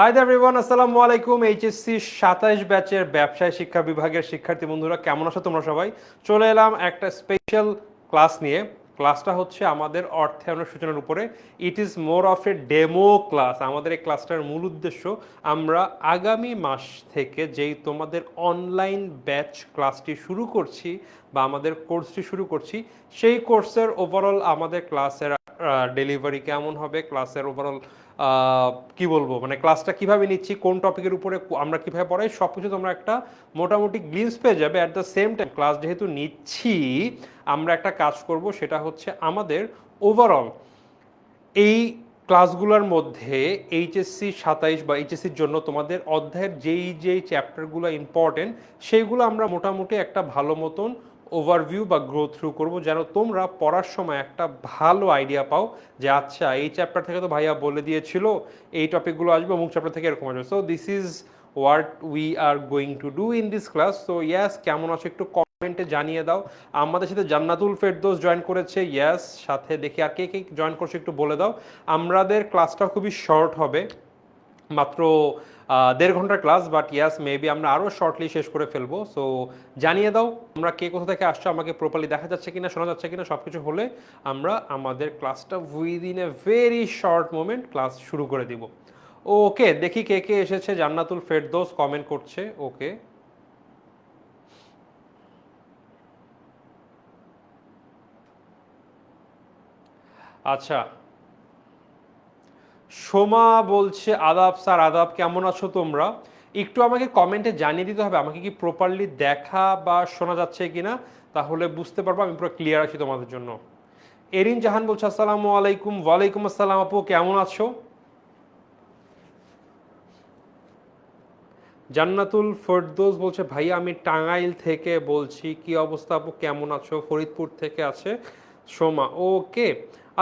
Hi everyone, আসসালামু আলাইকুম। HSC 27 ব্যাচের ব্যবসায় শিক্ষা বিভাগের শিক্ষার্থী বন্ধুরা, কেমন আছো তোমরা সবাই? চলে এলাম একটা স্পেশাল ক্লাস নিয়ে। ক্লাসটা হচ্ছে আমাদের অর্থায়নের সূচনার উপরে। It is more of A demo class. আমাদের এই ক্লাসটার মূল উদ্দেশ্য, আমরা আগামী মাস থেকে যেই তোমাদের অনলাইন ব্যাচ ক্লাসটি শুরু করছি বা আমাদের কোর্সটি শুরু করছি, সেই কোর্সের ওভারঅল আমাদের ক্লাসের ডেলিভারি কেমন হবে, ক্লাসের ওভারঅল কি বলবো, মানে ক্লাসটা কিভাবে নিচ্ছি, কোন টপিকের উপরে আমরা কিভাবে পড়াই, সব কিছু তোমরা একটা মোটামুটি গ্লিমস পেয়ে যাবে। At the same time class যেহেতু নিচ্ছি, আমরা একটা কাজ করব, সেটা হচ্ছে আমাদের ওভারঅল এই ক্লাসগুলোর মধ্যে এইচএসসি 27 বা এইচএসসির জন্য তোমাদের অধ্যায়ের যেই চ্যাপ্টারগুলো ইম্পর্টেন্ট, সেইগুলো আমরা মোটামুটি একটা ভালো মতন ওভারভিউ বা গ্রো থ্রু করবো, যেন তোমরা পড়ার সময় একটা ভালো আইডিয়া পাও যে আচ্ছা এই চ্যাপ্টার থেকে তো ভাইয়া বলে দিয়েছিল এই টপিকগুলো আসবে, অমুক চ্যাপ্টার থেকে এরকম আসবে। So this is what we are going to do in this class. So ইয়াস, কেমন আছো একটু কমেন্টে জানিয়ে দাও। আমাদের সাথে জান্নাতুল ফেরদৌস জয়েন করেছে, ইয়াস। সাথে দেখি আর কে কে জয়েন করছে একটু বলে দাও। আমাদের ক্লাসটা খুবই শর্ট হবে, মাত্র 1.5 ঘন্টার ক্লাস, বাট ইয়াস মেবি আমরা আরও শর্টলি শেষ করে ফেলবো। সো জানিয়ে দাও আমরা কে কোথা থেকে আসছো, আমাকে প্রপারলি দেখা যাচ্ছে কিনা, শোনা যাচ্ছে কিনা, সব কিছু হলে আমরা আমাদের ক্লাসটা within a very short moment class শুরু করে দিব। ওকে, দেখি কে কে এসেছে। জান্নাতুল ফেরদৌস কমেন্ট করছে, ওকে। আচ্ছা, সোমা বলছে আদাব স্যার, আদাব, কেমন আছো তোমরা? একটু আমাকে কমেন্টে জানিয়ে দিতে হবে আমাকে কি প্রপারলি দেখা বা শোনা যাচ্ছে কিনা, তাহলে বুঝতে পারবো আমি পুরো ক্লিয়ার আছি তোমাদের জন্য। এরিন জাহান বলছে আসসালামু আলাইকুম। ওয়ালাইকুম আসসালাম আপু, কেমন আছো? জান্নাতুল ফেরদৌস বলছে ভাইয়া আমি টাঙ্গাইল থেকে বলছি, কি অবস্থা আপু, কেমন আছো? ফরিদপুর থেকে আছে সোমা, ওকে।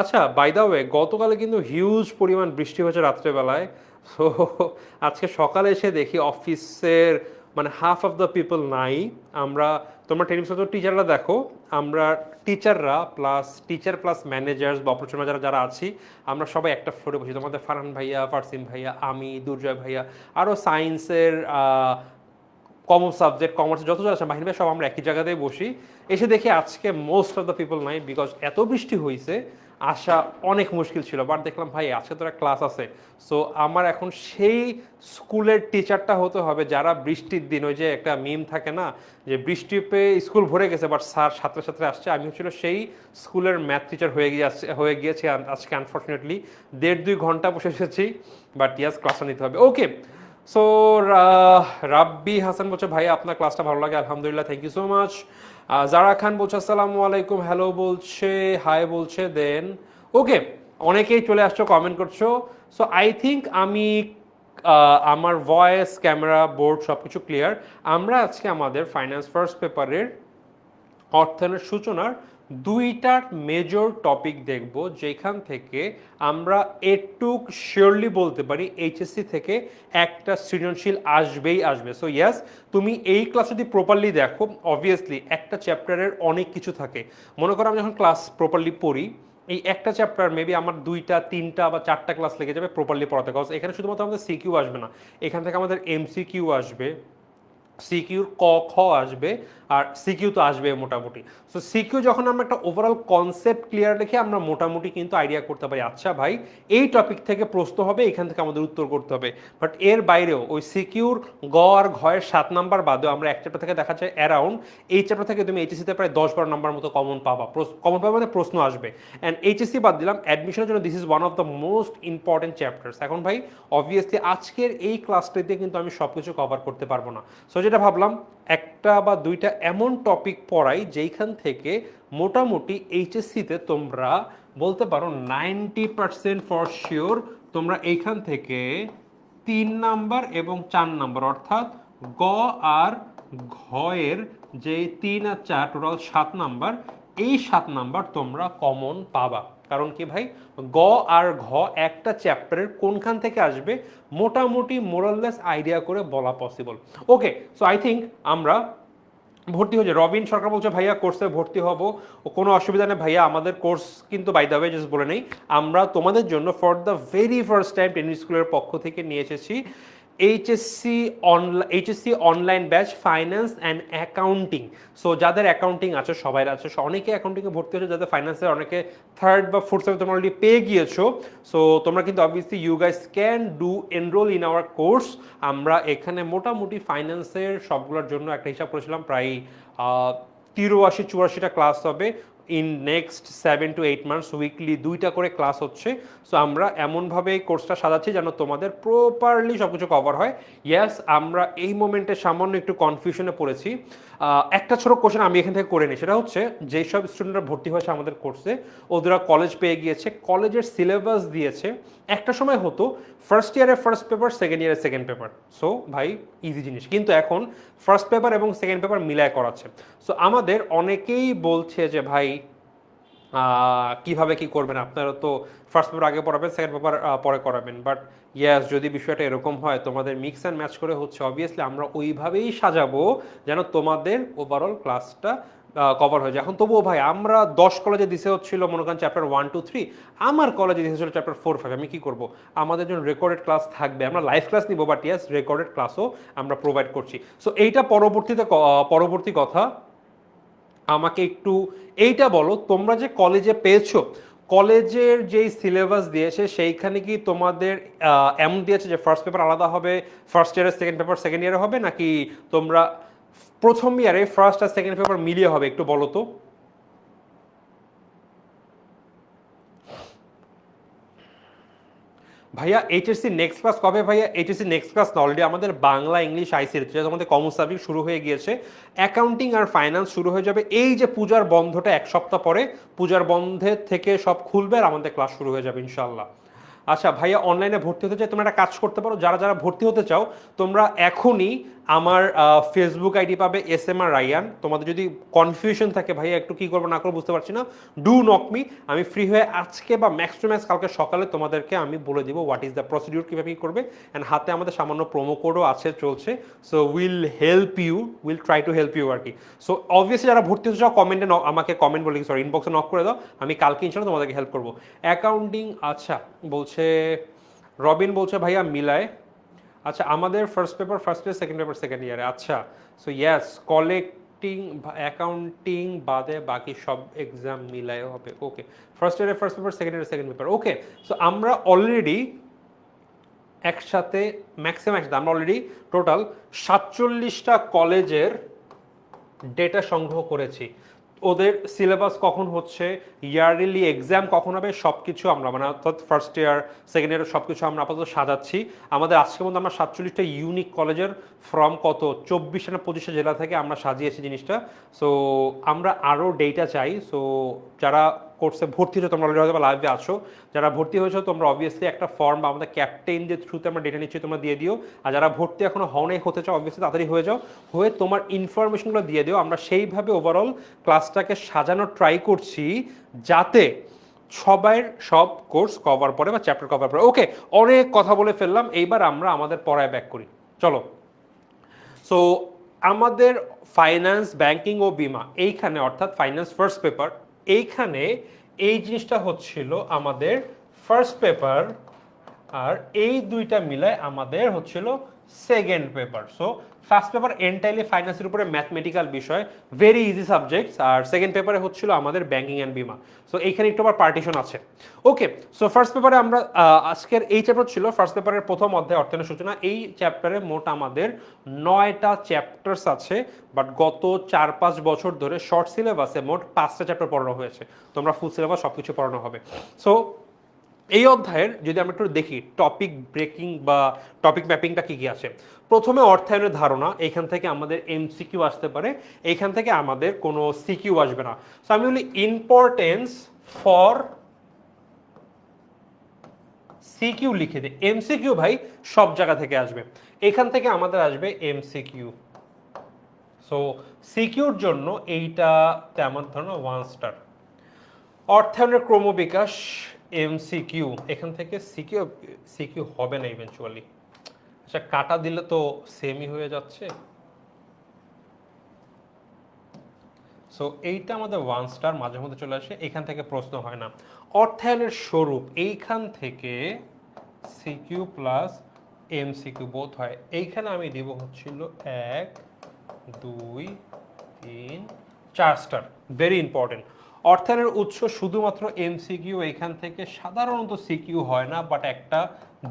আচ্ছা, বাই দা ওয়ে, গতকালে কিন্তু হিউজ পরিমাণ বৃষ্টি হয়েছে রাত্রেবেলায়। সো আজকে সকালে এসে দেখি অফিসের মানে হাফ অফ দ্য পিপল নাই। আমরা, তোমরা ট্রেনিং সেন্টার টিচাররা দেখো, আমরা টিচাররা প্লাস টিচার প্লাস ম্যানেজার্স বা অপারেশন যারা যারা আছি, আমরা সবাই একটা ফ্লোরে বসি। তোমাদের ফারহান ভাইয়া, ফারসিন ভাইয়া, আমি, দুর্জয় ভাইয়া, আরও সায়েন্সের কমন সাবজেক্ট, কমার্সের যত যারা আছে বাহিনী, সব আমরা একই জায়গাতেই বসি। এসে দেখি আজকে মোস্ট অফ দ্য পিপল নাই, বিকজ এত বৃষ্টি হয়েছে, আসা অনেক মুশকিল ছিল। বাট দেখলাম ভাই আজকে তো একটা ক্লাস আছে। সো আমার এখন সেই স্কুলের টিচারটা হতে হবে যারা বৃষ্টির দিন, ওই যে একটা মিম থাকে না যে বৃষ্টি পেয়ে স্কুল ভরে গেছে বাট স্যার ছাত্র ছাত্রী আসছে, আমি হচ্ছিল সেই স্কুলের ম্যাথ টিচার হয়ে গিয়েছে আজকে। আনফর্চুনেটলি 1.5-2 ঘন্টা বসে এসেছি, বাট ইয়াস ক্লাসটা নিতে হবে। ওকে, সো রাব্বি হাসান বলছে ভাই আপনার ক্লাসটা ভালো লাগে, আলহামদুলিল্লাহ, থ্যাংক ইউ সো মাচ। জারা খান বলছে আসসালামু আলাইকুম, হ্যালো বলছে, হাই বলছে, দেন ওকে, অনেকেই চলে আসছো, কমেন্ট করছো। সো আই থিঙ্ক আমি আমার ভয়েস, ক্যামেরা, বোর্ড সব কিছু ক্লিয়ার। আমরা আজকে আমাদের ফাইন্যান্স ফার্স্ট পেপারের অর্থায়নের সূচনার 2টা মেজর টপিক দেখব, যেখান থেকে আমরা এটুক শিওরলি বলতে পারি এইচএসসি থেকে একটা সৃজনশীল আসবেই আসবে। সো ইয়াস, তুমি এই ক্লাস যদি প্রপারলি দেখো, অবভিয়াসলি একটা চ্যাপ্টারের অনেক কিছু থাকে। মনে করো আমি যখন ক্লাস প্রপারলি পড়ি, এই একটা চ্যাপ্টার মেবি আমার 2টা 3টা বা 4টা ক্লাস লেগে যাবে প্রপারলি পড়াতে। কজ এখানে শুধুমাত্র আমাদের সিকিউ আসবে না, এখান থেকে আমাদের এমসিকিউ আসবে, সিকিউর ক খ আসবে, আর সিকিউ তো আসবে মোটামুটি। সো সিকিউ যখন আমরা একটা ওভারঅল কনসেপ্ট ক্লিয়ার রেখে আমরা মোটামুটি কিন্তু আইডিয়া করতে পারি, আচ্ছা ভাই এই টপিক থেকে প্রশ্ন হবে, এখান থেকে আমাদের উত্তর করতে হবে। বাট এর বাইরেও ওই সিকিউর গ আর ঘয়ের 7 নাম্বার বাদেও আমরা এক চ্যাপ্টার থেকে দেখা যায় অ্যারাউন্ড, এই চ্যাপ্টার থেকে তুমি এইচএসিতে প্রায় 10-12 নাম্বার মতো কমন পাবা, কমন পাবা মানে প্রশ্ন আসবে। অ্যান্ড এইচএসসি বাদ দিলাম, অ্যাডমিশনের জন্য this is one of the most important chapters. এখন ভাই অবভিয়াসলি আজকের এই ক্লাসটিতে কিন্তু আমি সব কিছু কভার করতে পারবো না। সো যেটা ভাবলাম, একটা বা 2টা এমন টপিক পড়াই যেইখান থেকে মোটামুটি এইচএসসিতে তোমরা বলতে পারো 90% ফর শিওর তোমরা এইখান থেকে 3 নাম্বার এবং 4 নাম্বার, অর্থাৎ গ আর ঘয়ের যে 3 আর 4 টোটাল 7 নাম্বার, এই 7 নাম্বার তোমরা কমন পাবা। কারণ কি ভাই, গ আর ঘ একটা চ্যাপ্টারের কোনখান থেকে আসবে মোটামুটি মোরাললেস আইডিয়া করে বলা possible. Okay, so I think আমরা ভর্তি হয়েছে। রবিন সরকার বলছে ভাইয়া কোর্সে ভর্তি হব, ও কোনো অসুবিধা নেই ভাইয়া, আমাদের কোর্স কিন্তু বাই দ্য ওয়ে জাস্ট বলে নেই, আমরা তোমাদের জন্য for the very first time tennis স্কুলের পক্ষ থেকে নিয়ে এসেছি HSC online batch finance and accounting. So যাদের অ্যাকাউন্টিং আছে সবাই আছে, অনেকে অ্যাকাউন্টিংয়ে ভর্তি হয়েছে, যাদের ফাইন্যান্সের অনেকে থার্ড বা ফোর্থ সেমিস্টার তোমরা অলরেডি পেয়ে গিয়েছো। সো তোমরা কিন্তু obviously you guys can do enroll in our course. আমরা এখানে মোটামুটি ফাইন্যান্সের সবগুলোর জন্য একটা হিসাব করেছিলাম, প্রায় 83-84টা ক্লাস হবে in next 7 to 8 months, weekly 2টা করে ক্লাস হচ্ছে। সো আমরা এমনভাবে এই কোর্সটা সাজাচ্ছি যেন তোমাদের প্রপারলি সব কিছু কভার হয়। ইয়েস, আমরা এই মোমেন্টে সামান্য একটু কনফিউশনে পড়েছি। একটা ছোট কোশ্চেন আমি এখান থেকে করে নিই, সেটা হচ্ছে যেসব স্টুডেন্টরা ভর্তি হয়েছে আমাদের কোর্সে, ওরা কলেজ পেয়ে গিয়েছে, কলেজের সিলেবাস দিয়েছে। একটা সময় হতো ফার্স্ট ইয়ারে ফার্স্ট পেপার, সেকেন্ড ইয়ারে সেকেন্ড পেপার, সো ভাই ইজি জিনিস, কিন্তু এখন ফার্স্ট পেপার এবং সেকেন্ড পেপার মিলায় করাচ্ছে। সো আমাদের অনেকেই বলছে যে ভাই কিভাবে কি করবেন, আপনারা তো ফার্স্ট পেপার আগে পড়াবেন, সেকেন্ড পেপার পরে করাবেন, বাট ইয়াস যদি বিষয়টা এরকম হয় তোমাদের মিক্স অ্যান্ড ম্যাচ করে হচ্ছে, অবভিয়াসলি আমরা ওইভাবেই সাজাবো যেন তোমাদের ওভারঅল ক্লাসটা কভার হয়ে যায়। এখন তবুও ভাই আমরা 10 কলেজে দিতে হচ্ছিল মনে করেন চ্যাপ্টার 1, 2, 3, আমার কলেজে দিতে হচ্ছিল চ্যাপ্টার 4, 5, আমি কি করব? আমাদের জন্য রেকর্ডেড ক্লাস থাকবে, আমরা লাইভ ক্লাস নিব, বাট ইয়াস রেকর্ডেড ক্লাসও আমরা প্রোভাইড করছি। সো এইটা পরবর্তী কথা, আমাকে একটু এইটা বলো, তোমরা যে কলেজে পেয়েছো, কলেজের যেই সিলেবাস দিয়েছে সেইখানে কি তোমাদের এমন দিয়েছে যে ফার্স্ট পেপার আলাদা হবে, ফার্স্ট ইয়ারের সেকেন্ড পেপার সেকেন্ড ইয়ারে হবে, নাকি তোমরা প্রথম ইয়ারে ফার্স্ট আর সেকেন্ড পেপার মিলিয়ে হবে, একটু বলো তো। ভাইয়া এইচএসসি নেক্সট ক্লাস কবে? ভাইয়া এইচএসসি নেক্সট ক্লাস না, অলরেডি আমাদের বাংলা, ইংলিশ, আইসিটি, যেটা আমাদের কমন সাবজেক্ট শুরু হয়ে গিয়েছে। অ্যাকাউন্টিং আর ফাইন্যান্স শুরু হয়ে যাবে এই যে পূজার বন্ধটা 1 সপ্তাহ পরে, পূজার বন্ধের থেকে সব খুলবে আর আমাদের ক্লাস শুরু হয়ে যাবে ইনশাল্লাহ। আচ্ছা ভাইয়া, অনলাইনে ভর্তি হতে চাই, তোমরা একটা কাজ করতে পারো, যারা যারা ভর্তি হতে চাও তোমরা এখনই আমার ফেসবুক আইডি পাবে SMR রায়ান। তোমাদের যদি কনফিউশন থাকে ভাইয়া একটু কী করবো না করবো বুঝতে পারছি না, ডু নক মি, আমি ফ্রি হয়ে আজকে বা ম্যাক্স টু ম্যাক্স কালকে সকালে তোমাদেরকে আমি বলে দিব হোয়াট ইজ দ্য প্রসিডিউর, কীভাবে কী করবে। অ্যান্ড হাতে আমাদের সামান্য প্রোমো কোডও আছে, চলছে। So will try to help you আর কি। সো অবভিয়াসলি যারা ভর্তি হতে চাও কমেন্টে আমাকে কমেন্ট বলে, সরি ইনবক্সে নক করে দাও, আমি কালকে ইনশাল্লাহ তোমাদেরকে হেল্প করবো। অ্যাকাউন্টিং আচ্ছা বলছে, রবিন বলছে ভাইয়া মিলায়, আচ্ছা আমাদের first paper first year, second paper second ইয়ারে, আচ্ছা। সো ইয়েস, কলেক্টিং অ্যাকাউন্টিং বাদে বাকি সব এক্সাম মিলায় হবে, ওকে। ফার্স্ট ইয়ারে ফার্স্ট পেপার, সেকেন্ড ইয়ারে সেকেন্ড পেপার, ওকে। সো আমরা অলরেডি একসাথে আমরা অলরেডি টোটাল 47টা কলেজের ডেটা সংগ্রহ করেছি। ওদের সিলেবাস কখন হচ্ছে, ইয়ারলি এক্সাম কখন হবে, সব কিছু আমরা মানে অর্থাৎ ফার্স্ট ইয়ার সেকেন্ড ইয়ার সব কিছু আমরা আপাতত সাজাচ্ছি। আমাদের আজকের মধ্যে আমরা 47টা ইউনিক কলেজের ফ্রম কত 24 না 25টা জেলা থেকে আমরা সাজিয়েছি জিনিসটা। সো আমরা আরও ডেটা চাই। সো যারা কোর্সে ভর্তি হয়েছে তোমরা অলরেডি হয়তো লাইভে আছো, যারা ভর্তি হয়েছো তোমরা অবভিয়াসলি একটা ফর্ম বা আমাদের ক্যাপ্টেনদের থ্রুতে আমরা ডেটা নিচ্ছি, তোমরা দিয়ে দিও। আর যারা ভর্তি এখনো হনে হতে চাও অবভিয়াসলি তাড়াতাড়ি হয়ে যাও, হয়ে তোমার ইনফরমেশনগুলো দিয়ে দিও। আমরা সেইভাবে ওভারঅল ক্লাসটাকে সাজানোর ট্রাই করছি যাতে সবাইয়ের সব কোর্স কভার পড়ে বা চ্যাপ্টার কভার পড়ে। ওকে, অনেক কথা বলে ফেললাম, এইবার আমরা আমাদের পড়ায় ব্যাক করি, চলো। সো আমাদের ফাইন্যান্স, ব্যাংকিং ও বিমা এইখানে, অর্থাৎ ফাইন্যান্স ফার্স্ট পেপার, এইখানে এই জিনিসটা হচ্ছিল আমাদের ফার্স্ট পেপার, আর এই দুইটা মিলায় আমাদের হচ্ছিল second paper. So first paper entirely ফাইন্যান্সের উপরে ম্যাথমেটিক্যাল বিষয়, ভেরি ইজি সাবজেক্টস, আর সেকেন্ড পেপারে হচ্ছিল আমাদের ব্যাংকিং অ্যান্ড বিমা। সো এইখানে একটু আবার পার্টিশন আছে। ওকে, সো ফার্স্ট পেপারে আমরা আজকের এই চ্যাপ্টার ছিল ফার্স্ট পেপারের প্রথম অধ্যায় অর্থায়নের সূচনা। এই চ্যাপ্টারে মোট আমাদের 9টা চ্যাপ্টার্স আছে, বাট গত 4-5 বছর ধরে শর্ট সিলেবাসে মোট 5টা চ্যাপ্টার পড়ানো হয়েছে। তোমরা ফুল সিলেবাস সব কিছু পড়ানো হবে। সো এই অধ্যায়ের যদি আমরা একটু দেখি টপিক ব্রেকিং বা টপিক ম্যাপিংটা কী কী আছে। প্রথমে অর্থায়নের ধারণা, এইখান থেকে আমাদের MCQ আসতে পারে, এইখান থেকে আমাদের কোনো সিকিউ আসবে না। সো আমি বলি ইম্পর্টেন্স ফর সিকিউ লিখে দিই। MCQ ভাই সব জায়গা থেকে আসবে, এখান থেকে আমাদের আসবে MCQ। সো সিকিউর জন্য এইটা তেমন ধরনের 1 স্টার। অর্থায়নের ক্রমবিকাশ MCQ, এখান থেকে সিকিউ হবে না ইভেনচুয়ালি। আচ্ছা কাটা দিলে তো সেমই হয়ে যাচ্ছে। সো এইটা আমাদের 1 স্টার, মাঝে মধ্যে চলে আসে, এখান থেকে প্রশ্ন হয় না। অর্থায়নের স্বরূপ এইখান থেকে সিকিউ প্লাস এমসিকিউ বোধ হয়, এইখানে আমি দেব হচ্ছিল 1 2 3 4 স্টার। Very important. অর্থায়নের উৎস শুধুমাত্র এমসিকিউ, এইখান থেকে সাধারণত সিকিউ হয় না, বাট একটা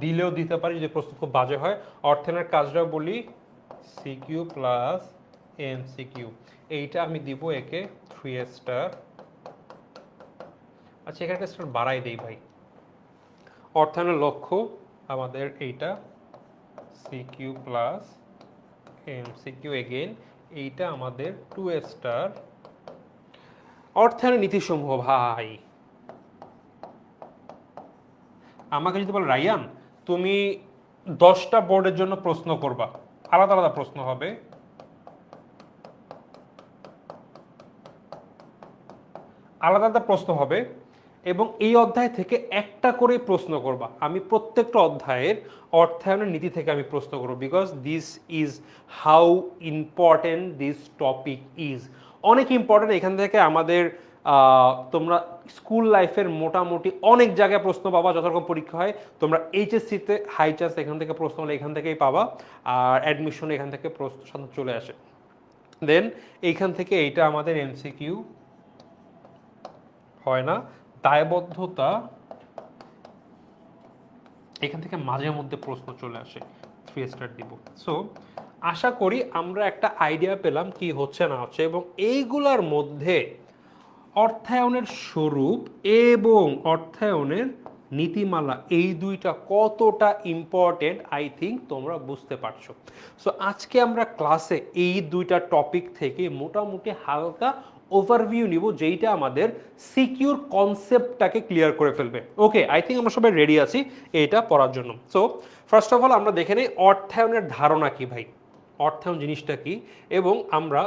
দিলেও দিতে পারি যদি প্রশ্ন খুব বাজে হয়। অর্থায়নের কাজটা বলি সিকিউ প্লাস এমসিকিউ, এইটা আমি দিব একে 3 স্টার। আচ্ছা, এখানে স্টার বাড়াই দেই ভাই। অর্থায়নের লক্ষ্য আমাদের এইটা সিকিউ প্লাস এমসিকিউ, এগেইন এইটা আমাদের 2 স্টার। অর্থায়নের নীতিসমূহ ভাই, আমাকে যদি বল রায়ান তুমি 10টা বোর্ডের জন্য প্রশ্ন করবা, আলাদা আলাদা প্রশ্ন হবে, আলাদা আলাদা প্রশ্ন হবে, এবং এই অধ্যায় থেকে একটা করে প্রশ্ন করবা। আমি প্রত্যেকটা অধ্যায়ের অর্থায়নের নীতি থেকে আমি প্রশ্ন করব, because this is how important this topic is. অনেক ইম্পর্টেন্ট। এখান থেকে আমাদের তোমরা স্কুল লাইফের মোটামুটি অনেক জায়গায় প্রশ্ন পাবা, যত রকম পরীক্ষা হয়। তোমরা এইচএসসিতে হাই চান্স এখান থেকে প্রশ্ন হলে এখান থেকেই পাবা, আর অ্যাডমিশন এখান থেকে প্রশ্ন সাধারণত চলে আসে। দেন এইখান থেকে এইটা আমাদের এমসিকিউ হয় না। দায়বদ্ধতা, এখান থেকে মাঝে মধ্যে প্রশ্ন চলে আসে, 3 স্টার দিব। সো আশা করি আমরা একটা আইডিয়া পেলাম কি হচ্ছে না হচ্ছে, এবং এইগুলার মধ্যে অর্থায়নের স্বরূপ এবং অর্থায়নের নীতিমালা, এই দুইটা কতটা ইম্পর্টেন্ট আই থিঙ্ক তোমরা বুঝতে পারছো। সো আজকে আমরা ক্লাসে এই দুইটা টপিক থেকে মোটামুটি হালকা ওভারভিউ নিব, যেইটা আমাদের সিকিউর কনসেপ্টটাকে ক্লিয়ার করে ফেলবে। ওকে, আই থিঙ্ক আমরা সবাই রেডি আছি এইটা পড়ার জন্য। সো ফার্স্ট অফ অল আমরা দেখে নেই অর্থায়নের ধারণা কি ভাই, অর্থায়ন জিনিসটা কি। এবং আমরা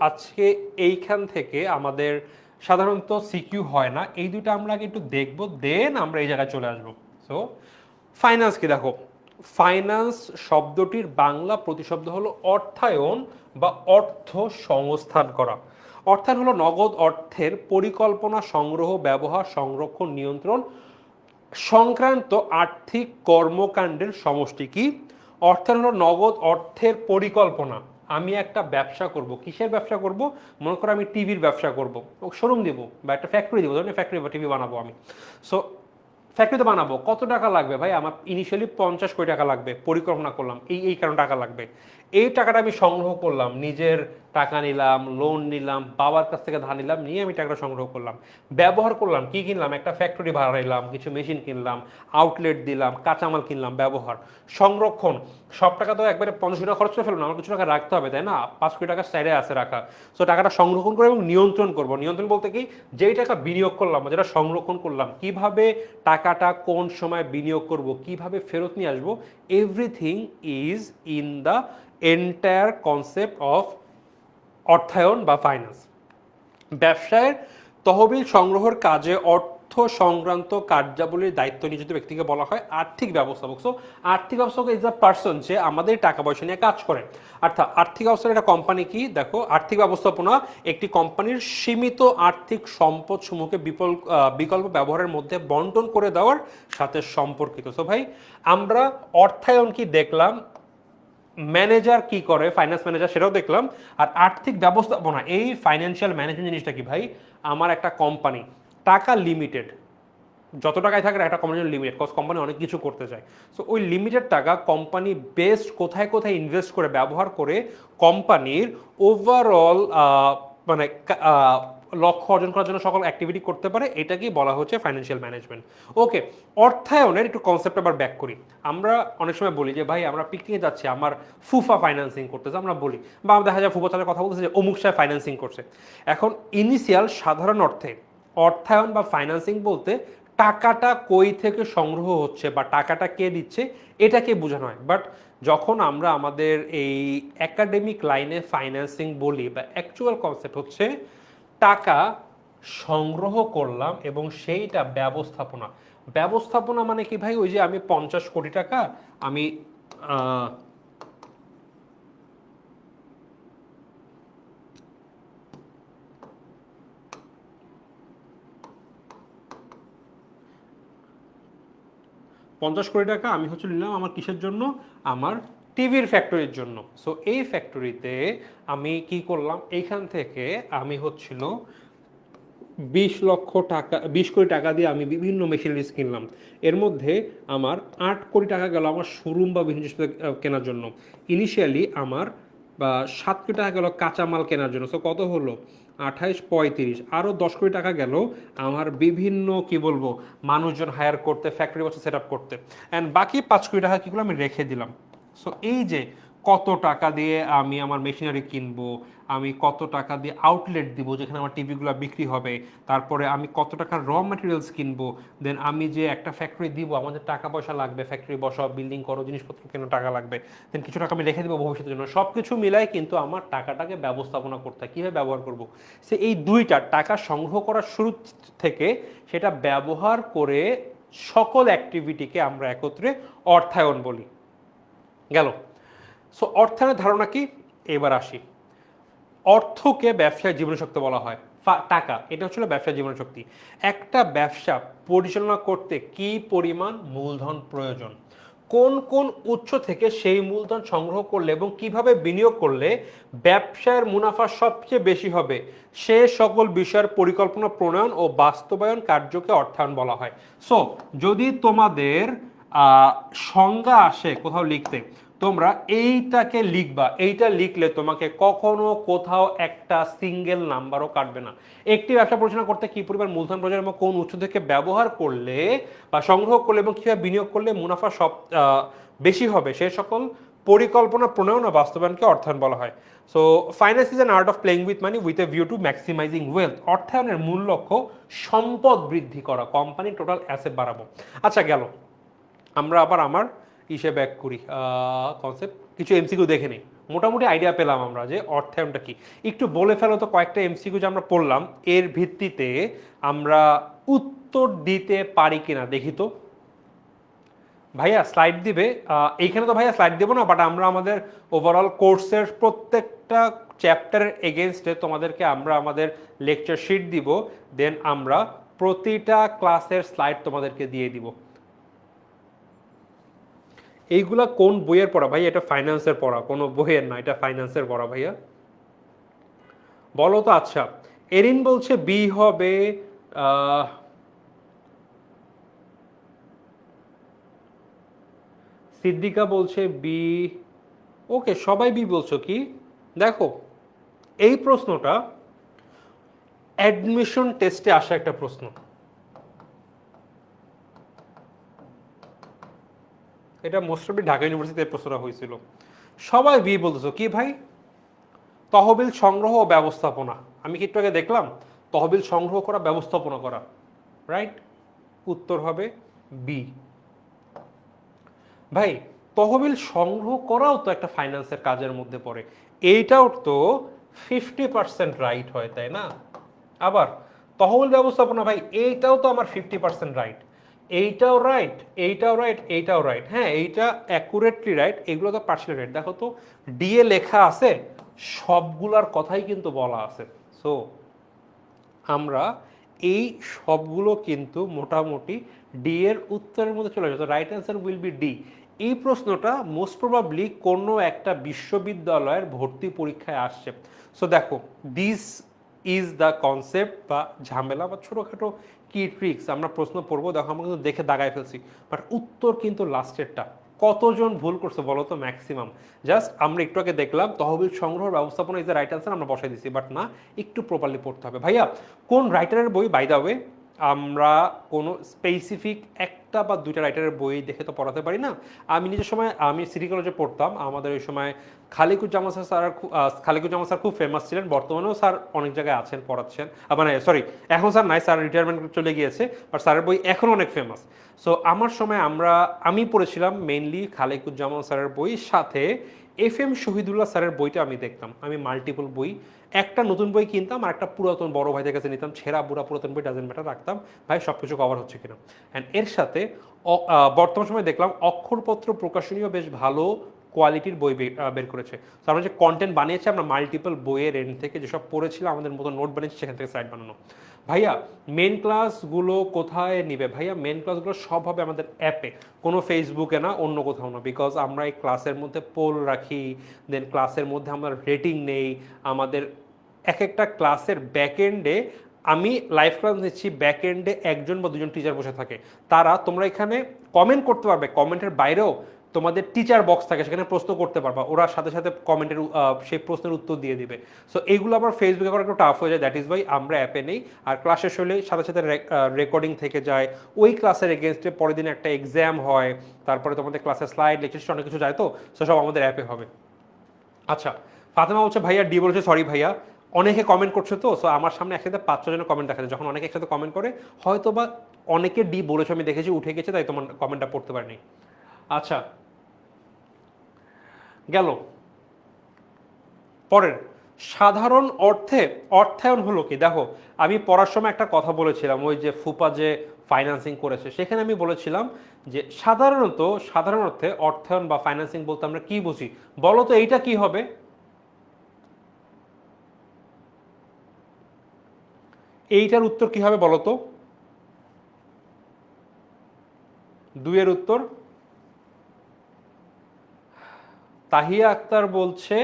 আজকে এইখান থেকে আমাদের সাধারণত সিকিউ হয় না, এই দুটো আমরা আগে একটু দেখবো, দেন আমরা এই জায়গায় চলে আসবো। সো ফাইন্যান্স কি, দেখো ফাইন্যান্স শব্দটির বাংলা প্রতিশব্দ হলো অর্থায়ন বা অর্থ সংস্থান করা। অর্থায়ন হলো নগদ অর্থের পরিকল্পনা, সংগ্রহ, ব্যবহার, সংরক্ষণ, নিয়ন্ত্রণ সংক্রান্ত আর্থিক কর্মকাণ্ডের সমষ্টি। কি অর্থায়ন হলো নগদ অর্থের পরিকল্পনা। আমি একটা ব্যবসা করব, কিসের ব্যবসা করব? মনে করো আমি টিভির ব্যবসা করব, শোরুম দিব বা একটা ফ্যাক্টরি দিব, ধরুন ফ্যাক্টরি বা টিভি বানাবো আমি। সো ফ্যাক্টরিতে বানাবো, কত টাকা লাগবে ভাই? আমার ইনিশিয়ালি 50 কোটি টাকা লাগবে, পরিকল্পনা করলাম এই কারণে টাকা লাগবে। এই টাকাটা আমি সংগ্রহ করলাম, নিজের টাকা নিলাম, লোন নিলাম, বাবার কাছ থেকে ধার নিলাম, নিয়ে আমি টাকাটা সংগ্রহ করলাম। ব্যবহার করলাম, কি কিনলাম? একটা ফ্যাক্টরি ভাড়া নিলাম, কিছু মেশিন কিনলাম, আউটলেট দিলাম, কাঁচামাল কিনলাম। ব্যবহার। সংরক্ষণ, সব টাকা তো একবারে 50 কোটি টাকা খরচ করে ফেলবো না, আমার কিছু টাকা রাখতে হবে, তাই না? 5 কোটি টাকা সাইডে আছে রাখা। সো টাকাটা সংরক্ষণ করে এবং নিয়ন্ত্রণ করবো। নিয়ন্ত্রণ বলতে কি, যেই টাকা বিনিয়োগ করলাম, যেটা সংরক্ষণ করলাম, কিভাবে টাকাটা কোন সময় বিনিয়োগ করব, কিভাবে ফেরত নিয়ে আসবো, everything is in the entire concept of অর্থায়ন বা ফাইন্যান্স। ব্যবসায়ের তহবিল সংগ্রহের কাজে অর্থ সংক্রান্ত কার্যাবলীর দায়িত্ব নিয়োজিত ব্যক্তিকে বলা হয় আর্থিক ব্যবস্থাপক। সো আর্থিক ব্যবস্থাপক ইজ আ পার্সন, যে আমাদের টাকা পয়সা নিয়ে কাজ করে। অর্থাৎ আর্থিক ব্যবস্থাপনা একটা কোম্পানি কি, দেখো আর্থিক ব্যবস্থাপনা একটি কোম্পানির সীমিত আর্থিক সম্পদ সমূহকে বিকল্প ব্যবহারের মধ্যে বন্টন করে দেওয়ার সাথে সম্পর্কিত। সো ভাই আমরা অর্থায়ন কি দেখলাম, ম্যানেজার কি করে, ফাইন্যান্স ম্যানেজার, সেটাও দেখলাম। আর আর্থিক ব্যবস্থাপনা, এই ফাইন্যান্সিয়াল ম্যানেজমেন্ট জিনিসটা কি ভাই? আমার একটা কোম্পানি, টাকা লিমিটেড, যত টাকায় থাকে একটা কোম্পানির লিমিটেড, কজ কোম্পানি অনেক কিছু করতে চায়। সো ওই লিমিটেড টাকা কোম্পানি বেস্ট কোথায় কোথায় ইনভেস্ট করে, ব্যবহার করে কোম্পানির ওভারঅল মানে লক্ষ্য অর্জন করার জন্য সকল অ্যাক্টিভিটি করতে পারে, এটাকেই বলা হচ্ছে ফাইন্যান্সিয়াল ম্যানেজমেন্ট। ওকে, অর্থায়নের একটু কনসেপ্ট আবার ব্যাক করি। আমরা অনেক সময় বলি যে ভাই আমরা পিকনিকে যাচ্ছি, আমার ফুফা ফাইন্যান্সিং করতেছে, আমরা বলি, বা আমরা দেখা যায় ফুফা তাদের কথা বলতেছে যে অমুক সাহেব ফাইন্যান্সিং করছে। এখন ইনিশিয়াল সাধারণ অর্থে অর্থায়ন বা ফাইন্যান্সিং বলতে টাকাটা কই থেকে সংগ্রহ হচ্ছে বা টাকাটা কে দিচ্ছে, এটাকে বোঝানো হয়। বাট যখন আমরা আমাদের এই একাডেমিক লাইনে ফাইন্যান্সিং বলি, বা অ্যাকচুয়াল কনসেপ্ট হচ্ছে টাকা সংগ্রহ করলাম এবং সেইটা ব্যবস্থাপনা। ব্যবস্থাপনা মানে কি ভাই? ওই যে আমি 50 কোটি টাকা আমি 50 কোটি টাকা আমি হচ্ছে নিলাম আমার কিসের জন্য, আমার টিভির ফ্যাক্টরির জন্য। সো এই ফ্যাক্টরিতে আমি কি করলাম, এইখান থেকে আমি হচ্ছিল 20 লক্ষ টাকা, 20 কোটি টাকা দিয়ে আমি বিভিন্ন মেশিনারিজ কিনলাম। এর মধ্যে আমার 8 কোটি টাকা গেল আমার শোরুম বা বিভিন্ন জিনিস কেনার জন্য। ইনিশিয়ালি আমার 7 কোটি টাকা গেল কাঁচামাল কেনার জন্য। সো কত হলো, 28, 35, আরও 10 কোটি টাকা গেল আমার বিভিন্ন কি বলবো মানুষজন হায়ার করতে, ফ্যাক্টরি বসে সেট আপ করতে। অ্যান্ড বাকি 5 কোটি টাকা কীগুলো আমি রেখে দিলাম। সো এই যে কত টাকা দিয়ে আমি আমার মেশিনারি কিনবো, আমি কত টাকা দিয়ে আউটলেট দিব যেখানে আমার টিভিগুলো বিক্রি হবে, তারপরে আমি কত টাকার র ম্যাটেরিয়ালস কিনবো, দেন আমি যে একটা ফ্যাক্টরি দিব আমাদের টাকা পয়সা লাগবে, ফ্যাক্টরি বসাও, বিল্ডিং করো, জিনিসপত্র কেন টাকা লাগবে, দেন কিছু টাকা আমি রেখে দেবো ভবিষ্যতের জন্য। সব কিছু মিলাই কিন্তু আমার টাকাটাকে ব্যবস্থাপনা করতে হয়, কীভাবে ব্যবহার করব। সে এই দুইটা টাকা সংগ্রহ করার শুরু থেকে সেটা ব্যবহার করে সকল অ্যাক্টিভিটিকে আমরা একত্রে অর্থায়ন বলি। গেল। সো অর্থায়নের ধারণা কি, এবার আসি। অর্থকে ব্যবসায় জীবনীশক্তি বলা হয়। টাকা এটা হচ্ছিল ব্যবসায় জীবনীশক্তি। একটা ব্যবসা পরিচালনা করতে কি পরিমাণ মূলধন প্রয়োজন, কোন কোন উৎস থেকে সেই মূলধন সংগ্রহ করলে এবং কিভাবে বিনিয়োগ করলে ব্যবসায়ের মুনাফা সবচেয়ে বেশি হবে, সে সকল বিষয়ের পরিকল্পনা প্রণয়ন ও বাস্তবায়ন কার্যকে অর্থায়ন বলা হয়। সো যদি তোমাদের সংজ্ঞা আসে কোথাও লিখতে, তোমরা এইটাকে লিখবা, এইটা লিখলে তোমাকে কখনো কোথাও একটা সিঙ্গেল নাম্বারও কাটবে না। একটি ব্যবসা পরিচালনা করতে কি পরিমাণ মূলধন প্রয়োজন এবং কোন উৎস থেকে ব্যবহার করলে বা সংগ্রহ করলে এবং কীভাবে বিনিয়োগ করলে মুনাফা সব বেশি হবে, সে সকল পরিকল্পনা প্রণয়ন ও বাস্তবায়নকে অর্থায়ন বলা হয়। So finance is an art of playing with money with a view to maximising wealth. অর্থায়নের মূল লক্ষ্য সম্পদ বৃদ্ধি করা, কোম্পানির টোটাল অ্যাসেট বাড়াবো। আচ্ছা গেল, আমরা আবার আমার ইসে ব্যাক করি কনসেপ্ট, কিছু এমসিকিউ দেখে নিই, মোটামুটি আইডিয়া পেলাম আমরা যে অর্থায়নটা কি। একটু বলে ফেলো তো কয়েকটা এমসিকিউ যে আমরা পড়লাম এর ভিত্তিতে আমরা উত্তর দিতে পারি কিনা দেখি তো। ভাইয়া স্লাইড দিবে, এইখানে তো ভাইয়া স্লাইড দেবো না, বাট আমরা আমাদের ওভারঅল কোর্সের প্রত্যেকটা চ্যাপ্টারের এগেনস্টে তোমাদেরকে আমরা আমাদের লেকচার শিট দিব, দেন আমরা প্রতিটা ক্লাসের স্লাইড তোমাদেরকে দিয়ে দিব। এইগুলা কোন বইয়ের পড়া ভাই? এটা ফাইন্যান্সের পড়া, কোনো বইয়ের না, এটা ফাইন্যান্সের পড়া ভাইয়া। বলো তো। আচ্ছা, এরিন বলছে বি হবে, সিদ্দিকা বলছে বি। ওকে, সবাই বি বলছো কি? দেখো, এই প্রশ্নটা অ্যাডমিশন টেস্টে আসা একটা প্রশ্ন। এটা মোস্ট অফ ঢাকা ইউনিভার্সিটিতে প্রশ্নটা হয়েছিল। সবাই বি বলতেছো কি ভাই? তহবিল সংগ্রহ ও ব্যবস্থাপনা। আমি কি একটু আগে দেখলাম তহবিল সংগ্রহ করা, ব্যবস্থাপনা করা, রাইট? উত্তর হবে বি। ভাই তহবিল সংগ্রহ করাও তো একটা ফাইন্যান্সের কাজের মধ্যে পড়ে, এইটাও তো 50% রাইট হয়, তাই না? আবার তহবিল ব্যবস্থাপনা ভাই এইটাও তো আমার 50% রাইট, এইটাও রাইট, এইটাও রাইট, এইটাও রাইট। হ্যাঁ, এইটা অ্যাকুরেটলি রাইট, এগুলো তো পার্সিয়াল রাইট। দেখো তো ডিএ লেখা আছে, সবগুলার কথাই কিন্তু বলা আছে। সো আমরা এই সবগুলো কিন্তু মোটামুটি ডি এর উত্তরের মধ্যে চলে যাবে। Right answer will B D. এই প্রশ্নটা মোস্ট প্রবাবলি কোনো একটা বিশ্ববিদ্যালয়ের ভর্তি পরীক্ষায় আসছে। সো দেখো, দিস ইজ দ্য কনসেপ্ট বা ঝামেলা বা ছোটোখাটো কি ট্রিক্স আমরা প্রশ্ন পড়বো। দেখো আমরা কিন্তু দেখে দাগায় ফেলছি, বাট উত্তর কিন্তু লাস্টেরটা। কতজন ভুল করছে বলো তো? ম্যাক্সিমাম। জাস্ট আমরা একটু আগে দেখলাম তহবিল সংগ্রহ ব্যবস্থাপনা ইজ দ্য রাইট অ্যান্সার, আমরা বসাই দিচ্ছি, বাট না, একটু প্রপারলি পড়তে হবে। ভাইয়া কোন রাইটারের বই? বাই দ্য ওয়ে, আমরা কোনো স্পেসিফিক একটা বা দুইটা রাইটারের বই দেখে তো পড়াতে পারি না। আমি নিজের সময় আমি সিটি কলেজে পড়তাম, আমাদের ওই সময় খালিকুজ্জামান স্যার খুব ফেমাস ছিলেন। বর্তমানেও স্যার অনেক জায়গায় আছেন, পড়াচ্ছেন, মানে সরি এখন স্যার নাই, স্যার রিটায়ারমেন্ট চলে গিয়েছে, বাট স্যারের বই এখনও অনেক ফেমাস। সো আমার সময় আমি পড়েছিলাম মেইনলি খালিকুজ্জামান স্যারের বই, সাথে এফ এম শহীদুল্লাহ স্যারের বইটা আমি দেখতাম। আমি মাল্টিপল বই, একটা নতুন বই কিনতাম আর একটা পুরাতন বড় ভাইদের কাছে নিতাম, ছেঁড়া বুড়া পুরাতন বই ডাজেন্ট ম্যাটার, রাখতাম ভাই সব কিছু কভার হচ্ছে কিনা। অ্যান্ড এর সাথে বর্তমান সময় দেখলাম অক্ষরপত্র প্রকাশনীয় বেশ ভালো কোয়ালিটির বই বের করেছে। তো আমরা যে কন্টেন্ট বানিয়েছি আমরা মাল্টিপল বইয়ের এন্ড থেকে যেসব পড়েছিলাম আমাদের মতো নোট বানিয়েছি সেখান থেকে স্লাইড বানানো। ভাইয়া মেন ক্লাসগুলো কোথায় নিবে? ভাইয়া মেন ক্লাসগুলো সব হবে আমাদের অ্যাপে, কোনো ফেসবুকে না, অন্য কোথাও না। বিকজ আমরা এই ক্লাসের মধ্যে পোল রাখি, দেন ক্লাসের মধ্যে আমরা রেটিং নেই। আমাদের এক একটা ক্লাসের ব্যাক এন্ডে, আমি লাইভ ক্লাস নিচ্ছি, ব্যাক এন্ডে একজন বা দুজন টিচার বসে থাকে। তারা, তোমরা এখানে কমেন্ট করতে পারবে, কমেন্টের বাইরেও তোমাদের টিচার বক্স থাকে, সেখানে প্রশ্ন করতে পারবা, ওরা সাথে সাথে কমেন্টের সেই প্রশ্নের উত্তর দিয়ে দিবে। সো এইগুলো আবার ফেসবুকে করা একটু টাফ হয়ে যায়, দ্যাট ইজ ওয়াই আমরা অ্যাপে নেই। আর ক্লাস শেষ হলে সাথে সাথে রেকর্ডিং থেকে যায়, ওই ক্লাসের এগেনস্টে পরের দিন একটা এক্সাম হয়, তারপরে তোমাদের ক্লাসের স্লাইড লেকচার অনেক কিছু যায়, তো সব আমাদের অ্যাপে হবে। আচ্ছা, ফাতেমা বলছে ভাইয়া ডি বলেছে, সরি ভাইয়া, অনেকে কমেন্ট করছে তো, সো আমার সামনে একসাথে 5-6 জনের কমেন্ট দেখা যায়। যখন অনেকে একসাথে কমেন্ট করে হয়তো বা অনেকে ডি বলেছে, আমি দেখেছি উঠে গেছে, তাই তোমার কমেন্টটা পড়তে পারিনি। আচ্ছা, গেল পরের। সাধারণ অর্থে অর্থায়ন হলো কি? দেখো, আমি পড়ার সময় একটা কথা বলেছিলাম, ওই যে ফুপা যে ফাইন্যান্সিং করেছে, সেখানে আমি বলেছিলাম যে সাধারণ অর্থে অর্থায়ন বা ফাইন্যান্সিং বলতে আমরা কি বুঝি বলো তো, এইটা কি হবে? এইটার উত্তর কি হবে বলো তো? 2 এর উত্তর তাহিয়া আক্তার বলছে,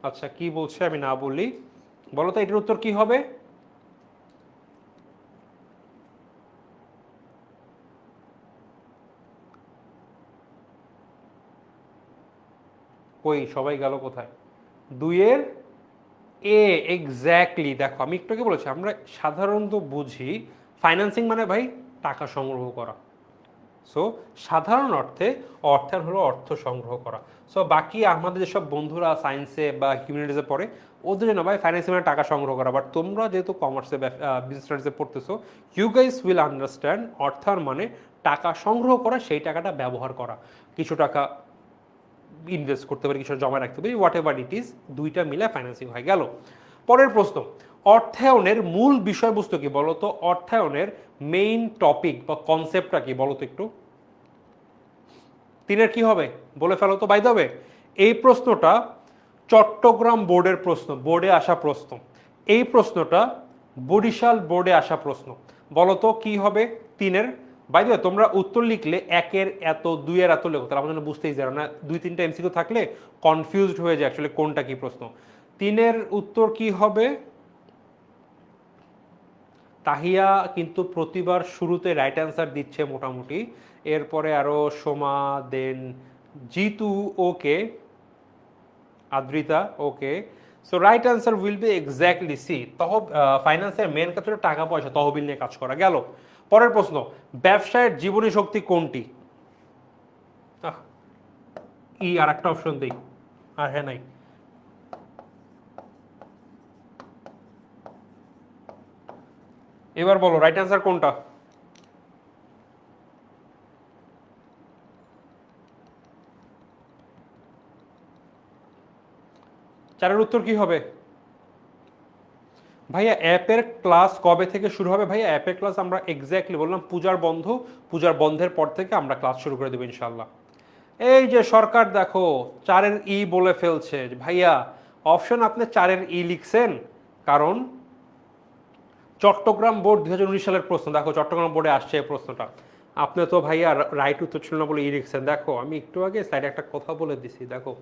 আচ্ছা কি বলছে আমি না বলি, বলো তো এটার উত্তর কি হবে? কই সবাই গেল কোথায়? 2 এর এ, এক্স্যাক্টলি। দেখো আমি একটু আগে বলেছি আমরা সাধারণত বুঝি ফাইন্যান্সিং মানে ভাই টাকা সংগ্রহ করা। সো সাধারণ অর্থে অর্থায়ন হলো অর্থ সংগ্রহ করা। সো বাকি আমাদের যেসব বন্ধুরা সায়েন্সে বা হিউম্যানিটিসে পড়ে ওদের জন্য ভাই ফাইন্যান্সিং মানে টাকা সংগ্রহ করা, বাট তোমরা যেহেতু কমার্সে বিজনেস স্টাডিজে পড়তেছো, ইউ গাইস উইল আন্ডারস্ট্যান্ড অর্থায়ন মানে টাকা সংগ্রহ করা, সেই টাকাটা ব্যবহার করা, কিছু টাকা ইনভেস্ট করতে পারি, কিছু জমা রাখতে পারি, হোয়াট এভার ইট ইজ, দুইটা মিলে ফাইন্যান্সিং হয়ে গেল। পরের প্রশ্ন, অর্থায়নের মূল বিষয়বস্তু কি বলো তো? অর্থায়নের মেইন টপিক বা কনসেপ্টটা কি বলো তো একটু? 3 কি হবে বলে ফেলো তো। বাই দ্য ওয়ে, এই প্রশ্নটা চট্টগ্রাম বোর্ডের প্রশ্ন, বোর্ডে আসা প্রশ্ন। এই প্রশ্নটা বরিশাল বোর্ডে আসা প্রশ্ন। বলো তো কি হবে 3? বাই দ্য ওয়ে, তোমরা উত্তর লিখলে 1 এত, 2 এত লেখো, তাহলে আমার জন্য বুঝতেই যাবে না। 2-3টা এমসিকিউ থাকলে কনফিউজড হয়ে যায় অ্যাকচুয়ালি কোনটা কি প্রশ্ন। 3 উত্তর কি হবে? তাহিয়া কিন্তু প্রতিবার শুরুতে রাইট অ্যান্সার দিচ্ছে মোটামুটি, এরপরে আরও Soma, then Jitu, okay, Adrita, okay. So right answer will be exactly C. ফাইন্যান্সের মেন কাজ হলো টাকা পয়সা, তহবিল নিয়ে কাজ করা। গেল পরের প্রশ্ন, ব্যবসায়ের জীবনী শক্তি কোনটি? ই আর একটা অপশন দিই, আর হ্যাঁ নাই। এবার বলো রাইট অ্যান্সার কোনটা? চারের উত্তর কি হবে? ভাইয়া অ্যাপের ক্লাস কবে থেকে শুরু হবে? ভাইয়া অ্যাপের ক্লাস আমরা এক্স্যাক্টলি বললাম পূজার বন্ধের পর থেকে আমরা ক্লাস শুরু করে দেবো ইনশাল্লাহ। এই যে সরকার দেখো 4 বলে ফেলছে। ভাইয়া অপশন আপনি 4 লিখছেন, কারণ চট্টগ্রাম বোর্ড 2019 সালের প্রশ্ন, দেখো চট্টগ্রাম বোর্ডে আসছে এই প্রশ্নটা। আপনি তো ভাইয়া রাইট উত্তর ছিল না বলে লিখছেন। দেখো আমি একটু আগে সাইডে একটা কথা বলে দিছি, দেখো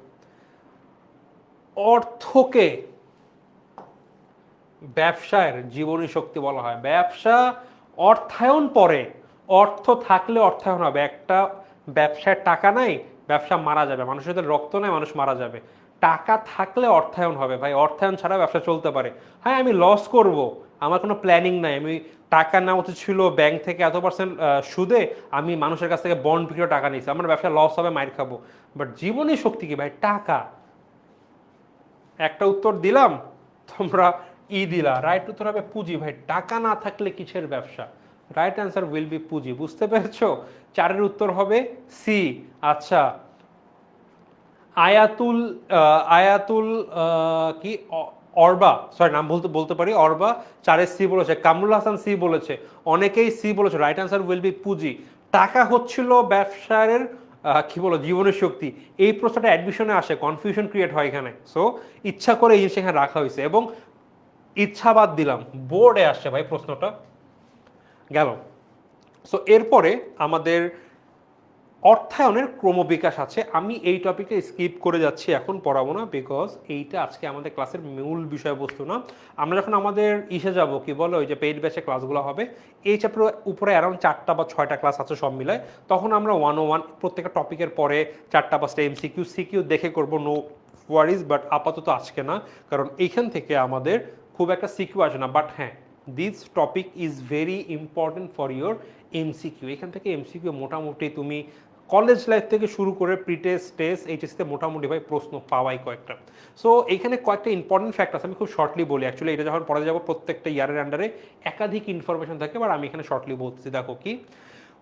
অর্থকে ব্যবসায়ের জীবনী শক্তি বলা হয়। ব্যবসা অর্থায়ন পরে, অর্থ থাকলে অর্থায়ন হবে। একটা ব্যবসায় টাকা নাই, ব্যবসা মারা যাবে। মানুষের যদি রক্ত নেই মানুষ মারা যাবে। টাকা থাকলে অর্থায়ন হবে ভাই, অর্থায়ন ছাড়া ব্যবসা চলতে পারে। হ্যাঁ আমি লস করব, আমার কোনো প্ল্যানিং নাই, আমি টাকা নেওয়া উচিত ছিল ব্যাংক থেকে এত পার্সেন্ট সুদে, আমি মানুষের কাছ থেকে বন্ড বিক্রি টাকা নিয়েছি, আমার ব্যবসা লস হবে, মাইর খাবো। বাট জীবনী শক্তি কি ভাই? টাকা। একটা উত্তর দিলাম, তোমরা দিলা। রাইট উত্তর হবে পুঁজি ভাই, টাকা না থাকলে কিসের ব্যবসা? রাইট অ্যান্সার উইল বি পুঁজি। বুঝতে পেরেছো? 4 উত্তর হবে সি। আচ্ছা, আয়াতুল আয়াতুল কি অর্বা, সরি নাম বলতে পারি, অর্বা 4 সি বলেছে, কামরুল হাসান সি বলেছে, অনেকেই সি বলেছে। রাইট অ্যান্সার উইল বি পুঁজি। টাকা হচ্ছিল ব্যবসায়ের কি বলো জীবনের শক্তি, এই প্রশ্নটা অ্যাডমিশনে আসে, কনফিউশন ক্রিয়েট হয় এখানে। সো ইচ্ছা করে এই জিনিস এখানে রাখা হয়েছে এবং ইচ্ছা বাদ দিলাম, বোর্ডে আসছে ভাই প্রশ্নটা গেল। সো এরপরে আমাদের অর্থায়নের ক্রমবিকাশ আছে। আমি এই টপিকটা স্কিপ করে যাচ্ছি, এখন পড়াবো না, বিকজ এইটা আজকে আমাদের ক্লাসের মূল বিষয়বস্তু না। আমরা যখন আমাদের ইসে যাব কি বলে ওই যে পেইড ব্যাচে ক্লাসগুলো হবে, এই চ্যাপ্টার উপরে অ্যারাউন্ড 4টা বা 6টা ক্লাস আছে সব মিলায়, তখন আমরা 101 প্রত্যেকটা টপিকের পরে 4টা 5টা এমসিকিউ সিকিউ দেখে করবো, নো ওয়ারিজ। বাট আপাতত আজকে না, কারণ এইখান থেকে আমাদের খুব একটা সিকিউ আসে না। বাট হ্যাঁ, this topic is very important for your MCQ. এখান থেকে এমসিকিউ মোটামুটি তুমি কলেজ লাইফ থেকে শুরু করে প্রিটেস্ট টেস্ট এইচএসিতে মোটামুটি ভাই প্রশ্ন পাওয়াই কয়েকটা। সো এখানে কয়েকটা ইম্পর্টেন্ট ফ্যাক্ট আছে, আমি খুব শর্টলি বলি। অ্যাকচুয়ালি এটা যখন পড়া যাবো প্রত্যেকটা ইয়ারের আন্ডারে একাধিক ইনফরমেশন থাকে, বাট আমি এখানে শর্টলি বলতেছি। দেখো কি,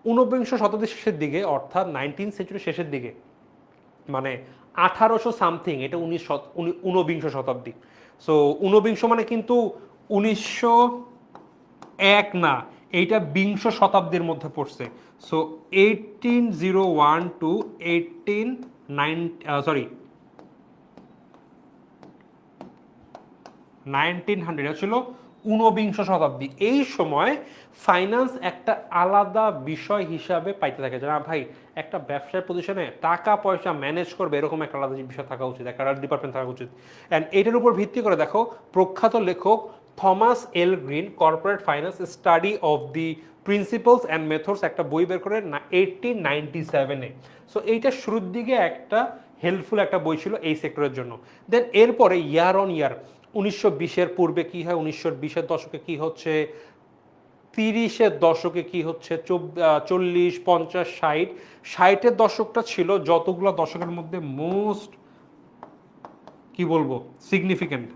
ঊনবিংশ শতাব্দীর শেষের দিকে, অর্থাৎ 19th সেঞ্চুরির শেষের দিকে, মানে 1800 সামথিং, এটা ঊনবিংশ শতাব্দী। সো ঊনবিংশ মানে কিন্তু 1901 না, এইটা বিংশ শতাব্দীর মধ্যে পড়ছে। সো 1801 টু 1900 ছিল ঊনবিংশ শতাব্দী। এই সময় ফাইন্যান্স একটা আলাদা বিষয় হিসাবে পাইতে থাকে, না ভাই একটা ব্যবসায় প্রতিষ্ঠানে টাকা পয়সা ম্যানেজ করবে এরকম একটা আলাদা বিষয় থাকা উচিত, একটা আলাদা ডিপার্টমেন্ট থাকা উচিত। অ্যান্ড এটার উপর ভিত্তি করে দেখো প্রখ্যাত লেখক Thomas L green corporate finance study of the principles and methods একটা বই বের করে 1897-এ। সো এইটা শুরুর দিকে একটা হেল্পফুল একটা বই ছিল এই সেক্টরের জন্য। দেন এরপরে ইয়ার অন ইয়ার 1920-এর পূর্বে কি হয়, 1920-এর দশকে কি হচ্ছে, 30-এর দশকে কি হচ্ছে, 40, 50, 60। 60-এর দশকটা ছিল যতগুলো দশকের মধ্যে মোস্ট কি বলবো সিগনিফিকেন্ট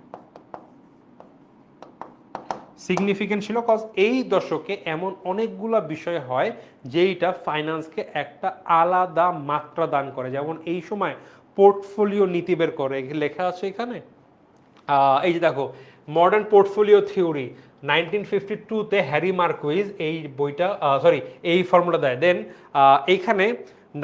ছিল, কজ এই দশকে এমন অনেকগুলো বিষয় হয় যেইটা ফাইন্যান্সকে একটা আলাদা মাত্রা দান করে। যেমন এই সময় পোর্টফোলিও নীতি বের করে, লেখা আছে এখানে। এই যে দেখো মডার্ন পোর্টফোলিও থিওরি 1952-তে হ্যারি মার্কুইজ এই বইটা এই ফর্মুলা দেয়। দেন এইখানে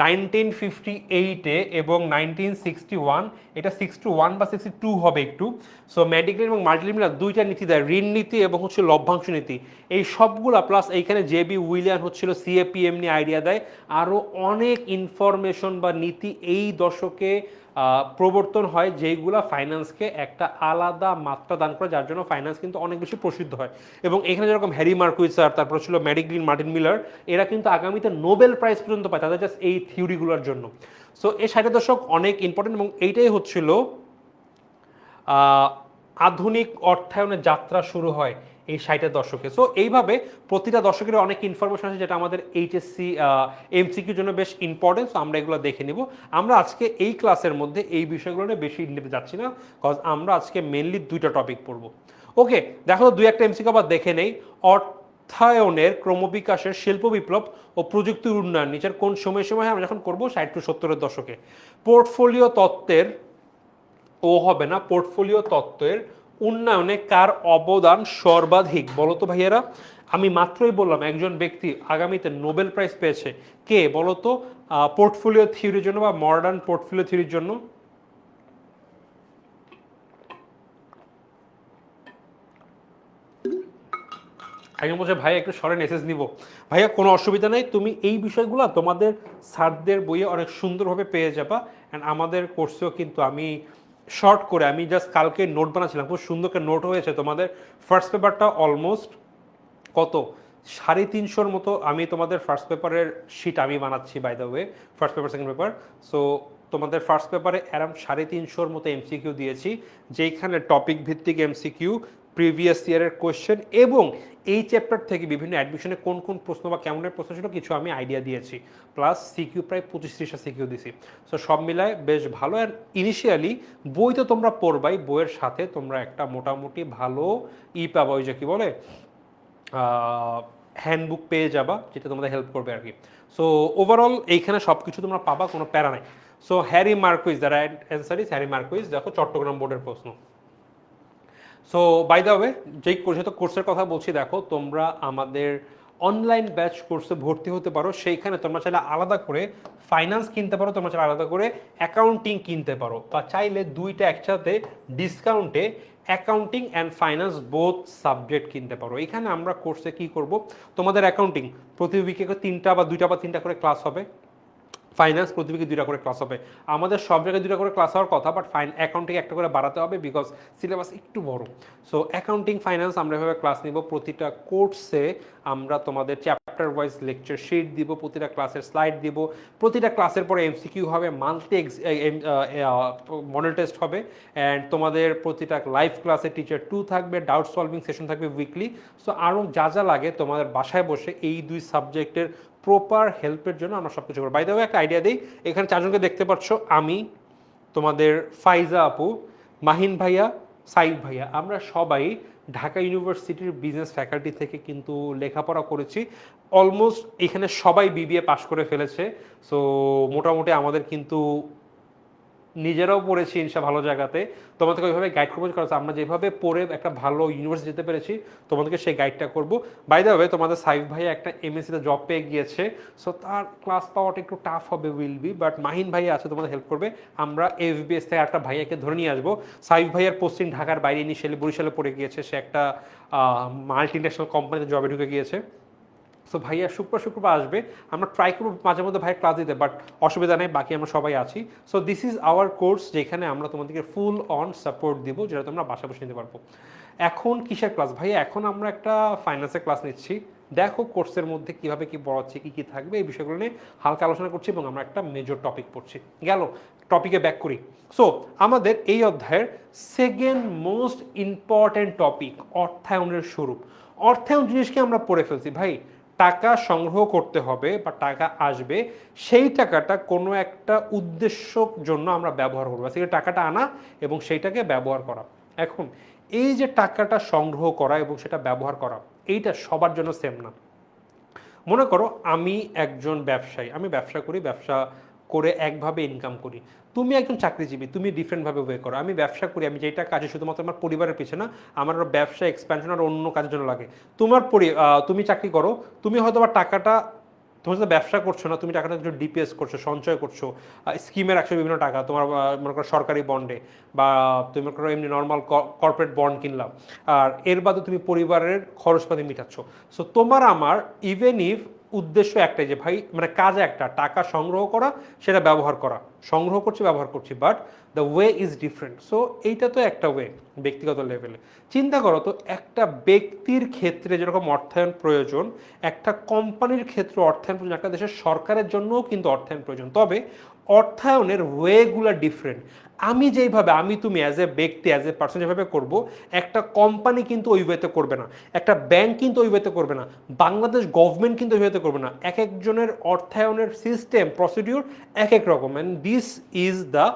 1958-এ এবং 1961, এটা 61 বা 62 হবে একটু। সো ম্যাডিক্লেন এবং মার্টিন মিলার দুইটা নীতি দেয়, ঋণ নীতি এবং হচ্ছে লভ্যাংশ নীতি। এই সবগুলা প্লাস এইখানে জেবি উইলিয়ান হচ্ছিল সিএপিএম নিয়ে আইডিয়া দেয়। আরও অনেক ইনফরমেশন বা নীতি এই দশকে প্রবর্তন হয় যেইগুলা ফাইন্যান্সকে একটা আলাদা মাত্রা দান করে, যার জন্য ফাইন্যান্স কিন্তু অনেক বেশি প্রসিদ্ধ হয়। এবং এখানে যেরকম হ্যারি মার্কুইজ স্যার, তারপর ছিল ম্যাডিগ্লিন, মার্টিন মিলার, এরা কিন্তু আগামীতে নোবেল প্রাইজ পর্যন্ত পায় তাদের জাস্ট এই থিওরিগুলোর জন্য। সো এই 60-এর দশক অনেক ইম্পর্টেন্ট এবং এইটাই হচ্ছিল আধুনিক অর্থায়নের যাত্রা শুরু হয় এই 60-এর দশকে। সো এইভাবে প্রতিটা দশকের অনেক ইনফরমেশন আছে যেটা আমাদের এইচএসসি এমসিকিউর জন্য বেশ ইম্পর্টেন্ট। সো আমরা এগুলো দেখে নিব। আমরা আজকে এই ক্লাসের মধ্যে এই বিষয়গুলো নিয়ে বেশি নিতে যাচ্ছি না, কজ আমরা আজকে মেনলি দুইটা টপিক পড়বো। ওকে, দেখো দুই একটা এমসিকিউ আবার দেখে নেই। অর্থায়নের ক্রমবিকাশের শিল্প বিপ্লব ও প্রযুক্তির উন্নয়ন নিচের কোন সময় আমরা যখন করবো 60 টু 70-এর দশকে। পোর্টফোলিও তত্ত্বের হবে না, পোর্টফোলিও তত্ত্বের উন্নয়নে কার অবদান সর্বাধিক বলো তো ভাইয়েরা? আমি মাত্রই বললাম একজন ব্যক্তি আগামীতে নোবেল প্রাইজ পেয়েছে, কে বলো তো পোর্টফোলিও থিওরির জন্য বা মডার্ন পোর্টফোলিও থিওরির জন্য? একজন বলছে ভাই একটু সরে মেসেজ নিব। ভাইয়া কোনো অসুবিধা নেই, তুমি এই বিষয়গুলো তোমাদের স্যারদের বইয়ে অনেক সুন্দরভাবে পেয়ে যাবা। অ্যান্ড আমাদের কোর্সেও কিন্তু আমি শর্ট করে আমি জাস্ট কালকে নোট বানাচ্ছিলাম, খুব সুন্দর করে নোট হয়েছে। তোমাদের ফার্স্ট পেপারটা অলমোস্ট কত 350-র মতো আমি তোমাদের ফার্স্ট পেপারের শিট আমি বানাচ্ছি, by the way first paper second paper. So তোমাদের ফার্স্ট পেপারে অ্যারাউন্ড 350-র মতো এমসিকিউ দিয়েছি, যেইখানে টপিক ভিত্তিক এমসিকিউ, প্রিভিয়াস ইয়ারের কোয়েশ্চেন এবং এই চ্যাপ্টার থেকে বিভিন্ন অ্যাডমিশনে কোন কোন প্রশ্ন বা কেমনের প্রশ্ন ছিল কিছু আমি আইডিয়া দিয়েছি, প্লাস সিকিউ প্রায় 25-30টা সিকিউ দিয়েছি। সো সব মিলায় বেশ ভালো। অ্যান্ড ইনিশিয়ালি বই তো তোমরা পড়বাই, বইয়ের সাথে তোমরা একটা মোটামুটি ভালো পাবা, ওই যে কি বলে হ্যান্ডবুক পেয়ে যাবা, যেটা তোমাদের হেল্প করবে আর কি। সো ওভারঅল এইখানে সব কিছু তোমরা পাবা, কোনো প্যারা নাই। So Harry Marquis, the right answer is Harry Marquis. দেখো চট্টগ্রাম বোর্ডের প্রশ্ন। সো বাই দ্য ওয়ে যেই কোর্সের কথা বলছি, দেখো তোমরা আমাদের অনলাইন ব্যাচ কোর্সে ভর্তি হতে পারো। সেইখানে তোমরা চাইলে আলাদা করে ফাইন্যান্স কিনতে পারো, তোমরা চাইলে আলাদা করে অ্যাকাউন্টিং কিনতে পারো, বা চাইলে দুইটা একসাথে ডিসকাউন্টে accounting and finance both subject কিনতে পারো। এখানে আমরা কোর্সে কি করব, তোমাদের অ্যাকাউন্টিং প্রতি উইকে 3টা বা 2টা বা 3টা করে ক্লাস হবে, ফাইন্যান্স প্রতি উইকে 2টা করে ক্লাস হবে। আমাদের সব জায়গায় 2টা করে ক্লাস হওয়ার কথা, বাট অ্যাকাউন্টিং একটা করে বাড়াতে হবে বিকজ সিলেবাস একটু বড়। সো অ্যাকাউন্টিং ফাইন্যান্স আমরা এভাবে ক্লাস নিব। প্রতিটা কোর্সে আমরা তোমাদের চ্যাপ্টার ওয়াইজ লেকচার শিট দিব, প্রতিটা ক্লাসের স্লাইড দিব, প্রতিটা ক্লাসের পরে এমসিকিউ হবে, মান্থলি মডেল টেস্ট হবে, অ্যান্ড তোমাদের প্রতিটা লাইভ ক্লাসে টিচার 2 থাকবে, ডাউট সলভিং সেশন থাকবে উইকলি। সো আরও যা যা লাগে তোমাদের বাসায় বসে এই 2 সাবজেক্টের প্রপার হেল্পের জন্য আমরা সব কিছু করবো। বাই দ্য ওয়ে একটা আইডিয়া দিই, এখানে 4 জনকে দেখতে পাচ্ছ, আমি, তোমাদের ফাইজা আপু, মাহিন ভাইয়া, সাইদ ভাইয়া, আমরা সবাই ঢাকা ইউনিভার্সিটির বিজনেস ফ্যাকাল্টি থেকে কিন্তু লেখাপড়া করেছি। অলমোস্ট এখানে সবাই বিবিএ পাশ করে ফেলেছে। সো মোটামুটি আমাদের কিন্তু নিজেরাও পড়েছি ইনশা ভালো জায়গাতে, তোমাদেরকে ওইভাবে গাইড করবো, কারণ আমরা যেভাবে পড়ে একটা ভালো ইউনিভার্সিটি যেতে পেরেছি তোমাদেরকে সেই গাইডটা করবো। বাই দ্য ওয়ে তোমাদের সাইফ ভাই একটা এমএসসিতে জব পেয়ে গিয়েছে, সো তার ক্লাস পাওয়াটা একটু টাফ হবে উইল বি, বাট মাহিন ভাই আছে তোমাদের হেল্প করবে। আমরা এফবিএস থেকে একটা ভাইয়াকে ধরে নিয়ে আসবো। সাইফ ভাইয়ের পোস্টিং ঢাকার বাইরে, ইনিশিয়ালি বরিশালে পড়ে গিয়েছে, সে একটা মাল্টি ন্যাশনাল কোম্পানিতে জবে ঢুকে গিয়েছে। সো ভাইয়া শুক্রবার আসবে, আমরা ট্রাই করবো মাঝে মধ্যে ভাইয়ের ক্লাস দিতে, বাট অসুবিধা নেই, বাকি আমরা সবাই আছি। So this is our course, যেখানে আমরা তোমাদেরকে ফুল অন সাপোর্ট দিব, যেটা তোমরা বাসা বসে নিতে পারবো। এখন কিসের ক্লাস ভাইয়া? এখন আমরা একটা ফাইন্যান্সের ক্লাস নিচ্ছি। দেখো কোর্সের মধ্যে কীভাবে কী পড়াচ্ছে, কী কী থাকবে, এই বিষয়গুলো নিয়ে হালকা আলোচনা করছি, এবং আমরা একটা মেজর টপিক পড়ছি। গেল টপিকে ব্যাক করি। সো আমাদের এই অধ্যায়ের সেকেন্ড মোস্ট ইম্পর্ট্যান্ট টপিক অর্থায়নের স্বরূপ। অর্থায়ন জিনিসকে আমরা পড়ে ফেলছি ভাই, টাকা সংগ্রহ করতে হবে বা টাকা আসবে, সেই টাকাটা কোনো একটা উদ্দেশ্যর জন্য আমরা ব্যবহার করবো, সেটা টাকাটা আনা এবং সেইটাকে ব্যবহার করা। এখন এই যে টাকাটা সংগ্রহ করা এবং সেটা ব্যবহার করা, এইটা সবার জন্য সেম না। মনে করো আমি একজন ব্যবসায়ী, আমি ব্যবসা করি, ব্যবসা করে একভাবে ইনকাম করি। তুমি একজন চাকরিজীবী, তুমি ডিফারেন্টভাবে ওয়ে করো। আমি ব্যবসা করি, আমি যেটা কাজে শুধুমাত্র আমার পরিবারের পিছনে না, আমার ব্যবসা এক্সপ্যানশন আর অন্য কাজের জন্য লাগে। তুমি চাকরি করো, তুমি হয়তো বা টাকাটা, তুমি তো ব্যবসা করছো না, তুমি টাকাটা একটু ডিপিএস করছো, সঞ্চয় করছো, স্কিমে রাখছো বিভিন্ন টাকা, তোমার মনে করো সরকারি বন্ডে, বা তুমি মনে করো এমনি নর্মাল কর্পোরেট বন্ড কিনলাম, আর এর বাদে তুমি পরিবারের খরচপাতি মিটাচ্ছ। সো তোমার আমার ইভেন ইফ উদ্দেশ্য একটাই, যে ভাই মানে কাজ একটা, টাকা সংগ্রহ করা, সেটা ব্যবহার করা, সংগ্রহ করছি ব্যবহার করছি, but the way is different. So এইটা তো একটা ওয়ে ব্যক্তিগত লেভেলে। চিন্তা করো তো, একটা ব্যক্তির ক্ষেত্রে যেরকম অর্থায়ন প্রয়োজন, একটা কোম্পানির ক্ষেত্রে অর্থায়ন প্রয়োজন, একটা দেশের সরকারের জন্যও কিন্তু অর্থায়ন প্রয়োজন। তবে অর্থায়নের ওয়েগুলো ডিফারেন্ট। আমি যেইভাবে, আমি তুমি অ্যাজ এ ব্যক্তি, অ্যাজ এ পার্সন যেভাবে করবো, একটা কোম্পানি কিন্তু ওই ওয়েতে করবে না, একটা ব্যাংক কিন্তু ওই ওয়েতে করবে না, বাংলাদেশ গভর্নমেন্ট কিন্তু ওই ওয়েতে করবে না। এক একজনের অর্থায়নের সিস্টেম, প্রসিডিউর এক এক রকম, অ্যান্ড দিস ইজ দ্য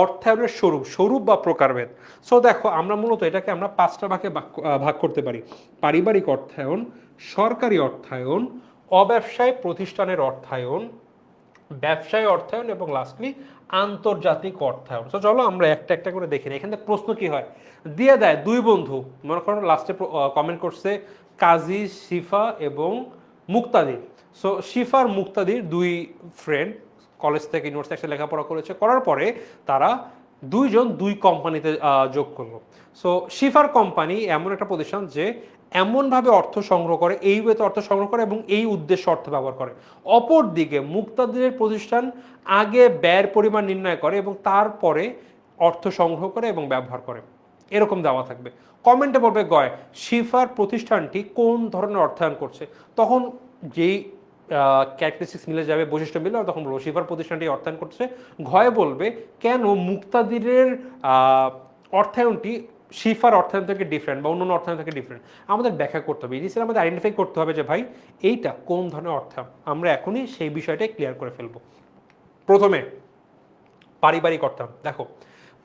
অর্থায়নের স্বরূপ বা প্রকারভেদ। সো দেখো, আমরা মূলত এটাকে আমরা 5টা ভাগে ভাগ করতে পারি: পারিবারিক অর্থায়ন, সরকারি অর্থায়ন, অব্যবসায় প্রতিষ্ঠানের অর্থায়ন, ব্যবসায় অর্থায়ন, এবং লাস্টলি আন্তর্জাতিক অর্থায়ন। তো চলো আমরা একটা একটা করে দেখি। এখান থেকে প্রশ্ন কি হয়, দিয়ে দেয় 2 বন্ধু, মনে করো লাস্টে কমেন্ট করছে কাজী শিফা এবং মুক্তাদির। সো শিফার মুক্তাদির 2 ফ্রেন্ড, কলেজ থেকে ইউনিভার্সিটি একসাথে লেখাপড়া করেছে, করার পরে তারা 2 জন 2 কোম্পানিতে যোগ করলো। সো শিফার কোম্পানি এমন একটা প্রতিষ্ঠান যে এমনভাবে অর্থ সংগ্রহ করে, এই ওয়েতে অর্থ সংগ্রহ করে এবং এই উদ্দেশ্যে অর্থ ব্যবহার করে। অপরদিকে মুক্তাদিরের প্রতিষ্ঠান আগে ব্যয়ের পরিমাণ নির্ণয় করে এবং তারপরে অর্থ সংগ্রহ করে এবং ব্যবহার করে। এরকম দেওয়া থাকবে। কমেন্টে বলবে গয় শিফার প্রতিষ্ঠানটি কোন ধরনের অর্থায়ন করছে, তখন যেই ক্যারেক্টারিস্টিক্স মিলে যাবে, বৈশিষ্ট্য মিলে, তখন বলবো শিফার প্রতিষ্ঠানটি অর্থায়ন করছে। ঘয়ে বলবে কেন মুক্তাদিরের অর্থায়নটি শিফার অর্থায়ন থেকে ডিফারেন্ট বা অন্যান্য অর্থায়ন থেকে ডিফারেন্ট। আমাদের ব্যাখ্যা করতে হবে, ইনিশিয়ালি আমাদের আইডেন্টিফাই করতে হবে যে ভাই এইটা কোন ধরনের অর্থায়ন। আমরা এখনই সেই বিষয়টাই ক্লিয়ার করে ফেলবো। প্রথমে পারিবারিক অর্থায়ন। দেখো,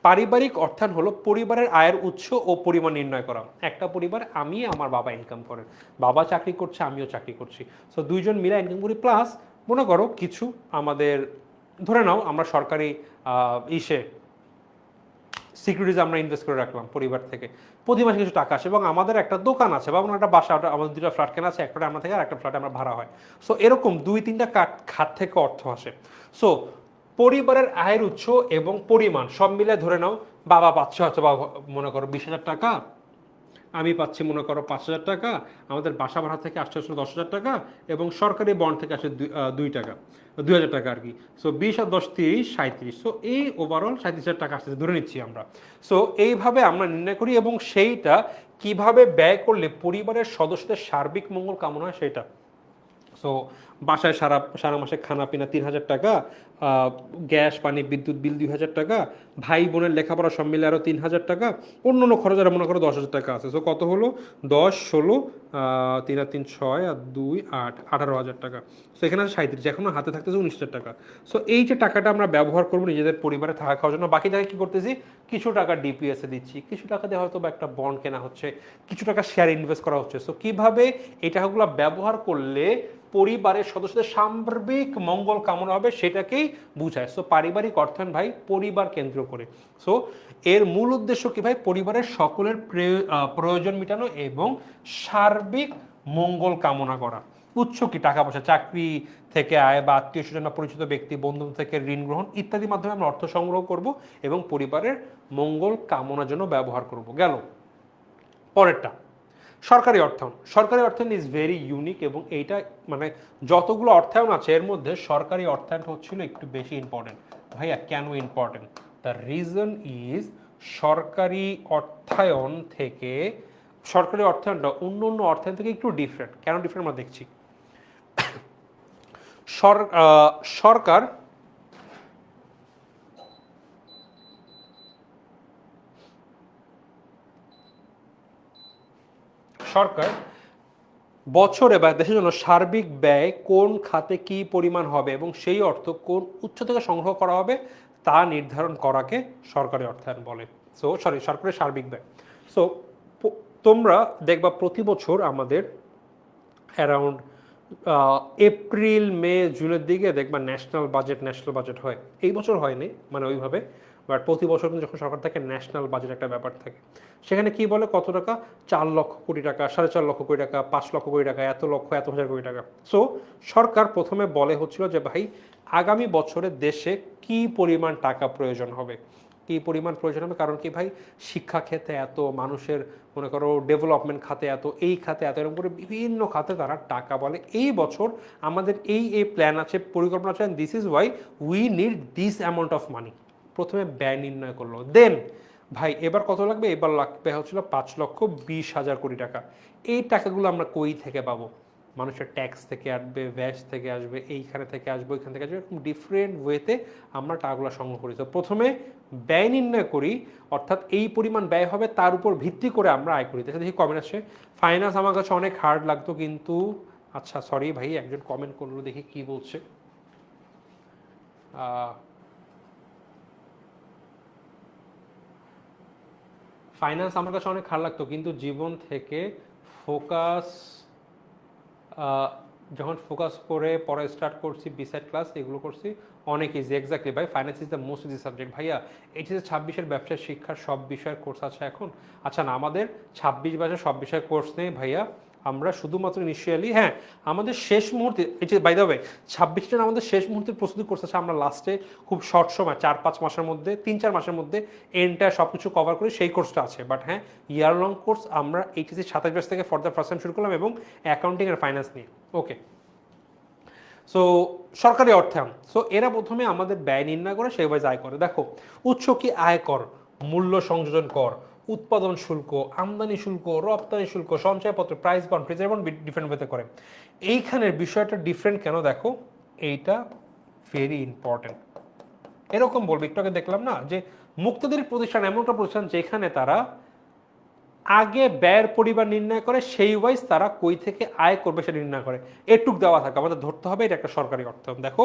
পারিবারিক অর্থায়ন হলো পরিবারের আয়ের উৎস ও পরিমাণ নির্ণয় করা। একটা পরিবার, আমি, আমার বাবা ইনকাম করেন, বাবা চাকরি করছে, আমিও চাকরি করছি, সো 2 জন মিলে ইনকাম করি, প্লাস মনে করো কিছু আমাদের, ধরে নাও আমরা সরকারি সিকিউরিটিজ আমরা ইনভেস্ট করে রাখলাম পরিবার থেকে, প্রতি মাসে কিছু টাকা আসে, এবং আমাদের একটা দোকান আছে বা একটা বাসা, আমাদের দুটো ফ্ল্যাট কেনা আছে, একটা আমরা থেকে আর একটা ফ্ল্যাটে আমরা ভাড়া হয়। সো এরকম 2-3টা খাত থেকে অর্থ আসে। সো পরিবারের আয়ের উৎস এবং পরিমাণ সব মিলে ধরে নাও বাবা পাচ্ছে হয়তো বা মনে করো 20,000 টাকা, আমি পাচ্ছি মনে করো 5,000 টাকা, আমাদের বাসা ভাড়া থেকে আসছে 10,000 টাকা, এবং সরকারি বন্ড থেকে আসে 2,000 টাকা আর কি। সো 20 আর 10 30 37। সো এই ওভারঅল 37,000 টাকা আসছে ধরে নিচ্ছি আমরা। সো এইভাবে আমরা নির্ণয় করি, এবং সেইটা কিভাবে ব্যয় করলে পরিবারের সদস্যদের সার্বিক মঙ্গল কামনা হয় সেটা। সো বাসায় সারা মাসে খানা পিনা 3,000 টাকা, গ্যাস পানি বিদ্যুৎ বিল 2,000 টাকা, ভাই বোনের লেখাপড়া সব মিলে আরও 3,000 টাকা, অন্য অন্য খরচ আর মনে করো 10,000 টাকা আছে। সো কত হলো? 10 16 3 আর 3 6 আর 2 8 18,000 টাকা। সো এখানে আছে 37, এখনো হাতে থাকতেছে 19,000 টাকা। সো এই যে টাকাটা আমরা ব্যবহার করবো নিজেদের পরিবারে থাকা খাওয়ার জন্য, বাকি টাকা কি করতেছি? কিছু টাকা ডিপিএসে দিচ্ছি, কিছু টাকা দিয়ে হয়তো বা একটা বন্ড কেনা হচ্ছে, কিছু টাকা শেয়ার ইনভেস্ট করা হচ্ছে। সো কিভাবে এই টাকাগুলো ব্যবহার করলে পরিবারের সদস্যদের সার্বিক মঙ্গল কামনা হবে সেটাকেই বুঝায়। সো পারিবারিক অর্থায়ন ভাই পরিবার কেন্দ্র করে। সো এর মূল উদ্দেশ্য কি ভাই? পরিবারের সকলের প্রয়োজন মেটানো এবং সার্বিক মঙ্গল কামনা করা। উৎস কি? টাকা পয়সা, চাকরি থেকে আয় বা আত্মীয় স্বজন বা পরিচিত ব্যক্তি বন্ধু থেকে ঋণ গ্রহণ ইত্যাদির মাধ্যমে আমরা অর্থ সংগ্রহ করব এবং পরিবারের মঙ্গল কামনার জন্য ব্যবহার করব। গেল পরেরটা, সরকারি অর্থায়ন। সরকারি অর্থায়ন ইজ ভেরি ইউনিক, এবং এইটা মানে যতগুলো অর্থায়ন আছে এর মধ্যে সরকারি অর্থায়ন হচ্ছিল একটু বেশি ইম্পর্টেন্ট। ভাইয়া কেন ইম্পর্টেন্ট? দ্য রিজন ইজ সরকারি অর্থায়নটা অন্য অন্য অর্থায়ন থেকে একটু ডিফারেন্ট। কেন ডিফারেন্ট আমরা দেখছি। সরকার বছরে বা দেশের জন্য সার্বিক ব্যয় কোন খাতে কি পরিমাণ হবে এবং সেই অর্থ কোন উৎস থেকে সংগ্রহ করা হবে তা নির্ধারণ করাকে সরকারি অর্থায়ন বলে। সরকারের সার্বিক ব্যয়। সো তোমরা দেখবা প্রতি বছর আমাদের অ্যারাউন্ড এপ্রিল মে জুনের দিকে দেখবা ন্যাশনাল বাজেট হয়। এই বছর হয়নি মানে ওইভাবে, বাট প্রতি বছর কিন্তু যখন সরকার থেকে ন্যাশনাল বাজেট একটা ব্যাপার থাকে, সেখানে কি বলে কত টাকা? 4 লক্ষ কোটি টাকা, 4.5 লক্ষ কোটি টাকা, 5 লক্ষ কোটি টাকা, এত হাজার কোটি টাকা। সো সরকার প্রথমে বলে হচ্ছিল যে ভাই আগামী বছরে দেশে কি পরিমাণ টাকা প্রয়োজন হবে, কারণ কি ভাই শিক্ষা খাতে এত, মানুষের মনে করো ডেভেলপমেন্ট খাতে এত, এই খাতে এত, এরকম করে বিভিন্ন খাতে তারা টাকা বলে এই বছর আমাদের এই প্ল্যান আছে, পরিকল্পনা আছে, this is why we need this amount of money. প্রথমে ব্যয় নির্ণয় করলো, দেন ভাই এবার কত লাগবে? এবার লাগবে হচ্ছিল 5,20,000 কোটি টাকা। এই টাকাগুলো আমরা কই থেকে পাবো? মানুষের ট্যাক্স থেকে আসবে, ভ্যাট থেকে আসবে, এইখানে থেকে আসবে, ওইখান থেকে আসবে, এরকম ডিফারেন্ট ওয়েতে আমরা টাকাগুলো সংগ্রহ করি। তো প্রথমে ব্যয় নির্ণয় করি, অর্থাৎ এই পরিমাণ ব্যয় হবে তার উপর ভিত্তি করে আমরা আয় করি। দেখি কমেন্ট আসছে, ফাইন্যান্স আমার কাছে অনেক হার্ড লাগতো কিন্তু, আচ্ছা সরি ভাই একজন কমেন্ট করলো, দেখি কি বলছে। ফাইন্যান্স আমার কাছে অনেক খারাপ লাগতো কিন্তু জীবন থেকে ফোকাস যখন ফোকাস করে পড়া স্টার্ট করছি, বিসাইড ক্লাস এগুলো করছি, অনেক ইজি। এক্স্যাক্টলি ভাই, finance is the most easy subject. ভাইয়া এইচএসে 26-এর ব্যবসায় শিক্ষার সব বিষয়ের কোর্স আছে এখন? আচ্ছা না, আমাদের 26 ব্যাচে সব বিষয়ের কোর্স নেই ভাইয়া, আমরা শুধুমাত্র ইনিশিয়ালি, হ্যাঁ আমাদের শেষ মুহূর্তে, এই যে বাই দ্য ওয়ে 26টা আমাদের শেষ মুহূর্তের প্রস্তুতি কোর্স আছে, আমরা লাস্টে খুব শর্ট সময় 4-5 মাসের মধ্যে, 3-4 মাসের মধ্যে এন্টায়ার সব কিছু কভার করি, সেই কোর্সটা আছে। বাট হ্যাঁ ইয়ার লং কোর্স আমরা এইচএসি 27 ব্যাচ থেকে ফর দ্য ফার্স্ট টাইম শুরু করলাম, এবং অ্যাকাউন্টিং আর ফাইন্যান্স নিয়ে। ওকে, সো সরকারি অর্থায়ন। সো এরা প্রথমে আমাদের ব্যয় নির্ণয় করে সেই ওয়াইজ আয় করে। দেখো উৎস কি? আয়কর, মূল্য সংযোজন কর, উৎপাদন শুল্ক, আমদানি শুল্ক, রপ্তানি শুল্ক, সঞ্চয়পত্র, প্রাইস বন্ড, প্রিজার্ভ ডিফারেন্ট ওয়েতে করে। এইখানের বিষয়টা ডিফারেন্ট কেন দেখো, এইটা ভেরি ইম্পর্টেন্ট। এরকম বলবো, একটু আগে দেখলাম না যে মুক্তদের প্রতিষ্ঠান এমন একটা প্রতিষ্ঠান যেখানে তারা আগে ব্যয়ের পরিমাণ নির্ণয় করে, সেই ওয়াইজ তারা কই থেকে আয় করবে সেটা নির্ণয় করে, এটুক দেওয়া থাকে, আমাদের ধরতে হবে এটা একটা সরকারি অর্থায়ন। দেখো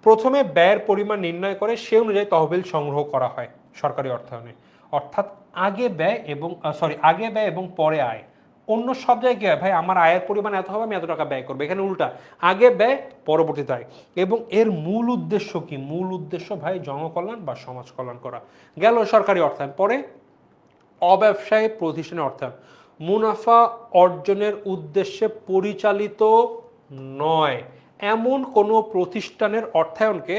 প্রথমে ব্যয়ের পরিমাণ নির্ণয় করে সে অনুযায়ী তহবিল সংগ্রহ করা হয় সরকারি অর্থায়নে, অর্থাৎ আগে ব্যয় এবং পরে আয়, অন্য সব জায়গায় ভাই আমার আয়ের পরিমাণ এত হবে, আমি এত টাকা ব্যয় করবো, এখানে উল্টা আগে ব্যয় পরবর্তীতে আয়। এবং এর মূল উদ্দেশ্য কি? মূল উদ্দেশ্য ভাই জনকল্যাণ বা সমাজ কল্যাণ করা। গেল সরকারি অর্থায়ন, পরে অব্যবসায়ী প্রতিষ্ঠানের অর্থায়ন, মুনাফা অর্জনের উদ্দেশ্যে পরিচালিত নয় এমন কোনো প্রতিষ্ঠানের অর্থায়নকে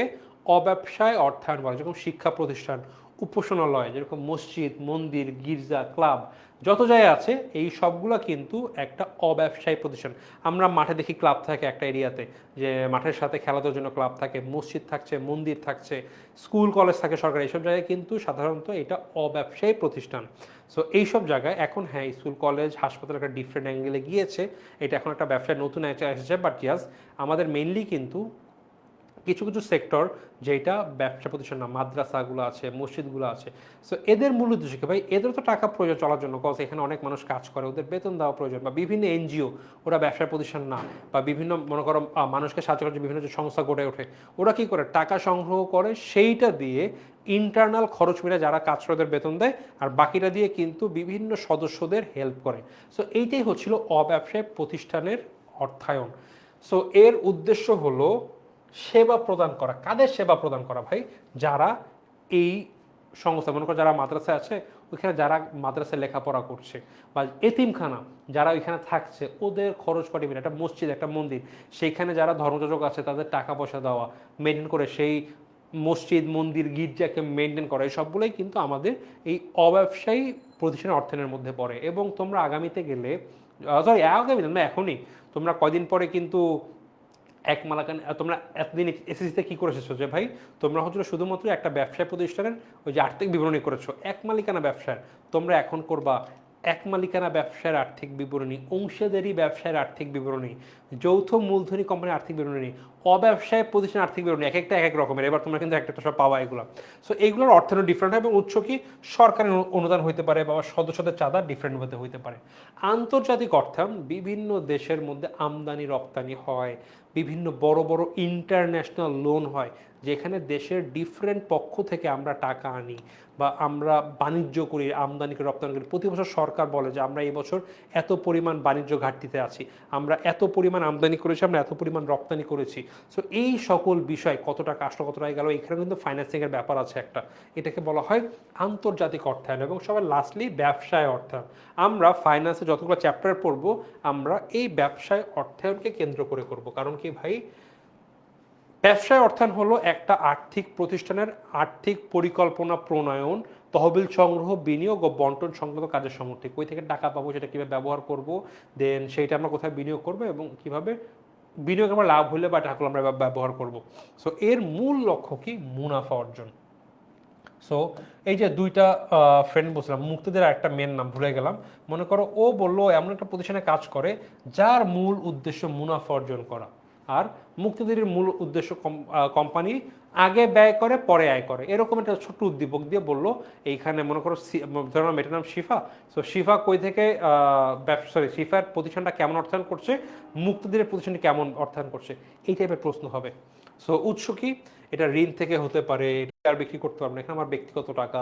অব্যবসায় অর্থায়ন বলে। যেরকম শিক্ষা প্রতিষ্ঠান, উপাসনালয়, যেরকম মসজিদ, মন্দির, গির্জা, ক্লাব, যত জায়গায় আছে এই সবগুলো কিন্তু একটা অব্যবসায়ী প্রতিষ্ঠান। আমরা মাঠে দেখি ক্লাব থাকে একটা এরিয়াতে, যে মাঠের সাথে খেলাধুলার জন্য ক্লাব থাকে, মসজিদ থাকছে, মন্দির থাকছে, স্কুল কলেজ থাকে সরকারি, এইসব জায়গায় কিন্তু সাধারণত এটা অব্যবসায়ী প্রতিষ্ঠান। সো এইসব জায়গায় এখন হ্যাঁ স্কুল কলেজ হাসপাতাল একটা ডিফারেন্ট অ্যাঙ্গেলে গিয়েছে, এটা এখন একটা ব্যবসায় নতুন এসেছে, বাট ইয়াস আমাদের মেইনলি কিন্তু কিছু কিছু সেক্টর যেটা ব্যবসা প্রতিষ্ঠান না, মাদ্রাসাগুলো আছে, মসজিদগুলো আছে। সো এদের মূল উদ্দেশ্য কি ভাই? এদের তো টাকা প্রয়োজন চলার জন্য, কজ এখানে অনেক মানুষ কাজ করে, ওদের বেতন দেওয়া প্রয়োজন। বা বিভিন্ন এনজিও, ওরা ব্যবসার প্রতিষ্ঠান না, বা বিভিন্ন মনে করো মানুষকে সাহায্য করার বিভিন্ন যে সংস্থা গড়ে ওঠে, ওরা কি করে টাকা সংগ্রহ করে, সেইটা দিয়ে ইন্টারনাল খরচ মেরে যারা কাজ করে ওদের বেতন দেয়, আর বাকিটা দিয়ে কিন্তু বিভিন্ন সদস্যদের হেল্প করে। সো এইটাই হচ্ছিল অব্যবসায় প্রতিষ্ঠানের অর্থায়ন। সো এর উদ্দেশ্য হলো সেবা প্রদান করা। কাদের সেবা প্রদান করা ভাই? যারা এই সংস্থা, মনে করো যারা মাদ্রাসায় আছে ওইখানে, যারা মাদ্রাসায় লেখাপড়া করছে, বা এতিমখানা যারা ওইখানে থাকছে ওদের খরচ পাটি মিলে, একটা মসজিদ, একটা মন্দির, সেইখানে যারা ধর্মযাজক আছে তাদের টাকা পয়সা দেওয়া, মেনটেন করে সেই মসজিদ, মন্দির, গির্জাকে মেনটেন করা, এই সবগুলোই কিন্তু আমাদের এই অব্যবসায়ী প্রতিষ্ঠানের অর্থায়নের মধ্যে পড়ে। এবং তোমরা আগামীতে গেলে, সরি আগামীতে না, এখনই তোমরা কয়দিন পরে কিন্তু এক মালাকান, তোমরা এতদিন এসএসসিতে কি করে এসেছো যে ভাই তোমরা হচ্ছিল শুধুমাত্র একটা ব্যবসায় প্রতিষ্ঠানের ওই যে আর্থিক বিবরণী করেছো, এক মালিকানা ব্যবসার। তোমরা এখন করবা এক মালিকানা ব্যবসার আর্থিক বিবরণী, অংশীদারি ব্যবসায়ের আর্থিক বিবরণী, যৌথ মূলধনী কোম্পানির আর্থিক বিবরণী, অব্যবসায় প্রতিষ্ঠান আর্থিক বিবরণী, এক একটা এক এক রকমের। এবার তোমরা কিন্তু একটা সব পাওয়া এগুলো। সো এইগুলোর অর্থায়ন ডিফারেন্ট হয়, এবং উৎস কি সরকারি অনুদান হইতে পারে, বা সদস্যদের চাঁদা ডিফারেন্ট হতে পারে। আন্তর্জাতিক অর্থায়ন, বিভিন্ন দেশের মধ্যে আমদানি রপ্তানি হয়, বিভিন্ন বড় বড় ইন্টারন্যাশনাল লোন হয়, যেখানে দেশের ডিফারেন্ট পক্ষ থেকে আমরা টাকা আনি বা আমরা বাণিজ্য করি, আমদানি করি, রপ্তানি করি। প্রতি বছর সরকার বলে যে আমরা এই বছর এত পরিমাণ বাণিজ্য ঘাটতিতে আছি, আমরা এত পরিমাণ আমদানি করেছি, আমরা এত পরিমাণ রপ্তানি করেছি। সো এই সকল বিষয়, কত টাকা আসলো, কত টাকা গেল, এখানে কিন্তু ফাইন্যান্সিংয়ের ব্যাপার আছে একটা, এটাকে বলা হয় আন্তর্জাতিক অর্থায়ন। এবং সবাই লাস্টলি ব্যবসায় অর্থায়ন। আমরা ফাইন্যান্সে যতগুলো চ্যাপ্টার পড়ব, আমরা এই ব্যবসায় অর্থায়নকে কেন্দ্র করে করব। কারণ কি ভাই, ব্যবসায় অর্থায়ন হলো একটা আর্থিক প্রতিষ্ঠানের আর্থিক পরিকল্পনা প্রণয়ন, তহবিল সংগ্রহ, বিনিয়োগ ও বন্টন সংক্রান্ত কাজের সমর্থক। কই থেকে টাকা পাবো, সেটা কীভাবে ব্যবহার করব, দেন সেইটা আমরা কোথায় বিনিয়োগ করবো, এবং কীভাবে বিনিয়োগ আমরা লাভ হলে বা টাকাগুলো আমরা ব্যবহার করব। সো এর মূল লক্ষ্য কি? মুনাফা অর্জন। সো এই যে দুইটা ফ্রেন্ড বলছিলাম, মুক্তিদের একটা মেন নাম ভুলে গেলাম। মনে করো ও বললো এমন একটা প্রতিষ্ঠানে কাজ করে যার মূল উদ্দেশ্য মুনাফা অর্জন করা, আর মুক্তিদের মূল উদ্দেশ্য কোম্পানি আগে ব্যয় করে পরে আয় করে। এরকম একটা ছোট্ট উদ্দীপক দিয়ে বললো এইখানে, মনে করো ধরো এটার নাম শিফা। সো শিফা কই থেকে সরি শিফার প্রতিষ্ঠানটা কেমন অর্থায়ন করছে, মুক্তিদের প্রতিষ্ঠানটি কেমন অর্থায়ন করছে, এই টাইপের প্রশ্ন হবে। সো উৎস কি? এটা ঋণ থেকে হতে পারে, শেয়ার বিক্রি করতে পারবে না, এখানে আমার ব্যক্তিগত টাকা,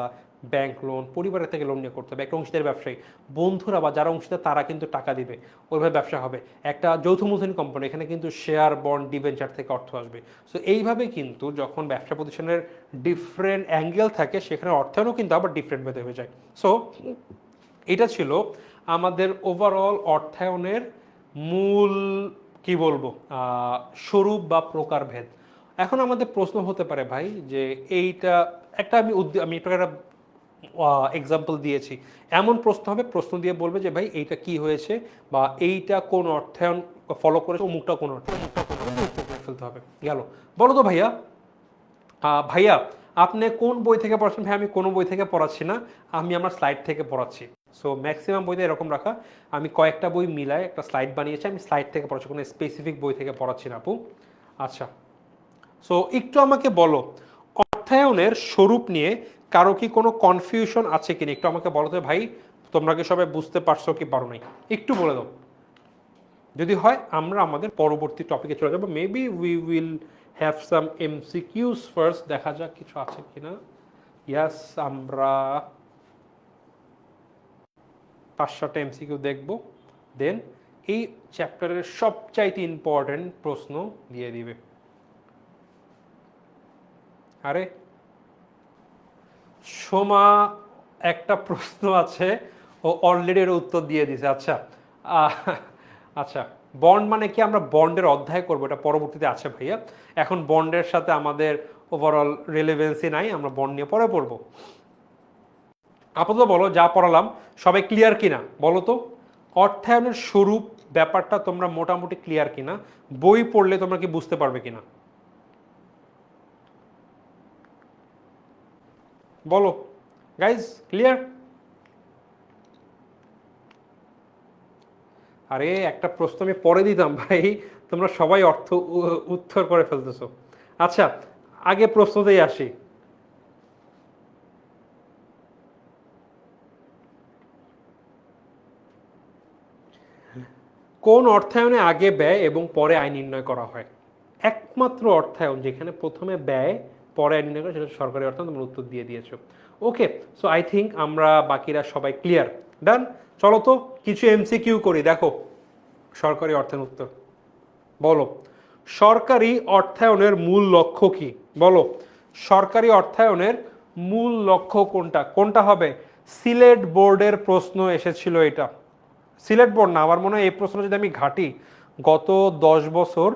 ব্যাংক লোন, পরিবারের থেকে লোন নিয়ে করতে হবে। একটা অংশীদার ব্যবসায়ী, বন্ধুরা বা যারা অংশীদার তারা কিন্তু টাকা দিবে, ওইভাবে ব্যবসা হবে। একটা যৌথ মূলধনী কোম্পানি, এখানে কিন্তু শেয়ার, বন্ড, ডিবেঞ্চার থেকে অর্থ আসবে। সো এইভাবে কিন্তু যখন ব্যবসা প্রতিষ্ঠানের ডিফারেন্ট অ্যাঙ্গেল থাকে, সেখানে অর্থায়নও কিন্তু আবার ডিফারেন্ট ভেদে হয়ে যায়। সো এটা ছিল আমাদের ওভারঅল অর্থায়নের মূল কি বলবো স্বরূপ বা প্রকারভেদ। এখন আমাদের প্রশ্ন হতে পারে ভাই যে এইটা একটা আমি একটা এক্সাম্পল দিয়েছি, এমন প্রশ্ন হবে, প্রশ্ন দিয়ে বলবে যে ভাই এইটা কি হয়েছে, বা এইটা কোন অর্থায়ন ফলো করেছে, অমুকটা কোন অর্থায়ন ফেলতে হবে। গেল, বলো তো ভাইয়া, ভাইয়া আপনি কোন বই থেকে পড়াচ্ছেন? ভাই আমি কোনো বই থেকে পড়াচ্ছি না, আমি আমার স্লাইড থেকে পড়াচ্ছি। সো ম্যাক্সিমাম বইতে এরকম রাখা, আমি কয়েকটা বই মিলায় একটা স্লাইড বানিয়েছি, আমি স্লাইড থেকে পড়াচ্ছি, কোনো স্পেসিফিক বই থেকে পড়াচ্ছি না আপু। আচ্ছা, সো একটু আমাকে বলো অর্থায়নের স্বরূপ নিয়ে কারো কি কোনো কনফিউশন আছে কিনা, একটু আমাকে বলো তো ভাই, তোমরা কি সবাই বুঝতে পারছো কি পারো নাই, একটু বলে দাও। যদি হয় আমরা আমাদের পরবর্তী টপিকে চলে যাবো। Maybe we will have some MCQs first, দেখা যাক কিছু আছে কিনা। ইয়াস, আমরা 5-7টা এমসিকিউ দেখবো, দেন এই চ্যাপ্টারের সবচাইতে ইম্পর্টেন্ট প্রশ্ন দিয়ে দিবে। আরে সোমা একটা প্রশ্ন আছে, ও অলরেডি এর উত্তর দিয়ে দিছে। আচ্ছা আচ্ছা, বন্ড মানে কি? আমরা বন্ডের অধ্যায় করবো, এটা পরবর্তীতে আছে ভাইয়া। এখন বন্ডের সাথে আমাদের ওভারঅল রিলেভেন্সি নাই, আমরা বন্ড নিয়ে পরে পড়বো। আপাতত বলো যা পড়ালাম সবাই ক্লিয়ার কিনা বলো তো। অর্থায়নের স্বরূপ ব্যাপারটা তোমরা মোটামুটি ক্লিয়ার কিনা, বই পড়লে তোমরা কি বুঝতে পারবে কিনা বলো গাইজ, ক্লিয়ার? আরে একটা প্রশ্ন আমি পরে দিতাম ভাই, তোমরা সবাই উত্তর করে ফেলতেছো। আচ্ছা আগে প্রশ্নতেই আসি। কোন অর্থায়নে আগে ব্যয় এবং পরে আয় নির্ণয় করা হয়? একমাত্র অর্থায়ন যেখানে প্রথমে ব্যয় পরে আয় নির্ণয় করা, সেটা সরকারি অর্থায়ন। তোমরা উত্তর দিয়ে দিয়েছো। ওকে, সো আই থিঙ্ক আমরা বাকিরা সবাই ক্লিয়ার। ডান, চলো তো কিছু এমসিকিউ করি। দেখো সরকারি অর্থায়ন উত্তর বলো। সরকারি অর্থায়নের মূল লক্ষ্য কি বলো? সরকারি অর্থায়নের মূল লক্ষ্য কোনটা? কোনটা হবে? সিলেট বোর্ডের প্রশ্ন এসেছিল এটা। সিলেট বোর্ড না, আমার মনে হয় এই প্রশ্ন যদি আমি ঘাটি, গত 10 বছর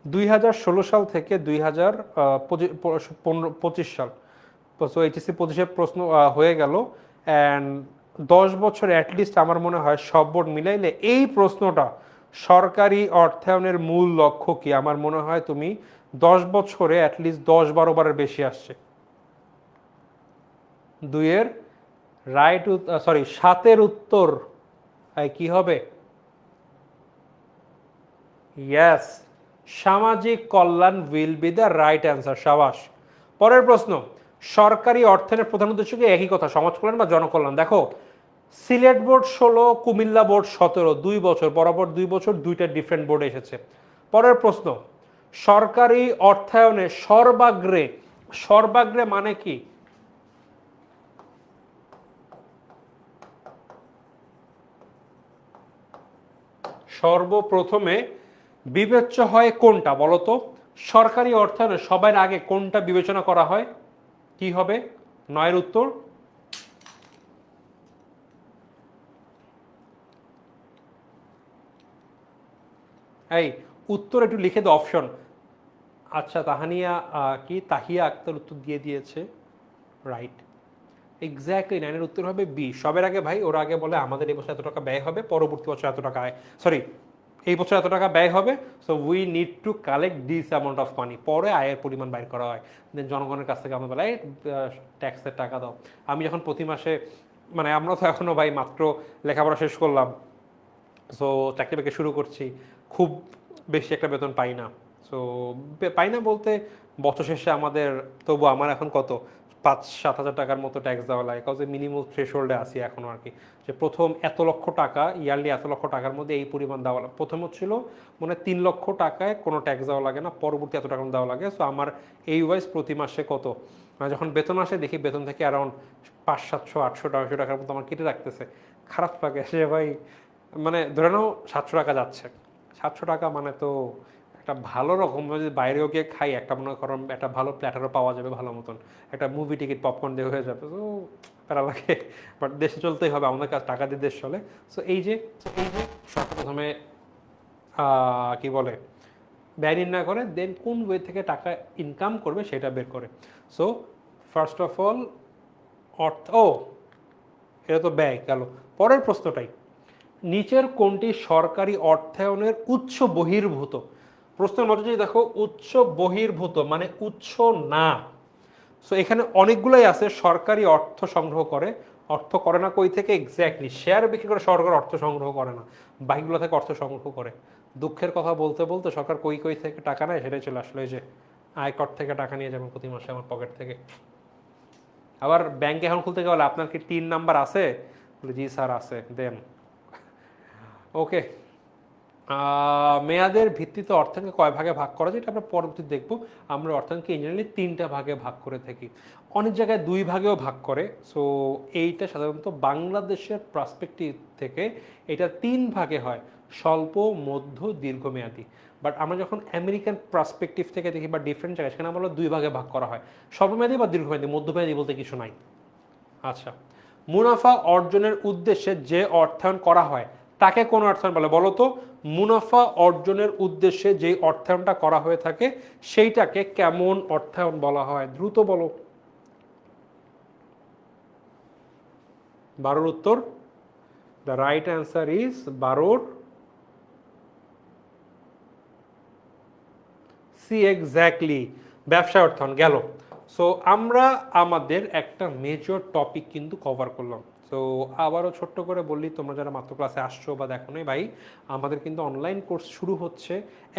2016 সাল থেকে 2025 সাল, সো এইচএসসি 25-এর প্রশ্ন হয়ে গেল। অ্যান্ড 10 বছর অ্যাটলিস্ট আমার মনে হয় সব বোর্ড মিলাইলে এই প্রশ্নটা সরকারি অর্থায়নের মূল লক্ষ্য কি, আমার মনে হয় তুমি 10 বছরে অ্যাটলিস্ট 10-12 বারের বেশি আসছে। 2-এর রাইট, সরি 7-এর উত্তর কি হবে? ইয়েস, সামাজিক কল্যাণ will be the right answer. সাবাস। পরের প্রশ্ন, সরকারি অর্থায়নের প্রধান উদ্দেশ্য কি? একই কথা, সমাজ কল্যাণ বা জনকল্যাণ। দেখো সিলেট বোর্ড 16, কুমিল্লা বোর্ড 17, 2 বছর বরাবর 2 বছর 2টা ডিফারেন্ট বোর্ড এসেছে। পরের প্রশ্ন, সরকারি অর্থায়নে সর্বাগ্রে, সর্বাগ্রে মানে কি? সর্বপ্রথমে বিবেচ্য হয় কোনটা বলতো? সরকারি অর্থায়নে সবার আগে কোনটা বিবেচনা করা হয়? কি হবে 9-এর উত্তর? এই উত্তর একটু লিখে দাও অপশন। আচ্ছা তাহানিয়া কি তাহিয়া আক্তার উত্তর দিয়ে দিয়েছে, রাইট। এক্স্যাক্টলি 9-এর উত্তর হবে বি। সবের আগে ভাই ওরা আগে বলে আমাদের এই বছর এত টাকা ব্যয় হবে, পরবর্তী বছর এত টাকা আয়, সরি এই বছর এত টাকা ব্যয় হবে, so we need to collect this amount of money. পরে আয়ের পরিমাণ বাইর করা হয়, দেন জনগণের কাছ থেকে আমরা বলে ট্যাক্সের টাকা দাও। আমি যখন প্রতি মাসে, মানে আমরা তো এখনও ভাই মাত্র লেখাপড়া শেষ করলাম, সো চাকরি বাকরি শুরু করছি, খুব বেশি একটা বেতন পাই না। সো পাই না বলতে বছর শেষে আমাদের, তবু আমার এখন কত 5-7 হাজার টাকার মতো ট্যাক্স দেওয়া লাগে, কজ মিনিমাম থ্রেশহোল্ডে আসি এখনও আর কি। যে প্রথম এত লক্ষ টাকা, ইয়ারলি এত লক্ষ টাকার মধ্যে এই পরিমাণ দেওয়া লাগে। প্রথম হচ্ছিল মানে 3 লক্ষ টাকায় কোনো ট্যাক্স দেওয়া লাগে না, পরবর্তী এত টাকা দেওয়া লাগে। সো আমার এই ওয়াইজ প্রতি মাসে কত, মানে যখন বেতন আসে দেখি বেতন থেকে অ্যারাউন্ড 500-700-800 টাকার মতো আমার কেটে রাখতেছে। খারাপ লাগে সে ভাই, মানে ধরে নাও 700 টাকা যাচ্ছে। 700 টাকা মানে তো একটা ভালো রকম যদি বাইরেও গিয়ে খাই, একটা মনে করো একটা ভালো প্ল্যাটারও পাওয়া যাবে ভালো মতন, একটা মুভি টিকিট পপকর্ন দিয়ে হয়ে যাবে, তো প্যারা লাগে। বাট দেশে চলতেই হবে, আমাদের কাছে টাকা দিয়ে দেশ চলে। সো এই যে সরকার প্রথমে কি বলে ব্যয় নির্ণয় করে, দেন কোন ওয়ে থেকে টাকা ইনকাম করবে সেটা বের করে। সো ফার্স্ট অফ অল এটা তো ব্যয় গেল। পরের প্রশ্নটাই, নিচের কোনটি সরকারি অর্থায়নের উৎস বহির্ভূত? প্রশ্নের মধ্যে যদি দেখো উৎস বহির্ভূত মানে উৎস না, সো এখানে অনেকগুলোই আছে। সরকারি অর্থ সংগ্রহ করে, অর্থ করে না কই থেকে? এক্স্যাক্টলি শেয়ার বিক্রি করে সরকার অর্থ সংগ্রহ করে না, বাইকগুলো থেকে অর্থ সংগ্রহ করে। দুঃখের কথা বলতে বলতে সরকার কই কই থেকে টাকা নেয় সেটাই চলে আসলে, এই যে আয়কর থেকে টাকা নিয়ে যাবেন প্রতি মাসে আমার পকেট থেকে। আবার ব্যাংক অ্যাকাউন্ট খুলতে গেলে আপনার কি 3 নাম্বার আছে? বলে জি স্যার আছে, দেন। ওকে, মেয়াদের ভিত্তিতে অর্থায়নকে কয় ভাগে ভাগ করা যায় এটা আমরা পরবর্তীতে দেখব। আমরা অর্থায়নকে ইঞ্জিনিয়ারলি 3টা ভাগে ভাগ করে থাকি, অনেক জায়গায় 2 ভাগেও ভাগ করে। সো এইটা সাধারণত বাংলাদেশের পার্সপেক্টিভ থেকে এটা 3 ভাগে হয়, স্বল্প, মধ্য, দীর্ঘমেয়াদী। বাট আমরা যখন আমেরিকান পার্সপেক্টিভ থেকে দেখি বা ডিফারেন্ট জায়গায়, সেখানে আমরা 2 ভাগে ভাগ করা হয়, স্বল্পমেয়াদী বা দীর্ঘমেয়াদী। মধ্যমেয়াদী বলতে কিছু নাই। আচ্ছা, মুনাফা অর্জনের উদ্দেশ্যে যে অর্থায়ন করা হয় তাকে কোন অর্থায়ন বলে বলো তো? মুনাফা অর্জনের উদ্দেশ্যে যে অর্থায়নটা করা হয়ে থাকে সেইটাকে কেমন অর্থায়ন বলা হয়? দ্রুত বলো। 12 উত্তর, the right answer is 12 C, exactly, ব্যবসা অর্থায়ন গেল। সো আমরা আমাদের একটা মেজর টপিক কিন্তু কভার করলাম। সো আবারও ছোট্ট করে বললি, তোমরা যারা মাত্র ক্লাসে আসছো বা দেখো নাই ভাই, আমাদের কিন্তু অনলাইন কোর্স শুরু হচ্ছে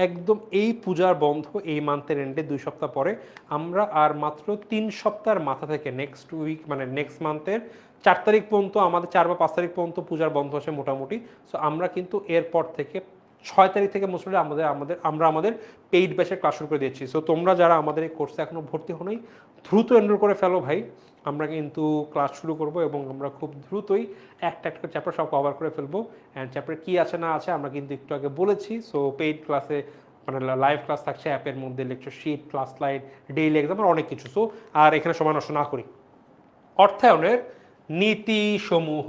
একদম এই পূজার বন্ধ, এই মান্থের এন্ডে 2 সপ্তাহ পরে। আমরা আর মাত্র 3 সপ্তাহের মাথা থেকে নেক্সট উইক মানে নেক্সট মান্থের 4 তারিখ পর্যন্ত, আমাদের 4 বা 5 তারিখ পর্যন্ত পূজার বন্ধ আছে মোটামুটি। সো আমরা কিন্তু এরপর থেকে 6 তারিখ থেকে মোস্টলি আমরা আমাদের পেইড ব্যাচের ক্লাস শুরু করে দিচ্ছি। সো তোমরা যারা আমাদের এই কোর্সে এখনো ভর্তি হো নাই, দ্রুত এনরোল করে ফেলো ভাই। আমরা কিন্তু ক্লাস শুরু করব এবং আমরা খুব দ্রুতই একটা একটা চ্যাপ্টার সব কভার করে ফেলবো। অ্যান্ড চ্যাপ্টার কী আছে না আছে আমরা কিন্তু একটু আগে বলেছি। সো পেইড ক্লাসে মানে লাইভ ক্লাস থাকছে, অ্যাপের মধ্যে lecture sheet, class light, daily exam, অনেক কিছু। সো আর এখানে সময় নষ্ট না করি, অর্থায়নের নীতিসমূহ।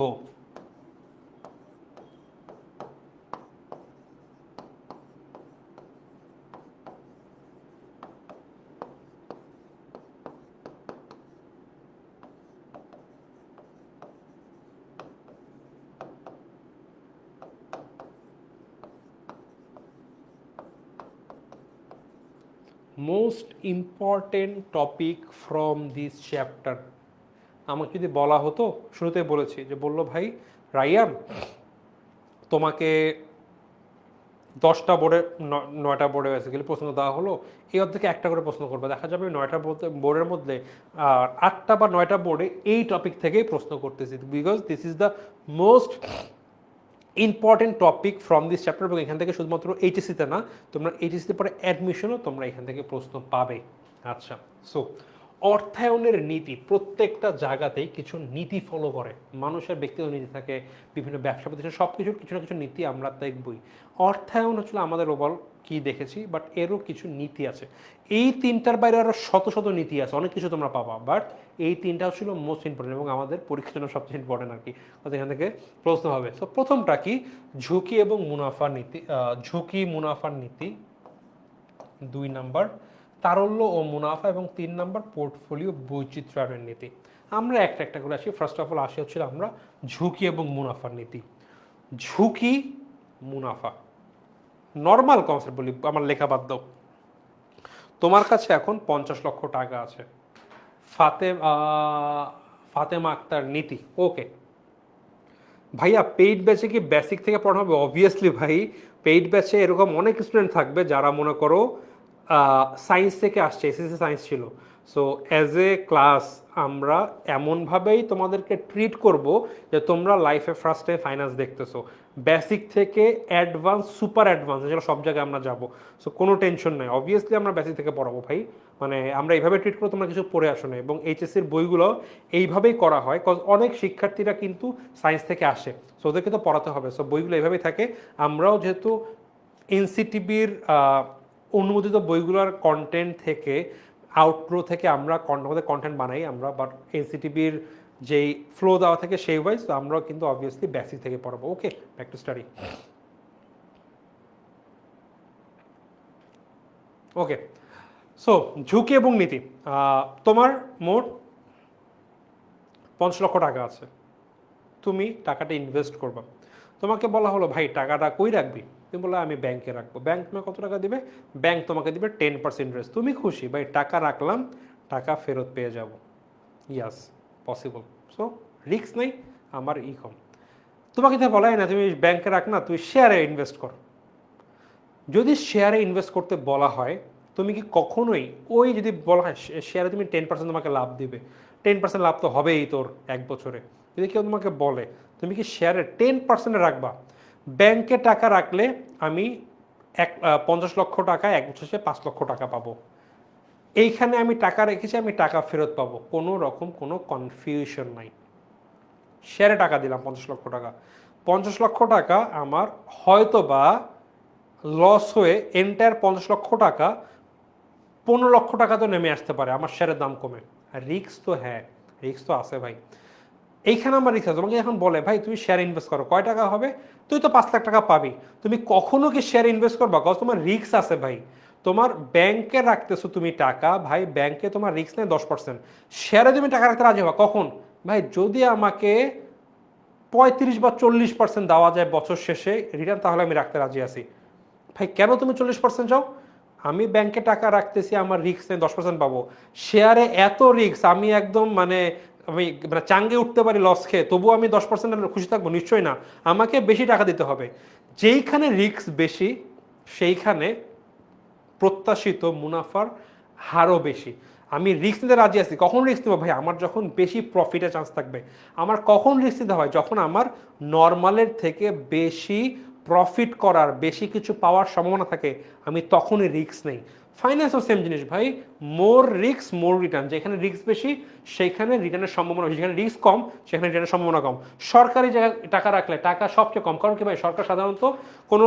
Most important topic from this chapter. আমাকে যদি বলা হতো, শুরুতে বলেছি যে বললো ভাই রাইয়ান তোমাকে 10টা বোর্ডে 9টা বোর্ডে বেসিক্যালি প্রশ্ন দেওয়া হলো, এই অর্ধেকে একটা করে প্রশ্ন করবে, দেখা যাবে 9টা বোর্ডের মধ্যে 8টা বা 9টা বোর্ডে এই টপিক থেকেই প্রশ্ন করতেছি, because this is the most important topic from this chapter. এবং এখান থেকে শুধুমাত্র এইচএসসিতে না, তোমরা এইচএসসিতে পরে অ্যাডমিশনও তোমরা এখান থেকে প্রশ্ন পাবে। আচ্ছা, সো অর্থায়নের নীতি, প্রত্যেকটা জায়গাতেই কিছু নীতি ফলো করে। মানুষের ব্যক্তিগত নীতি থাকে, বিভিন্ন ব্যবসা প্রতিষ্ঠান, সব কিছুর কিছু না কিছু নীতি আমরা দেখবই। অর্থায়ন হচ্ছিল আমাদের ওভারঅল কি দেখেছি, বাট এরও কিছু নীতি আছে। এই 3টার বাইরে আরও শত শত নীতি আছে, অনেক কিছু তোমরা পাবা, বাট এই 3টা ছিল মোস্ট ইম্পর্টেন্ট এবং আমাদের পরীক্ষার জন্য সবচেয়ে ইম্পর্টেন্ট আর কি। এখান থেকে প্রশ্ন হবে। তো প্রথমটা কি? ঝুঁকি এবং মুনাফার নীতি। ঝুঁকি মুনাফার নীতি 2 নাম্বার, তারল্য ও মুনাফা, এবং 3 নাম্বার পোর্টফোলিও বৈচিত্র্যায়নের নীতি। আমরা একটা একটা করে আসি। ফার্স্ট অফ অল আসি হচ্ছিল আমরা ঝুঁকি এবং মুনাফার নীতি। ঝুঁকি, মুনাফা, নর্মাল কনসেপ্ট বলি, আমার লেখা বাদ দাও। তোমার কাছে এখন 50 লক্ষ টাকা আছে, ফাতেমা আক্তার নীতি। ওকে ভাইয়া, পেইড ব্যাচে কি বেসিক থেকে পড়ানো হবে? অবভিয়াসলি ভাই, পেইড ব্যাচে এরকম অনেক স্টুডেন্ট থাকবে যারা মনে করো সায়েন্স থেকে আসছে, এসএসসি সায়েন্স ছিল। সো অ্যাজ এ ক্লাস আমরা এমনভাবেই তোমাদেরকে ট্রিট করব যে তোমরা লাইফে ফার্স্ট টাইম ফাইন্যান্স দেখতেছো, বেসিক থেকে অ্যাডভান্স, সুপার অ্যাডভান্স, যেটা সব জায়গায় আমরা যাবো। সো কোনো টেনশন নাই, অবভিয়াসলি আমরা বেসিক থেকে পড়াবো ভাই। মানে আমরা এইভাবে ট্রিট করবো, তোমরা কিছু পড়ে আসো না। এবং এইচএসসির বইগুলো এইভাবেই করা হয়, কজ অনেক শিক্ষার্থীরা কিন্তু সায়েন্স থেকে আসে, সো ওদেরকে তো পড়াতে হবে। সো বইগুলো এইভাবেই থাকে। আমরাও যেহেতু এনসিটিবির অনুমোদিত বইগুলোর কন্টেন্ট থেকে, আউটপ্রো থেকে আমরা আমাদের কন্টেন্ট বানাই আমরা, বাট এনসিটিবির যেই ফ্লো দেওয়া থেকে সেই ওয়াইজ আমরাও কিন্তু অবভিয়াসলি বেসিক থেকে পড়াবো। Okay, back to study. Okay, so ঝুঁকি এবং নীতি। তোমার মোট 50 লক্ষ টাকা আছে, তুমি টাকাটা ইনভেস্ট করবা। তোমাকে বলা হলো ভাই টাকাটা কই রাখবি? তুমি বলো আমি ব্যাংকে রাখবো। ব্যাংক তোমাকে কত টাকা দিবে? ব্যাংক তোমাকে দিবে 10% ইন্টারেস্ট। তুমি খুশি ভাই, টাকা রাখলাম, টাকা ফেরত পেয়ে যাব। ইয়াস, পসিবল। সো রিস্ক নেই, আমার ই কম। তোমাকে তো বলাই না তুমি ব্যাংকে রাখ না, তুই শেয়ারে ইনভেস্ট কর। যদি শেয়ারে ইনভেস্ট করতে বলা হয়, তুমি কি কখনোই ওই, যদি বলা হয় শেয়ারে তুমি 10% তোমাকে লাভ দিবে, 10% লাভ তো হবেই তোর 1 বছরে। যদি কেউ তোমাকে বলে তুমি কি শেয়ারে 10% রাখবা, ব্যাংকে টাকা রাখলে আমি 50 লক্ষ টাকায় 1 বছর শেষে 5 লক্ষ টাকা পাবো। এইখানে আমি টাকা রেখেছি, আমি টাকা ফেরত পাবো, কোনো রকম কোনো কনফিউশন নাই। শেয়ারে টাকা দিলাম 50 লক্ষ টাকা, 50 লক্ষ টাকা আমার হয়তো বা লস হয়ে এন্টায়ার 50 লক্ষ টাকা 15 লক্ষ টাকা তো নেমে আসতে পারে আমার শেয়ারের দাম কমে। আর রিস্ক তো, হ্যাঁ রিস্ক তো আছে ভাই। এইখানে আমার রিস্ক আছে। তোমাকে এখন বলে ভাই তুমি শেয়ার ইনভেস্ট করো, কয় টাকা হবে? তুই তো 5 লাখ টাকা পাবি, তুমি কখনো কি শেয়ার ইনভেস্ট করবা? কজ তোমার রিস্ক আছে ভাই। তোমার ব্যাংকে রাখতেছো তুমি টাকা, ভাই ব্যাংকে তোমার রিস্ক নেই 10%। শেয়ারে তুমি টাকা রাখতে রাজি হবা কখন? ভাই যদি আমাকে 35 বা 40% দেওয়া যায় বছর শেষে রিটার্ন, তাহলে আমি রাখতে রাজি আছি। ভাই কেন তুমি 40% চাও? আমি ব্যাংকে টাকা রাখতেছি, আমার রিস্ক নেই, 10% পাবো। শেয়ারে এত রিস্ক, আমি একদম আমি চাঙ্গে উঠতে পারি লস খেয়ে, তবুও আমি 10% খুশি থাকবো? নিশ্চয়ই না, আমাকে বেশি টাকা দিতে হবে। যেইখানে রিস্ক বেশি সেইখানে প্রত্যাশিত মুনাফার হারও বেশি। আমি রিস্ক নিতে রাজি আছি। কখন রিস্ক নেবো ভাই? আমার যখন বেশি প্রফিটের চান্স থাকবে। আমার কখন রিস্ক নিতে হয়? যখন আমার নর্মালের থেকে বেশি প্রফিট করার, বেশি কিছু পাওয়ার সম্ভাবনা থাকে, আমি তখনই রিস্ক নেই। ফাইন্যান্সও সেম জিনিস ভাই, মোর রিস্ক মোর রিটার্ন। যেখানে রিস্ক বেশি সেইখানে রিটার্নের সম্ভাবনা বেশি, যেখানে রিস্ক কম সেখানে রিটার্নের সম্ভাবনা কম। সরকারি জায়গায় টাকা রাখলে টাকা সবচেয়ে কম, কারণ কি ভাই, সরকার সাধারণত কোনো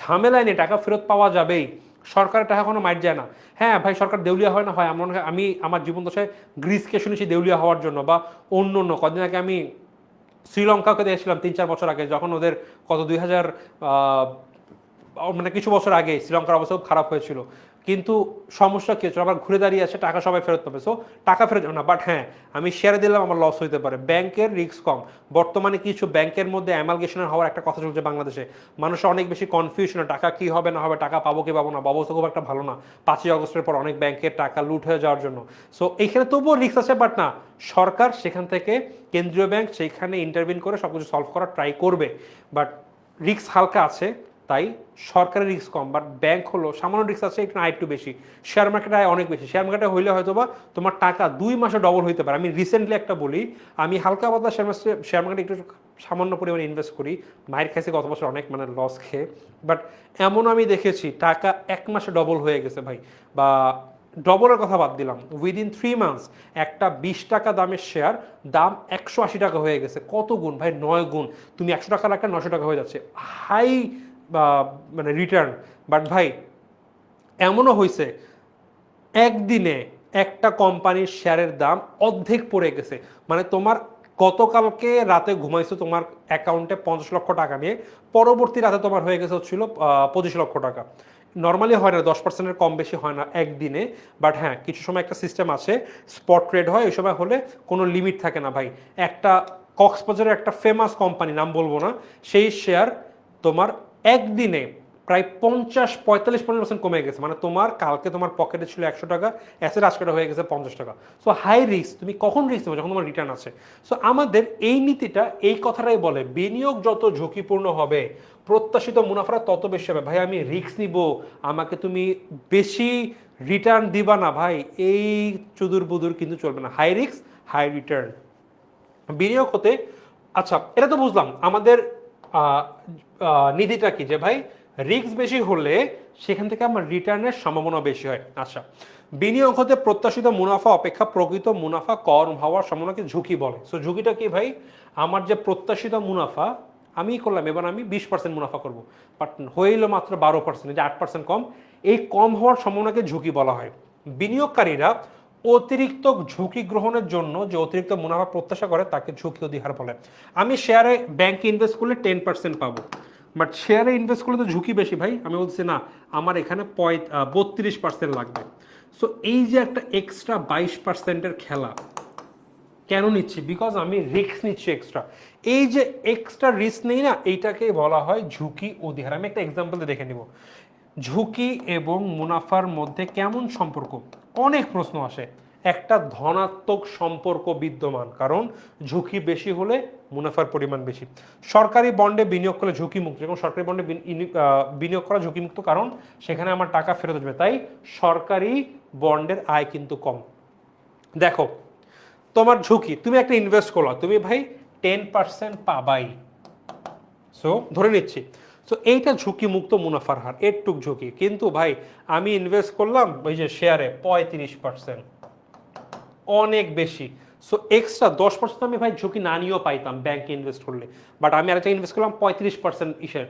ঝামেলায় নেই, টাকা ফেরত পাওয়া যাবেই, সরকারের টাকা কোনো মাইট যায় না। হ্যাঁ ভাই, সরকার দেউলিয়া হয় না হয়, আমি আমার জীবন দশায় গ্রিসকে শুনেছি দেউলিয়া হওয়ার জন্য, বা অন্য অন্য কদিন আগে আমি শ্রীলঙ্কাকে দেখেছিলাম 3-4 বছর আগে, যখন ওদের কত 2000 কিছু বছর আগে শ্রীলঙ্কার অবস্থা খুব খারাপ হয়েছিল। কিন্তু সমস্যা কি হচ্ছে, আবার ঘুরে দাঁড়িয়ে আছে, টাকা সবাই ফেরত পাবে। সো টাকা ফেরত যাবে না, বাট হ্যাঁ আমি শেয়ারে দিলাম আমার লস হইতে পারে। ব্যাংকের রিস্ক কম। বর্তমানে কিছু ব্যাংকের মধ্যে অ্যামালগেশনের হওয়ার একটা কথা চলছে বাংলাদেশে। মানুষের অনেক বেশি কনফিউশন, টাকা কি হবে না হবে, টাকা পাবো কি পাবো না, অবস্থা খুব একটা ভালো না। 5ই আগস্টের পর অনেক ব্যাংকের টাকা লুট হয়ে যাওয়ার জন্য। সো এইখানে তবুও রিস্ক আছে, বাট না, সরকার সেখান থেকে, কেন্দ্রীয় ব্যাংক সেইখানে ইন্টারভিন করে সব কিছু সলভ করার ট্রাই করবে। বাট রিস্ক হালকা আছে, তাই সরকারের রিস্ক কম, বাট ব্যাংক হলো সামান্য রিস্ক আছে, একটু একটু বেশি। শেয়ার মার্কেটে অনেক বেশি। শেয়ার মার্কেটে হইলে হয়তো বা তোমার টাকা 2 মাসে ডবল হইতে পারে। আমি রিসেন্টলি একটা বলি, আমি হালকা পাতলা শেয়ার মার্কেটে একটু সামান্য পরিমাণে ইনভেস্ট করি। মায়ের খাইছে গত বছর অনেক লস খেয়ে, বাট এমন আমি দেখেছি টাকা 1 মাসে ডবল হয়ে গেছে ভাই। বা ডবলের কথা বাদ দিলাম, উইদিন 3 মান্থস একটা 20 টাকা দামের শেয়ার দাম 180 টাকা হয়ে গেছে। কত গুণ ভাই? 9 গুণ। তুমি 100 টাকা রাখলে 900 টাকা হয়ে যাচ্ছে। হাই বা রিটার্ন। বাট ভাই এমনও হয়েছে একদিনে একটা কোম্পানির শেয়ারের দাম অর্ধেক পড়ে গেছে। তোমার গতকালকে রাতে ঘুমাইছো তোমার অ্যাকাউন্টে 50 লক্ষ টাকা নিয়ে, পরবর্তী রাতে তোমার হয়ে গেছে হচ্ছিল 25 লক্ষ টাকা। নর্মালি হয় না, 10%-এর কম বেশি হয় না একদিনে। বাট হ্যাঁ, কিছু সময় একটা সিস্টেম আছে, স্পট ট্রেড হয়, ওই সময় হলে কোনো লিমিট থাকে না ভাই। একটা কক্সবাজারের একটা ফেমাস কোম্পানি, নাম বলবো না, সেই শেয়ার তোমার একদিনে প্রায় 50-45-50% কমে গেছে। তোমার কালকে তোমার পকেটে ছিল 100 টাকা, অ্যাসেট আজকে হয়ে গেছে 50 টাকা। So high risk. তুমি কখন রিস্ক নেবে? যখন তোমার রিটার্ন আছে। সো আমাদের এই নীতিটা এই কথাটাই বলে, বিনিয়োগ যত ঝুঁকিপূর্ণ হবে প্রত্যাশিত মুনাফা তত বেশি হবে। ভাই আমি রিস্ক নিব, আমাকে তুমি বেশি রিটার্ন দিবা না ভাই, এই চুদুর বুদুর কিন্তু চলবে না। হাই রিস্ক হাই রিটার্ন বিনিয়োগ হতে। আচ্ছা, এটা তো বুঝলাম আমাদের নীতিটা কি, যে ভাই রিস্ক বেশি হলে সেখান থেকে আমার রিটার্নের সম্ভাবনা বেশি হয়। আচ্ছা, বিনিয়োগ হতে প্রত্যাশিত মুনাফা অপেক্ষা প্রকৃত মুনাফা কম হওয়ার সম্ভাবনাকে ঝুঁকি বলে। সো ঝুঁকিটা কি ভাই? আমার যে প্রত্যাশিত মুনাফা আমি করলাম, এবার আমি 20% মুনাফা করব, বাট হইল মাত্র 12%, যে 8% কম। এই কম হওয়ার সম্ভাবনাকে ঝুঁকি বলা হয়। বিনিয়োগকারীরা অতিরিক্ত ঝুঁকি গ্রহণের জন্য যে অতিরিক্ত মুনাফা প্রত্যাশা করে তাকে ঝুঁকি অধিকার বলে। আমি শেয়ারে ব্যাংকে ইনভেস্ট করলে 10% পাবো, বাট শেয়ারে ইনভেস্ট করলে তো ঝুঁকি বেশি ভাই। আমি বলছি না, আমার এখানে 32% লাগবে। সো এই যে একটা এক্সট্রা 22%-এর খেলা কেন নিচ্ছি? বিকজ আমি রিস্ক নিচ্ছি এক্সট্রা। এই যে এক্সট্রা রিস্ক নেই না, এইটাকে বলা হয় ঝুঁকি অধিকার। আমি একটা এক্সাম্পল দিয়ে দেখে নিব ঝুঁকি এবং মুনাফার মধ্যে কেমন সম্পর্ক। অনেক প্রশ্ন আসে। একটা ধনাত্মক সম্পর্ক বিদ্যমান, কারণ ঝুঁকি বেশি হলে মুনাফার পরিমাণ বেশি। সরকারি বন্ডে বিনিয়োগ করলে ঝুঁকিমুক্ত, এবং সরকারি বন্ডে বিনিয়োগ করা ঝুঁকিমুক্ত, কারণ সেখানে আমার টাকা ফেরত আসবে, তাই সরকারি বন্ডের আয় কিন্তু কম। দেখো তোমার ঝুঁকি, তুমি একটা ইনভেস্ট করলো, তুমি ভাই 10% পাবাই। সো ধরে নিচ্ছি, সো এইটা ঝুঁকি মুক্ত মুনাফার হার, এরটুক ঝুঁকি। কিন্তু ভাই আমি ইনভেস্ট করলাম ওই যে শেয়ারে 35%, অনেক বেশি। সো এক্সট্রা 10% আমি ভাই ঝুঁকি না নিয়েও পাইতাম ব্যাংকে ইনভেস্ট করলে, বাট আমি আরেকটা ইনভেস্ট করলাম 35% ইসের,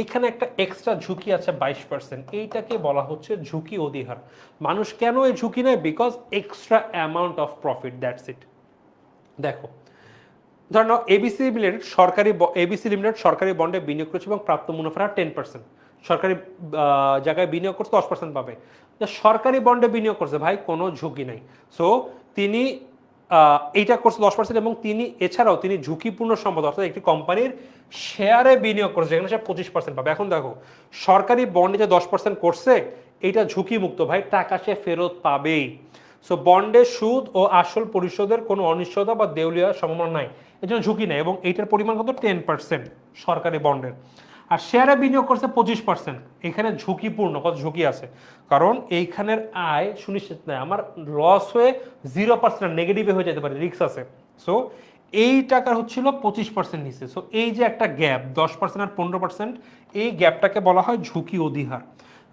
এখানে একটা এক্সট্রা ঝুঁকি আছে 22%, এইটাকে বলা হচ্ছে ঝুঁকি অধিহার। মানুষ কেন এই ঝুঁকি নেয়? Because extra amount of profit, that's it. দেখো, ধর নাও এবিসি লিমিটেড সরকারি বন্ডে বিনিয়োগ করেছে এবং প্রাপ্ত মুনাফার 10%, সরকারি জায়গায় বিনিয়োগ করছে 10% পাবে। সরকারি বন্ডে বিনিয়োগ করছে ভাই, কোনো ঝুঁকি নাই। সো তিনি এইটা করছে 10% এবং তিনি এছাড়াও তিনি ঝুঁকিপূর্ণ সম্পদ অর্থাৎ একটি কোম্পানির শেয়ারে বিনিয়োগ করছে যেখানে সে 25% পাবে। এখন দেখো, সরকারি বন্ডে যে 10% করছে এইটা ঝুঁকিমুক্ত ভাই, টাকা সে ফেরত পাবেই। সো বন্ডে সুদ ও আসল পরিশোধের কোনো অনিশ্চয়তা বা দেউলিয়ার সম্ভাবনা নাই, এর জন্য ঝুঁকি নেই। এবং এইটার পরিমাণ কত? 10% সরকারি বন্ডের। আর শেয়ারে বিনিয়োগ করছে 25%, এখানে ঝুঁকিপূর্ণ, কত ঝুঁকি আছে, কারণ এইখানের আয় সুনিশ্চিত নয়, আমার লস হয়ে 0% নেগেটিভে হয়ে যেতে পারে, রিস্ক আছে। সো এই টাকার হচ্ছিল 25% নিচে। সো এই যে একটা গ্যাপ 10% আর 15%, এই গ্যাপটাকে বলা হয় ঝুঁকি অধিহার।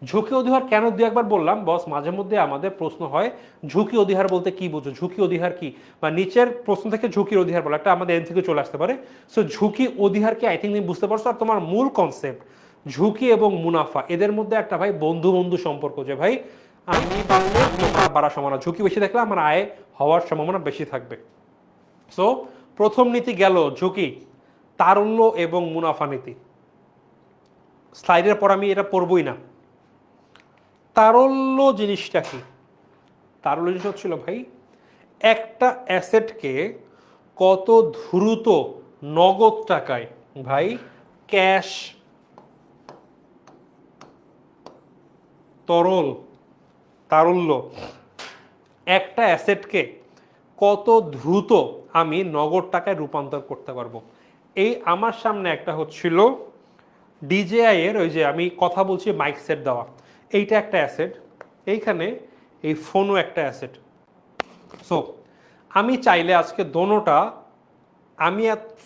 ঝুঁকি অধিহার কেন দু একবার বললাম বস, মাঝে মধ্যে আমাদের প্রশ্ন হয় ঝুঁকি অধিহার বলতে কি বুঝো, ঝুঁকি অধিহার কি, বা নিচের প্রশ্ন থেকে ঝুঁকির অধিহার বলা একটা আমাদের এন থেকে চলে আসতে পারে। সো ঝুঁকি অধিহার কি আই থিঙ্ক তুমি বুঝতে পারছো। আর তোমার মূল কনসেপ্ট ঝুঁকি এবং মুনাফা, এদের মধ্যে একটা ভাই বন্ধু বন্ধু সম্পর্ক, যে ভাই আমি বাড়লে তোমার বাড়ার সম্ভাবনা, ঝুঁকি বেশি থাকলে আমার আয় হওয়ার সম্ভাবনা বেশি থাকবে। সো প্রথম নীতি গেল ঝুঁকি, তারল্য এবং মুনাফা নীতি। স্লাইডের পর আমি এটা পড়বই না। তারল্য জিনিসটা কি? তারল্য জিনিস হচ্ছিল ভাই একটা অ্যাসেটকে কত দ্রুত নগদ টাকায়, ভাই ক্যাশ, তরল, তারল্য, একটা অ্যাসেটকে কত দ্রুত আমি নগদ টাকায় রূপান্তর করতে পারবো। এই আমার সামনে একটা হচ্ছিল ডিজেআই এর, ওই যে আমি কথা বলছি মাইক সেট দেওয়া, এইটা একটা অ্যাসেট, এইখানে এই ফোনও একটা অ্যাসেট। সো আমি চাইলে আজকে দোনোটা, আমি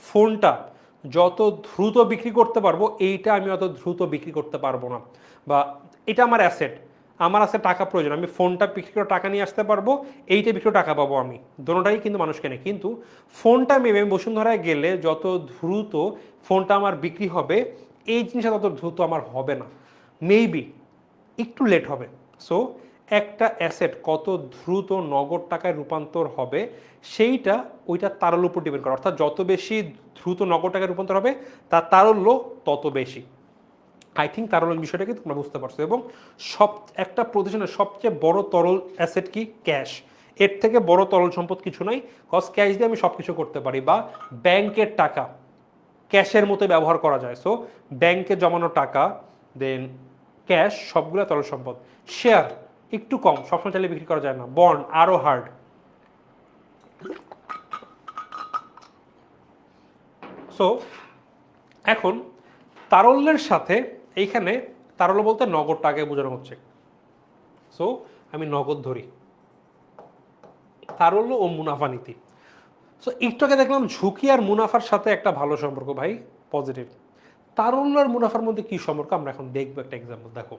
ফোনটা যত দ্রুত বিক্রি করতে পারবো, এইটা আমি অত দ্রুত বিক্রি করতে পারবো না। বা এটা আমার অ্যাসেট, আমার আছে টাকা প্রয়োজন, আমি ফোনটা বিক্রি করে টাকা নিয়ে আসতে পারবো, এইটা বিক্রি করে টাকা পাবো আমি, দোনোটাই কিন্তু মানুষ কেনে। কিন্তু ফোনটা মেমে বসুন্ধরায় গেলে যত দ্রুত ফোনটা আমার বিক্রি হবে, এই জিনিসটা তত দ্রুত আমার হবে না, মেবি একটু লেট হবে। সো একটা অ্যাসেট কত দ্রুত নগদ টাকায় রূপান্তর হবে, সেইটা ওইটা তারল্যের উপর ডিপেন্ড করে। অর্থাৎ যত বেশি দ্রুত নগদ টাকায় রূপান্তর হবে, তার তারল্য তত বেশি। আই থিঙ্ক তারল্য বিষয়টাকে তোমরা বুঝতে পারছো। এবং একটা প্রতিষ্ঠানের সবচেয়ে বড় তরল অ্যাসেট কি? ক্যাশ। এর থেকে বড় তরল সম্পদ কিছু নাই, কজ ক্যাশ দিয়ে আমি সব কিছু করতে পারি। বা ব্যাংকের টাকা ক্যাশের মতো ব্যবহার করা যায়। সো ব্যাংকে জমানো টাকা, দেন ক্যাশ, সবগুলো তরল সম্পদ। শেয়ার একটু কম, সবসময় চাইলে বিক্রি করা যায় না। বন্ড আরো হার্ড। সো এখন তারল্যের সাথে এইখানে তারল্য বলতে নগদ টাকায় বোঝানো হচ্ছে। সো আমি নগদ ধরি, তারল্য ও মুনাফা নীতি। সো একটু আগে দেখলাম ঝুঁকি আর মুনাফার সাথে একটা ভালো সম্পর্ক ভাই, পজিটিভ। তারল্য আর মুনাফার মধ্যে কি সম্পর্ক আমরা এখন দেখবো একটা এক্সাম্পল। দেখো,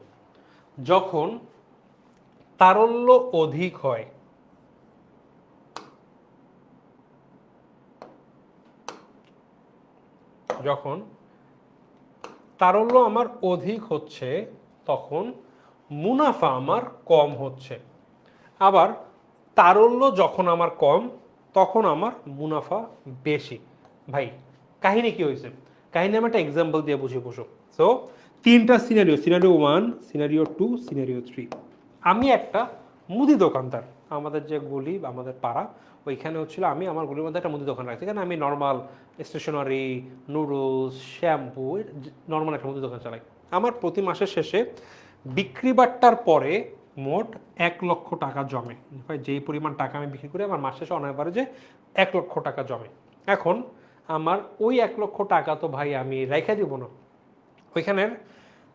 যখন তারল্য অধিক হয়, যখন তারল্য আমার অধিক হচ্ছে তখন মুনাফা আমার কম হচ্ছে। আবার তারল্য যখন আমার কম তখন আমার মুনাফা বেশি। ভাই কাহিনী কি হয়েছে? কাহিনী আমি একটা এক্সাম্পল দিয়ে বুঝিয়ে বসো। সো তিনটা সিনারিও, সিনারিও 1, সিনারিও 2, সিনারিও 3। আমি একটা মুদি দোকানদার, আমাদের যে গলি, আমাদের পাড়া, ওইখানে হচ্ছিল আমি আমার গলির মধ্যে একটা মুদি দোকান রাখছি, এখানে আমি normal stationery, noodles, shampoo, normal একটা মুদি দোকান চালাই। আমার প্রতি মাসের শেষে বিক্রি বাট্টার পরে মোট 1 লক্ষ টাকা জমে। ভাই যেই পরিমাণ টাকা আমি বিক্রি করি, আমার মাস শেষে অন অ্যাভারেজে 1 লক্ষ টাকা জমে। এখন আমার ওই 1 লক্ষ টাকা তো ভাই আমি রেখে দিব না, ওইখানের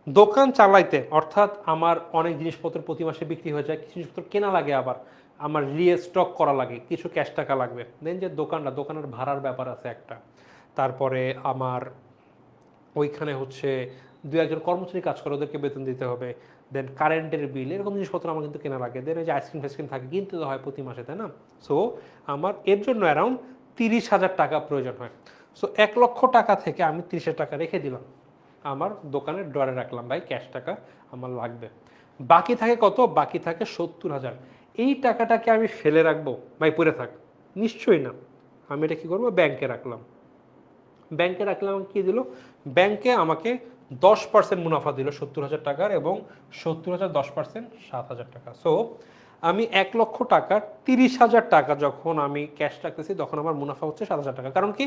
দোকান চালাইতে, অর্থাৎ আমার অনেক জিনিসপত্র প্রতি মাসে বিক্রি হয়ে যায়, কিছু জিনিসপত্র কেনা লাগে, আবার আমার রিস্টক করা লাগে, কিছু ক্যাশ টাকা লাগবে। দেন যে দোকানের ভাড়ার ব্যাপার আছে একটা, তারপরে আমার ওইখানে হচ্ছে দু একজন কর্মচারী কাজ করে, ওদেরকে বেতন দিতে হবে, দেন কারেন্টের বিল, এরকম জিনিসপত্র আমার কিন্তু কেনা লাগে, দেন ওই যে আইসক্রিম ফাইসক্রিম থাকে কিনতে তো হয় প্রতি মাসে, তাই না? সো আমার এর জন্য অ্যারাউন্ড 30,000 টাকা প্রয়োজন হয়। সো 1,00,000 টাকা থেকে আমি 30,000 টাকা রেখে দিলাম, আমার দোকানের ড্রয়ারে রাখলাম, ভাই ক্যাশ টাকা আমার লাগবে। বাকি থাকে কত? বাকি থাকে 70,000। এই টাকাটাকে আমি ফেলে রাখবো? ভাই পড়ে থাক, নিশ্চয়ই না। আমি এটা কি করবো? ব্যাংকে রাখলাম। ব্যাংকে রাখলে আমাকে কী দিল? ব্যাংকে আমাকে 10% মুনাফা দিল 70,000 টাকার, এবং 70,000 10% 7,000 টাকা। সো আমি 1,00,000 টাকার 30,000 টাকা যখন আমি ক্যাশ রাখতেছি, তখন আমার মুনাফা হচ্ছে 7,000 টাকা। কারণ কি,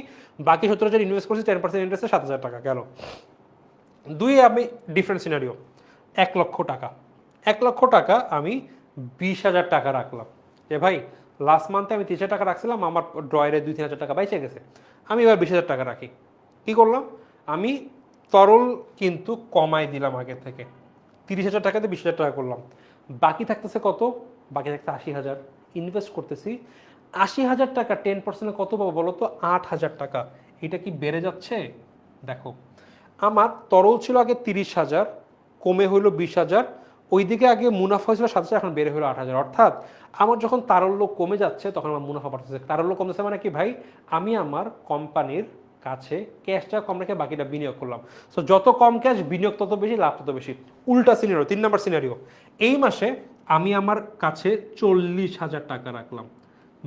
বাকি 70,000 ইনভেস্ট করছি, 10% ইন্টারেস্টে 7,000 টাকা গেল। দুই আমি ডিফারেন্ট সিনারিও। 1,00,000 টাকা, 1,00,000 টাকা আমি 20,000 টাকা রাখলাম, যে ভাই লাস্ট মান্থে আমি 30,000 টাকা রাখছিলাম, আমার ড্রয়ারে 2-3,000 টাকা বাইচে গেছে, আমি এবার 20,000 টাকা রাখি। কি করলাম? আমি তরল কিন্তু কমাই দিলাম আগের থেকে, 30,000 টাকাতে 20,000 টাকা করলাম। বাকি থাকতেছে কত? বাকি থাকতে 80,000। ইনভেস্ট করতেছি 80,000 টাকা, 10% কত পাবো বলো তো? 8,000 টাকা। এটা কি বেড়ে যাচ্ছে? দেখো, আমার তরল ছিল আগে 30,000, কমে হইলো 20,000, ওইদিকে আগে মুনাফা হয়েছিল 7,000, এখন বেড়ে হলো 8,000। অর্থাৎ আমার যখন তারল্য কমে যাচ্ছে, তখন আমার মুনাফা বাড়তেছে। তারল্য কমতেছে মানে কি ভাই? আমি আমার কোম্পানির কাছে ক্যাশটা কম রেখে বাকিটা বিনিয়োগ করলাম। সো যত কম ক্যাশ বিনিয়োগ, তত বেশি লাভ, তত বেশি। উল্টা সিনারিও, 3 নম্বর সিনারিও। এই মাসে আমি আমার কাছে 40,000 টাকা রাখলাম,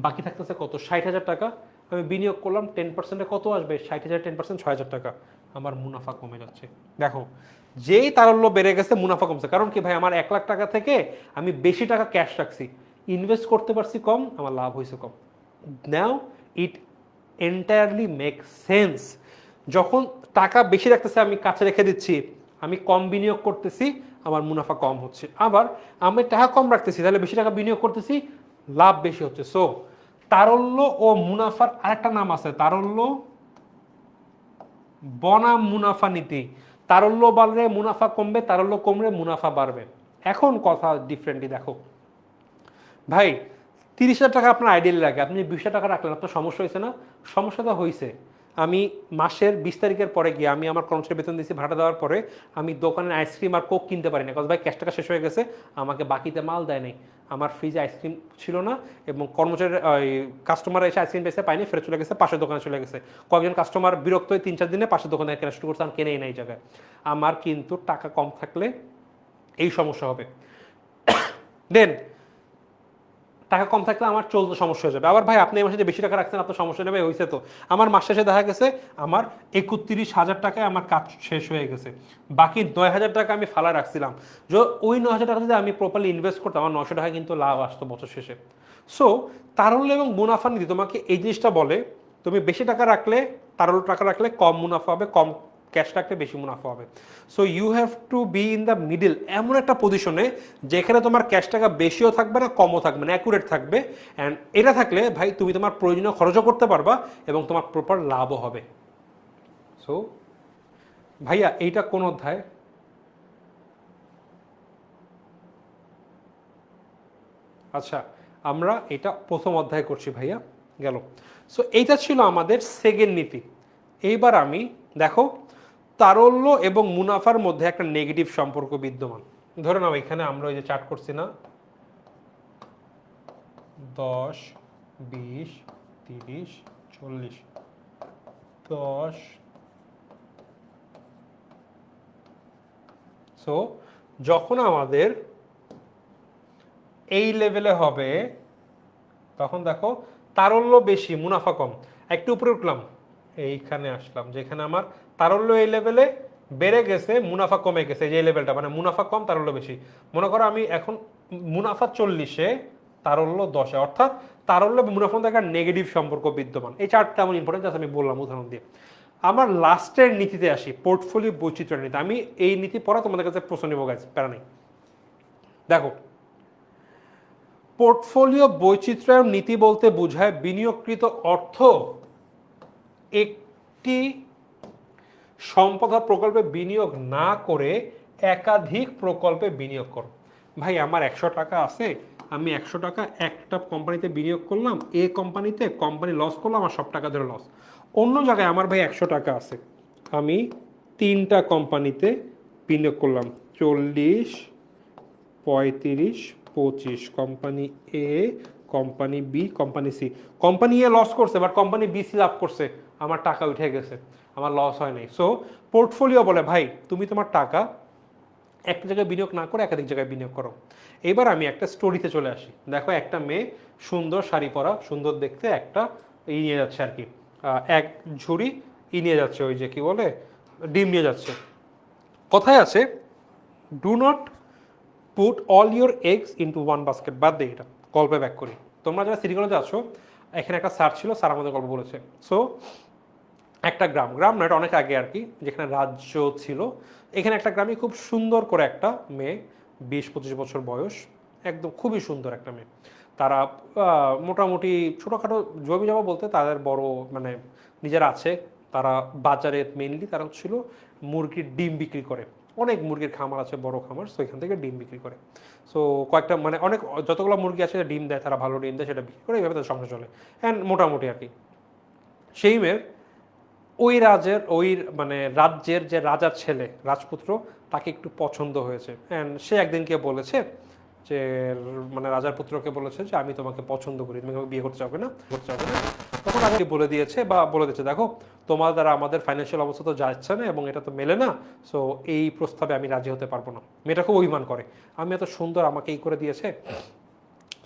বাকি থাকতেছে কত? 60,000 টাকা। আমি বিনিয়োগ করলাম, 10%-এ কত আসবে? 60,000 10% 6,000 টাকা। আমার মুনাফা কমে যাচ্ছে। দেখো, যেই তারল্য বেড়ে গেছে, মুনাফা কমছে। কারণ কি ভাই, আমার 1,00,000 টাকা থেকে আমি বেশি টাকা ক্যাশ রাখছি, ইনভেস্ট করতে পারছি কম, আমার লাভ হয়েছে কম। নাও ইট এন্টায়ারলি মেক সেন্স। যখন টাকা বেশি রাখতেছে, আমি কাছে রেখে দিচ্ছি, আমি কম বিনিয়োগ করতেছি, আমার মুনাফা কম হচ্ছে। আবার আমি টাকা কম রাখতেছি, তাহলে বেশি টাকা বিনিয়োগ করতেছি, লাভ বেশি হচ্ছে। সো তারল্য ও মুনাফার আরেকটা নাম আছে, তারল্য বনাম মুনাফা নীতি। তারল্য বাড়লে মুনাফা কমবে, তারল্য কমলে মুনাফা বাড়বে। এখন কথা ডিফারেন্টলি দেখো ভাই, 30,000 টাকা আপনার আইডিয়ালি লাগে, আপনি 20,000 টাকা রাখলেন, আপনার সমস্যা হয়েছে না? সমস্যাটা হয়েছে, আমি মাসের 20 তারিখের পরে গিয়ে আমি আমার কর্মচারী বেতন দিয়েছি, ভাড়া দেওয়ার পরে আমি দোকানে আইসক্রিম আর কোক কিনতে পারি না, কারণ ভাই ক্যাশ টাকা শেষ হয়ে গেছে, আমাকে বাকিতে মাল দেয় নাই, আমার ফ্রিজে আইসক্রিম ছিল না, এবং কর্মচারী কাস্টমার এসে আইসক্রিম পেয়েছে, পাইনি, ফেরত চলে গেছে, পাশের দোকানে চলে গেছে। কয়েকজন কাস্টমার বিরক্ত হয়ে 3-4 দিনে পাশের দোকানে কেনা শুরু করছে, আমি কেনেই না এই জায়গায়। আমার কিন্তু টাকা কম থাকলে এই সমস্যা হবে। দেন টাকা কম থাকলে আমার চলতে সমস্যা হয়ে যাবে। আবার ভাই, আপনি এই মাসে যে বেশি টাকা রাখছেন, আপনার সমস্যা নেবে, হয়েছে তো। আমার মাস শেষে দেখা গেছে আমার 31,000 টাকায় আমার কাজ শেষ হয়ে গেছে, বাকি 9,000 টাকা আমি ফালা রাখছিলাম। যে ওই 9,000 টাকা যদি আমি প্রপারলি ইনভেস্ট করতাম, আমার 900 টাকা কিন্তু লাভ আসতো বছর শেষে। সো তারল্য এবং মুনাফা নীতি তোমাকে এই জিনিসটা বলে, তুমি বেশি টাকা রাখলে, তারল্য টাকা রাখলে কম মুনাফা হবে, কম ক্যাশ রাখলে বেশি মুনাফা হবে। So you have to be in the middle, এমন একটা পজিশনে যেখানে তোমার ক্যাশ টাকা বেশিও থাকবে না, কমও থাকবে না, অ্যাকুরেট থাকবে। অ্যান্ড এটা থাকলে ভাই, তুমি তোমার প্রয়োজনীয় খরচও করতে পারবা, এবং তোমার প্রপার লাভও হবে। সো ভাইয়া, এইটা কোন অধ্যায়? আচ্ছা, আমরা এটা প্রথম অধ্যায় করছি ভাইয়া, গেল। সো এইটা ছিল আমাদের সেকেন্ড নীতি। এইবার আমি দেখো, তারল্য এবং মুনাফার মধ্যে একটা নেগেটিভ সম্পর্ক বিদ্যমান। ধরে নাও এখানে আমরা ওই যে চার্ট করছি না, 10, 20, 30, 40, 10। সো যখন আমাদের এই লেভেলে হবে, তখন দেখো তারল্য বেশি, মুনাফা কম। একটু উপরে উঠলাম, এইখানে আসলাম, যেখানে আমার তারল্য এই লেভেলে বেড়ে গেছে, মুনাফা কমে গেছে, যে লেভেলটা, মানে মুনাফা কম, তারল্য বেশি। মনে করো আমি এখন মুনাফা 40-এ, তারল্য 10-এ, অর্থাৎ তারল্য এবং মুনাফার মধ্যে একটা নেগেটিভ সম্পর্ক বিদ্যমান। এই চার্টটা এমন ইম্পর্টেন্ট, আমি বললাম উদাহরণ দিয়ে। আমার লাস্টের নীতিতে আসি, পোর্টফোলিও বৈচিত্র্য নীতি। আমি এই নীতি পড়া তোমাদের কাছে প্রশ্ন নিব গাইজ, প্যারা নেই। দেখো, পোর্টফোলিও বৈচিত্র্যায়ন নীতি বলতে বোঝায় বিনিয়োগকৃত অর্থ একটি সম্পদ বা প্রকল্পে বিনিয়োগ না করে একাধিক প্রকল্পে বিনিয়োগ করো। ভাই, আমার 100 টাকা আছে, আমি 100 টাকা একটা কোম্পানিতে বিনিয়োগ করলাম, কোম্পানিতে, কোম্পানি লস করলাম, আমার সব টাকা ধরে লস। অন্য জায়গায় আমার ভাই 100 টাকা আছে, আমি 3টা কোম্পানিতে বিনিয়োগ করলাম, 40, 35, 25। Company A, company B, company C. Company A loss করছে বাট কোম্পানি বি সি লাভ করছে, আমার টাকা উঠে গেছে, আমার লস হয় নাই। সো পোর্টফোলিও বলে ভাই তুমি তোমার টাকা একটা জায়গায় বিনিয়োগ না করে একাধিক জায়গায় বিনিয়োগ করো। এবার আমি একটা স্টোরিতে চলে আসি। দেখো একটা মেয়ে সুন্দর শাড়ি পরা, সুন্দর দেখতে, একটা নিয়ে যাচ্ছে আর কি, এক ঝুড়ি নিয়ে যাচ্ছে, ওই যে কি বলে ডিম নিয়ে যাচ্ছে। কথায় আছে do not put all your eggs into one basket. বাদ দিয়ে এটা গল্পে ব্যাক করি। তোমরা যারা সিটি কলেজে আছো, এখানে একটা স্যার ছিল, স্যার আমাদের গল্প বলেছে। সো একটা গ্রাম না, এটা অনেক আগে আর কি, যেখানে রাজ্য ছিল, এখানে একটা গ্রামে খুব সুন্দর করে একটা মেয়ে, 20-25 বছর বয়স, একদম খুবই সুন্দর একটা মেয়ে। তারা মোটামুটি ছোটোখাটো জমি জমা বলতে তাদের বড় মানে নিজের আছে। তারা বাজারে মেইনলি তারা ছিল মুরগির ডিম বিক্রি করে, অনেক মুরগির খামার আছে, বড় খামার। সো এখান থেকে ডিম বিক্রি করে। সো কয়েকটা মানে অনেক যতগুলো মুরগি আছে ডিম দেয়, তারা ভালো ডিম দেয়, সেটা বিক্রি করে, এইভাবে তাদের সংসার চলে। অ্যান্ড মোটামুটি আর কি সেই মেয়ের ওই মানে রাজ্যের যে রাজার ছেলে, রাজপুত্র, তাকে একটু পছন্দ হয়েছে। অ্যান্ড সে একদিনকে বলেছে যে মানে রাজার পুত্রকে বলেছে যে আমি তোমাকে পছন্দ করি, তুমি আমাকে বিয়ে করতে চাও না। তখন রাজা বলে দিয়েছে দেখো তোমার দ্বারা আমাদের ফাইন্যান্সিয়াল অবস্থা তো যাচ্ছে না এবং এটা তো মেলে না, সো এই প্রস্তাবে আমি রাজি হতে পারবো না। মেয়েটা খুব অভিমান করে, আমি এত সুন্দর, আমাকে এই করে দিয়েছে।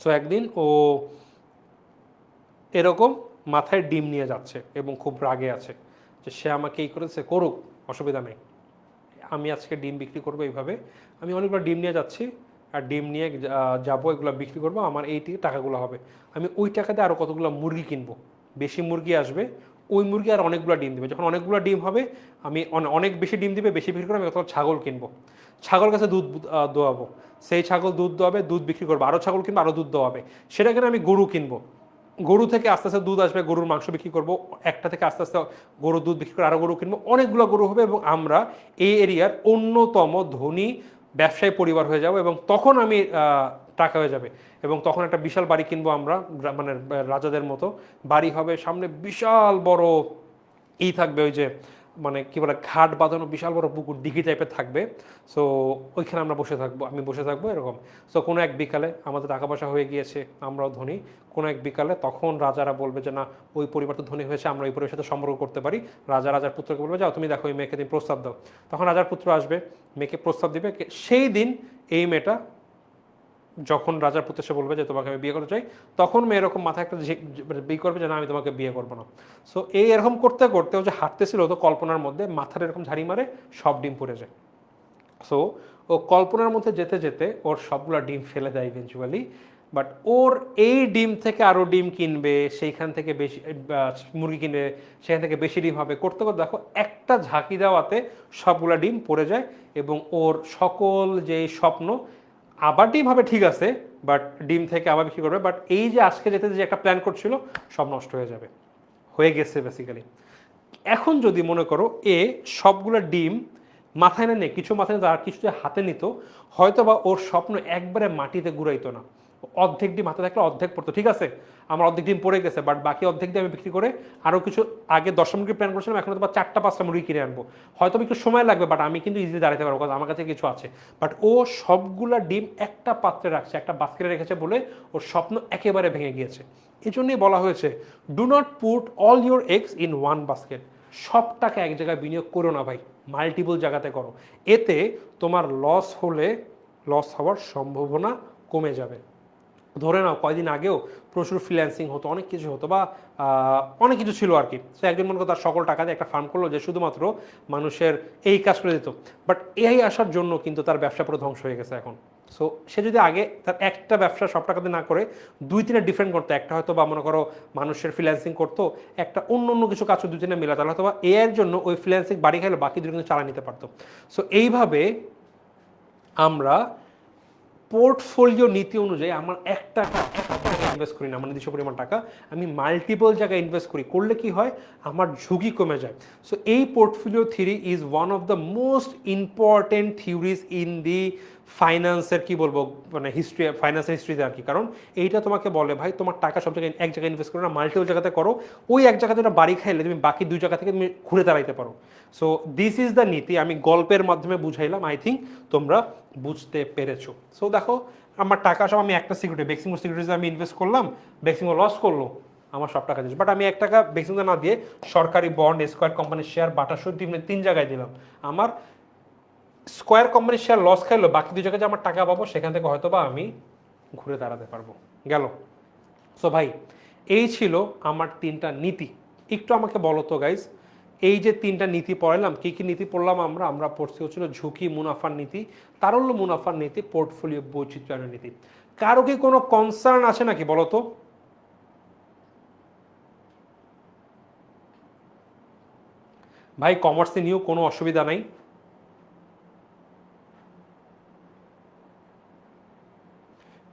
সো একদিন ও এরকম মাথায় ডিম নিয়ে যাচ্ছে এবং খুব রাগে আছে যে সে আমাকে এই করেছে, করুক, অসুবিধা নেই, আমি আজকে ডিম বিক্রি করবো এইভাবে। আমি অনেকগুলো ডিম নিয়ে যাচ্ছি আর ডিম নিয়ে যাবো, এগুলো বিক্রি করবো, আমার এই টাকাগুলো হবে। আমি ওই টাকাতে আরও কতগুলো মুরগি কিনবো, বেশি মুরগি আসবে, ওই মুরগি আর অনেকগুলো ডিম দিবে। যখন অনেকগুলো ডিম হবে, আমি অনেক বেশি ডিম দিবে, বেশি বিক্রি করে আমি কত ছাগল কিনবো, ছাগল কাছে দুধ দোয়াবো, সেই ছাগল দুধ দোয়াবে, দুধ বিক্রি করবো, আরও ছাগল কিনবো, আরও দুধ দোয়াবে, সেটা কিনে আমি গরু কিনবো, গরু থেকে আস্তে আস্তে দুধ আসবে, গরুর মাংস বিক্রি করবো, একটা থেকে আস্তে আস্তে গরুর দুধ বিক্রি করে আরও গরু কিনবো, অনেকগুলো গরু হবে এবং আমরা এই এরিয়ার অন্যতম ধনী ব্যবসায়ী পরিবার হয়ে যাব এবং তখন আমি টাকা হয়ে যাবে এবং তখন একটা বিশাল বাড়ি কিনবো আমরা, মানে রাজাদের মতো বাড়ি হবে, সামনে বিশাল বড় থাকবে, ওই যে মানে কি বলে ঘাট বাঁধানো বিশাল বড় পুকুর, দিঘি টাইপের থাকবে। সো ওইখানে আমরা বসে থাকবো, আমি বসে থাকবো এরকম। সো কোনো এক বিকালে আমাদের টাকা পয়সা হয়ে গিয়েছে, আমরাও ধনী, কোনো এক বিকালে তখন রাজারা বলবে যে না ওই পরিবার তো ধনী হয়েছে, আমরা ওই পরিবারের সাথে সম্পর্ক করতে পারি। রাজার পুত্রকে বলবে যাও তুমি দেখো এই মেয়েকে তুমি প্রস্তাব দাও। তখন রাজার পুত্র আসবে, মেয়েকে প্রস্তাব দিবে। সেই দিন এই মেয়েটা যখন রাজার পুত্র সে বলবে যে তোমাকে আমি বিয়ে করতে চাই, তখন মেয়ে এরকম মাথায় একটা বিয়ে করবে যে না আমি তোমাকে বিয়ে করবো না। সো এই এরকম করতে করতে ও যে হাঁটতেছিল, তো কল্পনার মধ্যে মাথার এরকম ঝাড়ি মারে, সব ডিম পড়ে যায়। সো ও কল্পনার মধ্যে যেতে যেতে ওর সবগুলো ডিম ফেলে দেয় ইভেনচুয়ালি। বাট ওর এই ডিম থেকে আরও ডিম কিনবে, সেইখান থেকে বেশি মুরগি কিনবে, সেখান থেকে বেশি ডিম হবে, করতে করতে দেখো একটা ঝাঁকি দেওয়াতে সবগুলো ডিম পড়ে যায় এবং ওর সকল যে স্বপ্ন, আবার ডিম হবে ঠিক আছে, বাট ডিম থেকে আবার বিক্রি করবে, বাট এই যে আজকে যেতে যে একটা প্ল্যান করছিল সব নষ্ট হয়ে যাবে, হয়ে গেছে বেসিক্যালি। এখন যদি মনে করো সবগুলো ডিম মাথায় না নিয়ে, কিছু মাথায় আর কিছু হাতে নিত, হয়তো বা ওর স্বপ্ন একবারে মাটিতে ঘুরাইতো না, অর্ধেক ডিম হাতে থাকলে অর্ধেক পড়তো, ঠিক আছে আমার অর্ধেক ডিম পড়ে গেছে, বাট বাকি অর্ধেক দিয়ে আমি বিক্রি করে আরও কিছু, আগে 10 মুরগি প্ল্যান করছিলাম, এখন তো 4-5টা মুরগি কিনে আনবো, হয়তো একটু সময় লাগবে, বাট আমি কিন্তু ইজিলি দাঁড়াতে পারবো, কারণ আমার কাছে কিছু আছে। বাট ও সবগুলা ডিম একটা পাত্রে রাখছে, একটা বাস্কেটে রেখেছে বলে ওর স্বপ্ন একেবারে ভেঙে গিয়েছে। এই জন্যই বলা হয়েছে do not put all your eggs in one basket. সব টাকা এক জায়গায় বিনিয়োগ করো না ভাই, মাল্টিপল জায়গাতে করো, এতে তোমার লস হলে লস হওয়ার সম্ভাবনা কমে যাবে। ধরে নাও কয়দিন আগেও প্রচুর ফ্রিল্যান্সিং হতো, অনেক কিছু হতো, বা অনেক কিছু ছিল আর কি। সে একজন মনে করো তার সকল টাকা দিয়ে একটা ফার্ম করলো যে শুধুমাত্র মানুষের এই কাজ করে দিত, বাট এআই আসার জন্য কিন্তু তার ব্যবসা পুরো ধ্বংস হয়ে গেছে এখন। সো সে যদি আগে তার একটা ব্যবসা সব টাকাতে না করে 2-3টা ডিফারেন্ট করতো, একটা হয়তো বা মনে করো মানুষের ফ্রিল্যান্সিং করতো, একটা অন্য কিছু কাজ 2-3টা মেলা, তাহলে হয়তো বা এআইয়ের জন্য ওই ফ্রিল্যান্সিং বাড়ি খাইলে বাকি দুটো কিন্তু চালা নিতে পারতো। সো এইভাবে আমরা পোর্টফোলিও নীতি অনুযায়ী আমার এক টাকা ইনভেস্ট করি না, আমার নির্দিষ্ট পরিমাণ টাকা আমি মাল্টিপল জায়গায় ইনভেস্ট করি, করলে কি হয় আমার ঝুঁকি কমে যায়। সো এই portfolio theory is one of the most important theories in the ফাইন্যান্সের কি বলবো মানে হিস্ট্রি, ফাইন্যান্সের হিস্ট্রিতে আর কি। কারণ এইটা তোমাকে বলে ভাই তোমার টাকা সব জায়গায় এক জায়গায় ইনভেস্ট করো না, মাল্টিপল জায়গাতে করো, ওই এক জায়গাতে একটা বাড়ি খাইলে তুমি বাকি 2 জায়গা থেকে তুমি ঘুরে দাঁড়াইতে পারো। সো দিস ইজ দ্য নীতি, আমি গল্পের মাধ্যমে বুঝাইলাম, আই থিঙ্ক তোমরা বুঝতে পেরেছো। সো দেখো আমার টাকা সব আমি একটা সিকিউরিটি বেক্সিমো সিকিউরিটিতে আমি ইনভেস্ট করলাম, বেক্সিমো লস করলো, আমার সব টাকা দিয়েছে, বাট আমি 1 টাকা বেক্সিমোতে না দিয়ে সরকারি বন্ড, স্কয়ার কোম্পানির শেয়ার, বাটা সুদ 3 জায়গায় দিলাম। আমার স্কয়ার কোম্পানির শেয়ার লস খাইলো, বাকি 2 জায়গায় যে আমার টাকা পাবো সেখান থেকে হয়তো বা আমি ঘুরে দাঁড়াতে পারবো। গেল। সো ভাই এই ছিল আমার 3টা নীতি। একটু আমাকে বলো তো গাইজ, এই যে 3টা নীতি পড়ালাম, কি কি নীতি পড়লাম আমরা পড়ছি হচ্ছিল ঝুঁকি মুনাফার নীতি, তারল্য মুনাফার নীতি, পোর্টফোলিও বৈচিত্র্যায়নের নীতি। কারো কি কোনো কনসার্ন আছে নাকি বলো তো? ভাই কমার্সে নিয়েও কোনো অসুবিধা নাই।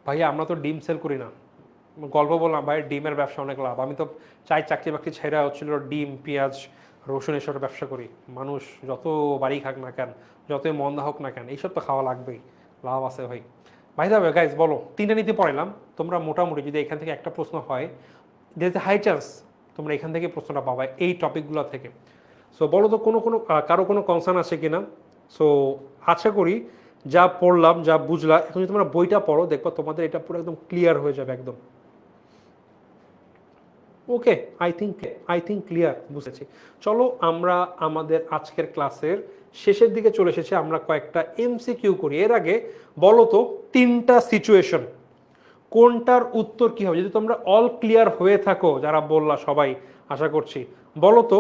ভাই আমরা তো ডিম সেল করি না, গল্প বললাম ভাই ডিমের ব্যবসা অনেক লাভ, আমি তো চাই চাকরি বাকরি ছেড়ে হচ্ছিল ডিম পেঁয়াজ রসুন এসব ব্যবসা করি। মানুষ যত বাড়ি খাক না কেন, যতই মন্দা হোক না কেন, এইসব তো খাওয়া লাগবেই, লাভ আছে ভাই। ভাই দাবে গাইজ বলো, 3টা নীতি পড়াইলাম, তোমরা মোটামুটি যদি এখান থেকে একটা প্রশ্ন হয়, দের ইজ হাই চান্স তোমরা এখান থেকে প্রশ্নটা পাবা এই টপিকগুলো থেকে। সো বলো তো কারো কোনো কনসার্ন আছে কিনা? সো আশা করি যা পড়লাম যা বুঝলা, এখন যদি তোমরা বইটা পড়ো দেখবা তোমাদের এটা পুরো একদম ক্লিয়ার হয়ে যাবে একদম। ওকে, আই থিঙ্ক ক্লিয়ার, বুঝেছি। চলো আমরা আমাদের আজকের ক্লাসের শেষের দিকে চলে এসেছি, আমরা কয়েকটা এমসিকিউ করি। এর আগে বলো তো 3টা সিচুয়েশন কোনটার উত্তর কি হবে? যদি তোমরা অল ক্লিয়ার হয়ে থাকো যারা বললা সবাই আশা করছি, বলো তো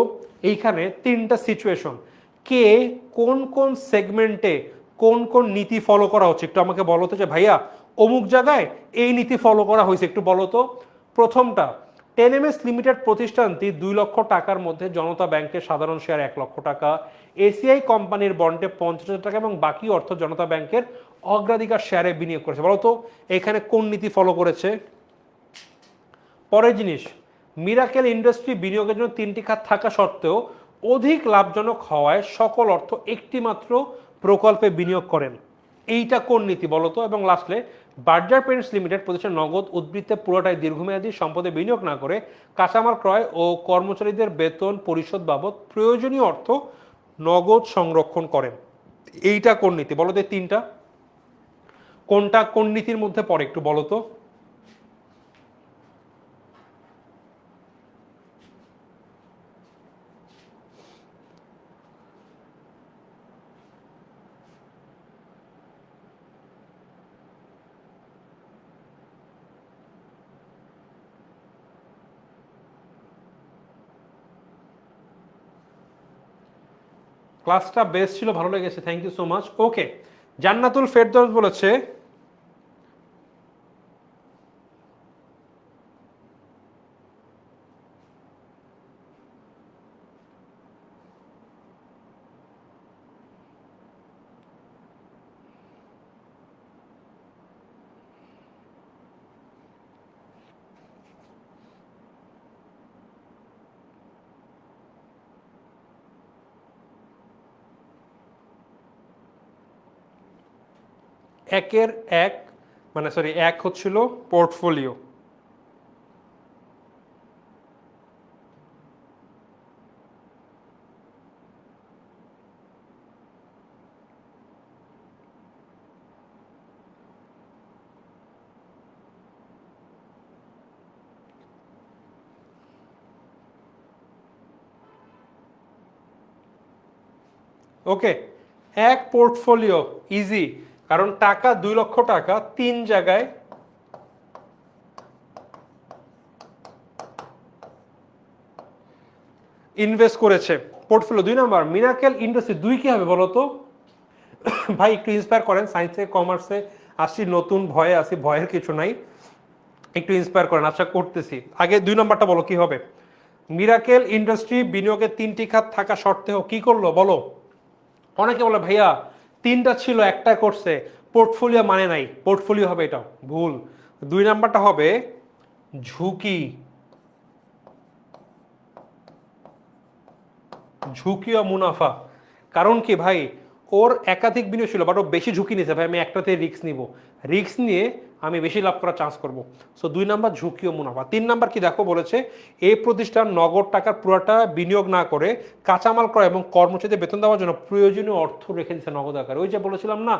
এইখানে 3টা সিচুয়েশন কে কোন কোন সেগমেন্টে কোন কোন নীতি ফলো করা হচ্ছে, একটু আমাকে বলো তো যে ভাইয়া অমুক জায়গায় এই নীতি ফলো করা হয়েছে, একটু বলো তো। প্রথমটা, টেনএমএস লিমিটেড প্রতিষ্ঠানটি 2 লক্ষ টাকার মধ্যে জনতা ব্যাংকের সাধারণ শেয়ার 1 লক্ষ টাকা, এসিআই কোম্পানির বন্ডে 50,000 টাকা এবং বাকি অর্থ জনতা ব্যাংকের অগ্রাধিকার শেয়ারে বিনিয়োগ করেছে। বলতো এখানে কোন নীতি ফলো করেছে? পরের জিনিস, মিরাকেল ইন্ডাস্ট্রি বিনিয়োগের জন্য 3টি খাত থাকা সত্ত্বেও অধিক লাভজনক হওয়ায় সকল অর্থ একটি মাত্র প্রকল্পে বিনিয়োগ করেন, এইটা কোন নীতি বলতো? এবং লাস্টে, বার্জার পেন্টস লিমিটেড প্রতিষ্ঠান নগদ উদ্বৃত্তে পুরোটাই দীর্ঘমেয়াদী সম্পদে বিনিয়োগ না করে কাঁচামাল ক্রয় ও কর্মচারীদের বেতন পরিশোধ বাবদ প্রয়োজনীয় অর্থ নগদ সংরক্ষণ করেন, এইটা কোন নীতি বলো তো? 3টা কোনটা কোন নীতির মধ্যে পড়ে একটু বলো তো। ক্লাসটা বেস্ট ছিল, ভালো লেগেছে, থ্যাংক ইউ সো মাচ। ওকে, জান্নাতুল ফেরদৌস বলেছে একের এক, মানে সরি এক হচ্ছিল পোর্টফোলিও, ওকে এক পোর্টফোলিও ইজি, কারণ টাকা 2 লক্ষ টাকা 3 জায়গায় ইনভেস্ট করেছে, পোর্টফোলিও। 2 নাম্বার, মিরাকেল ইন্ডাস্ট্রি 2 কি হবে বলো তো? ভাই একটু ইন্সপায়ার করেন, সায়েন্স থেকে কমার্সে আসি নতুন, ভয়ে আসি, ভয়ের কিছু নাই, একটু ইন্সপায়ার করেন। আচ্ছা করতেছি, আগে 2 নাম্বারটা বলো কি হবে? মিরাকেল ইন্ডাস্ট্রি বিনিয়োগের 3টি খাত থাকা সত্ত্বেও কি করলো বলো? অনেকে বলে ভাইয়া 3টা ছিল একটা করছে, পোর্টফোলিও মানে নাই, পোর্টফোলিও হবে এটা ভুল। 2 নাম্বারটা হবে ঝুঁকি, ঝুঁকি ও মুনাফা। কারণ কি ভাই, ওর একাধিক বিনিয়োগ ছিল, বাট ও বেশি ঝুঁকি নিয়েছে, ভাই আমি একটাতে রিস্ক নিব, রিস্ক নিয়ে আমি বেশি লাভ করার চান্স করব। সো 2 নাম্বার ঝুঁকি ও মুনাফা। 3 নাম্বার কি দেখো বলেছে, এই প্রতিষ্ঠান নগদ টাকার পুরোটা বিনিয়োগ না করে কাঁচামাল ক্রয় এবং কর্মচারীদের বেতন দেওয়ার জন্য প্রয়োজনীয় অর্থ রেখে দিচ্ছে নগদ আকারে। ওই যে বলেছিলাম না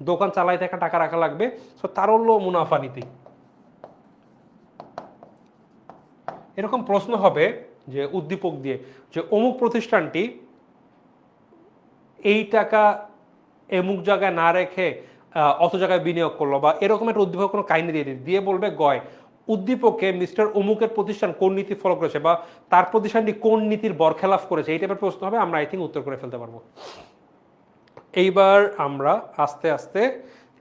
দোকান চালাই থাকা টাকা রাখা লাগবে, সো তার হলো মুনাফা নীতি। এরকম প্রশ্ন হবে যে উদ্দীপক দিয়ে যে অমুক প্রতিষ্ঠানটি এই টাকা এমুক জায়গায় না রেখে অত জায়গায় বিনিয়োগ করলো, বা এরকম একটা উদ্দীপক কোনো কাহিনী দিয়ে বলবে গয় উদ্দীপকে মিস্টার অমুকের প্রতিষ্ঠান কোন নীতি ফলো করেছে বা তার প্রতিষ্ঠানটি কোন নীতির বরখেলাফ করেছে, এই টাইপের প্রশ্ন হবে, আমরা আই থিঙ্ক উত্তর করে ফেলতে পারবো। এইবার আমরা আস্তে আস্তে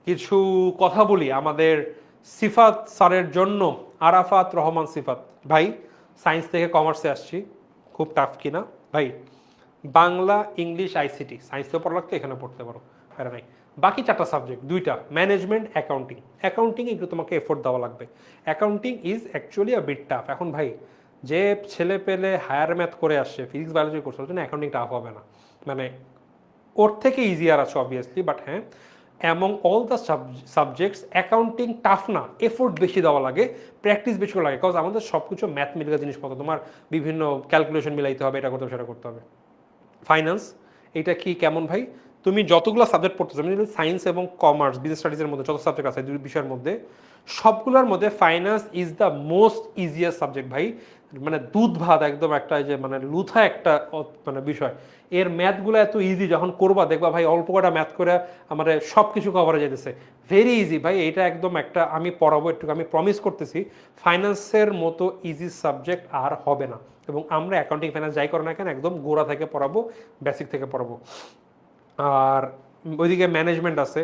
কিছু কথা বলি আমাদের সিফাত স্যারের জন্য। আরাফাত রহমান সিফাত ভাই, সায়েন্স থেকে কমার্সে আসছি, খুব টাফ কিনা ভাই? বাংলা, ইংলিশ, আইসিটি, সায়েন্সে পড়া লাগতো, এখানে পড়তে পারো, প্যারা নাই। বাকি 4টা সাবজেক্ট, 2টা ম্যানেজমেন্ট, অ্যাকাউন্টিং। অ্যাকাউন্টিং একটু তোমাকে এফোর্ট দেওয়া লাগবে, accounting is actually a bit tough. এখন ভাই যে ছেলে পেলে হায়ার ম্যাথ করে আসছে, ফিজিক্স বায়োলজি কোর্স, ওর জন্য অ্যাকাউন্টিং টাফ হবে না, মানে ওর থেকে ইজিয়ার আছে অবভিয়াসলি, বাট হ্যাঁ among all the subjects accounting tough না, এফোর্ট বেশি দেওয়া লাগে, প্র্যাকটিস বেশি লাগে, বিকজ আমাদের সব কিছু ম্যাথ মিলিয়ে জিনিসপত্র, তোমার বিভিন্ন ক্যালকুলেশন মিলাইতে হবে, এটা করতে হবে সেটা করতে হবে। ফাইন্যান্স, এটা কি কেমন ভাই? তুমি যতগুলো সাবজেক্ট পড়তেছো, আমি সায়েন্স এবং কমার্স বিজনেস স্টাডিজের মধ্যে যত সাবজেক্ট আছে 2 বিষয়ের মধ্যে, সবগুলোর মধ্যে finance is the most easiest subject ভাই। মানে দুধ ভাত একদম, একটা যে মানে লুথা একটা মানে বিষয়, এর ম্যাথগুলো এত ইজি, যখন করবা দেখবা ভাই অল্প কটা ম্যাথ করে আমাদের সব কিছু কভার হয়ে যেতেছে, ভেরি ইজি ভাই। এটা একদম একটা আমি পড়াবো একটু, আমি প্রমিস করতেছি ফাইন্যান্সের মতো ইজি সাবজেক্ট আর হবে না। এবং আমরা অ্যাকাউন্টিং ফাইন্যান্স যাই করো না কেন একদম গোড়া থেকে পড়াবো, বেসিক থেকে পড়াবো। আর ওইদিকে ম্যানেজমেন্ট আছে,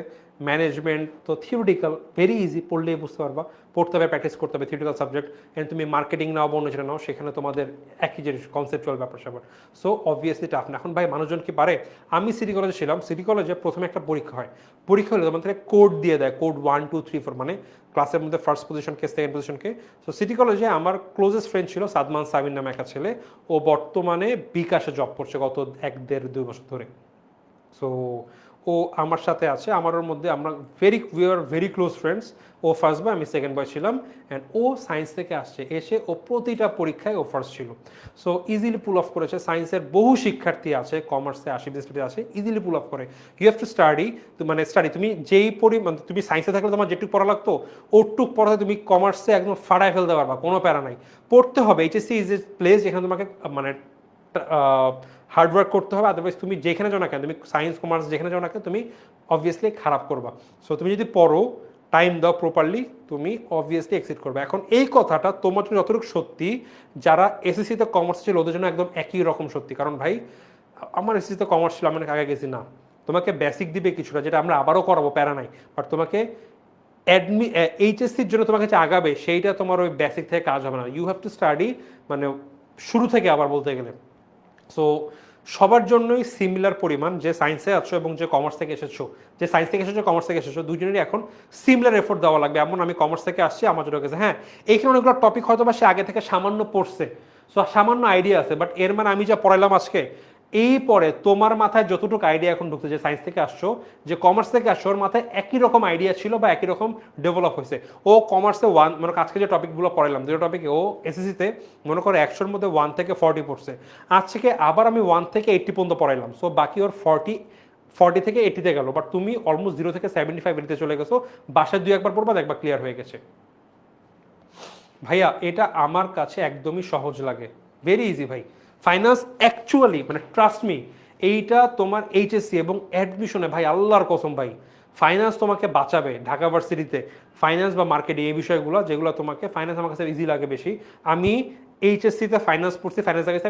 ম্যানেজমেন্ট তো থিওরিটিক্যাল, ভেরি ইজি, পড়লেই বুঝতে পারবা, পড়তে হবে, প্র্যাকটিস করতে হবে, থিওরিটিক্যাল সাবজেক্ট। এন্ড তুমি মার্কেটিং নাও বা অন্য যেটা নাও, সেখানে তোমাদের একই জিনিস, কনসেপচুয়াল ব্যাপার স্যাপার। সো অবভিয়াসলি টাফ না। এখন ভাই মানুষজন কি পারে? আমি সিটি কলেজে ছিলাম, সিটি কলেজে প্রথমে একটা পরীক্ষা হয়, পরীক্ষা হলে তোমাদের কোড দিয়ে দেয়, কোড 1 2 3 4, মানে ক্লাসের মধ্যে ফার্স্ট পজিশনকে, সেকেন্ড পজিশনকে। সো সিটি কলেজে আমার ক্লোজেস্ট ফ্রেন্ড ছিল সাদমান সাবিন নামে একটা ছেলে, ও বর্তমানে বিকাশে জব করছে গত 1-1.5-2 বছর ধরে। সো ও আমার সাথে আছে, আমার ওর মধ্যে আমরা we are very close friends. ও ফার্স্ট বয়, আমি সেকেন্ড বয় ছিলাম। অ্যান্ড ও সায়েন্স থেকে আসছে, এসে ও প্রতিটা পরীক্ষায় ও ফার্স্ট ছিল। সো ইজিলি পুল অফ করেছে। সায়েন্সের বহু শিক্ষার্থী আছে, কমার্সে আসে, বিজনেসে আসে, ইজিলি পুল অফ করে। ইউ হ্যাভ টু স্টাডি, মানে স্টাডি, তুমি যেই মানে তুমি সায়েন্সে থাকলে তোমার যেটুকু পড়া লাগতো ওটুক পড়াতে তুমি কমার্সে একদম ফাটায় ফেলতে পারবা, কোনো প্যারা নাই। পড়তে হবে, এইচএসসি ইজ এ প্লেস যেখানে তোমাকে মানে হার্ডওয়ার্ক করতে হবে, আদারওয়াইজ তুমি যেখানে যাও না কেন, তুমি সায়েন্স কমার্স যেখানে যাও না কেন, তুমি অবভিয়াসলি খারাপ করবা। সো তুমি যদি পড়ো, টাইম দাও প্রপারলি, তুমি অবভিয়াসলি এক্সিট করবে। এখন এই কথাটা তোমার জন্য যতটুকু সত্যি, যারা এসএসসিতে কমার্স ছিল ওদের জন্য একদম একই রকম সত্যি। কারণ ভাই আমার এসএসসিতে কমার্স ছিল, আমি আগে গেছি না, তোমাকে বেসিক দিবে কিছুটা, যেটা আমরা আবারও করাবো, প্যারা নাই, বাট তোমাকে এইচএসসির জন্য তোমাকে যে আগাবে সেইটা তোমার ওই বেসিক থেকে কাজ হবে না। ইউ হ্যাভ টু স্টাডি, মানে শুরু থেকে আবার বলতে গেলে। সো সবার জন্যই সিমিলার পরিমাণ, যে সায়েন্সে আছো এবং যে কমার্স থেকে এসেছো, যে সায়েন্স থেকে এসেছো কমার্স থেকে এসেছো, দুজনেরই এখন সিমিলার এফোর্ট দেওয়া লাগবে। এমন আমি কমার্স থেকে আসছি, আমার জন্য গেছে, হ্যাঁ এইখানে অনেকগুলো টপিক হয়তো বা সে আগে থেকে সামান্য পড়ছে, সো সামান্য আইডিয়া আছে, বাট এর মানে আমি যা পড়াইলাম আজকে, এই পরে তোমার মাথায় যতটুকু আইডিয়া এখন ঢুকছে, যে সায়েন্স থেকে আসছো, যে কমার্স থেকে আসছো, ওর মাথায় একই রকম আইডিয়া ছিল বা একই রকম ডেভেলপ হয়েছে। ও কমার্সে মানে আজকে যে টপিকগুলো পড়াইলাম, দুটো টপিকে ও এসএসসিতে মনে করো 100-র মধ্যে 1 থেকে 40 পড়ছে, আজ থেকে আবার আমি 1 থেকে 80 পর্যন্ত পড়াইলাম, সো বাকি ওর 40 থেকে 80-তে গেল, বাট তুমি অলমোস্ট 0 থেকে 75-80-তে চলে গেছো। বাসায় 2-1 বার পড়বা, দেখবা ক্লিয়ার হয়ে গেছে। ভাইয়া এটা আমার কাছে একদমই সহজ লাগে, ভেরি ইজি ভাই। ফাইন্যান্স অ্যাকচুয়ালি, মানে ট্রাস্ট মি, এইটা তোমার এইচএসসি এবং অ্যাডমিশনে ভাই আল্লাহর কসম ভাই, ফাইন্যান্স তোমাকে বাঁচাবে ঢাকা ভার্সিটিতে। ফাইন্যান্স বা মার্কেটিং এই বিষয়গুলো যেগুলো তোমাকে, ফাইন্যান্স আমার কাছে ইজি লাগে বেশি। আমি এইচএসসিতে ফাইন্যান্স পড়ছি, ফাইন্যান্স আগে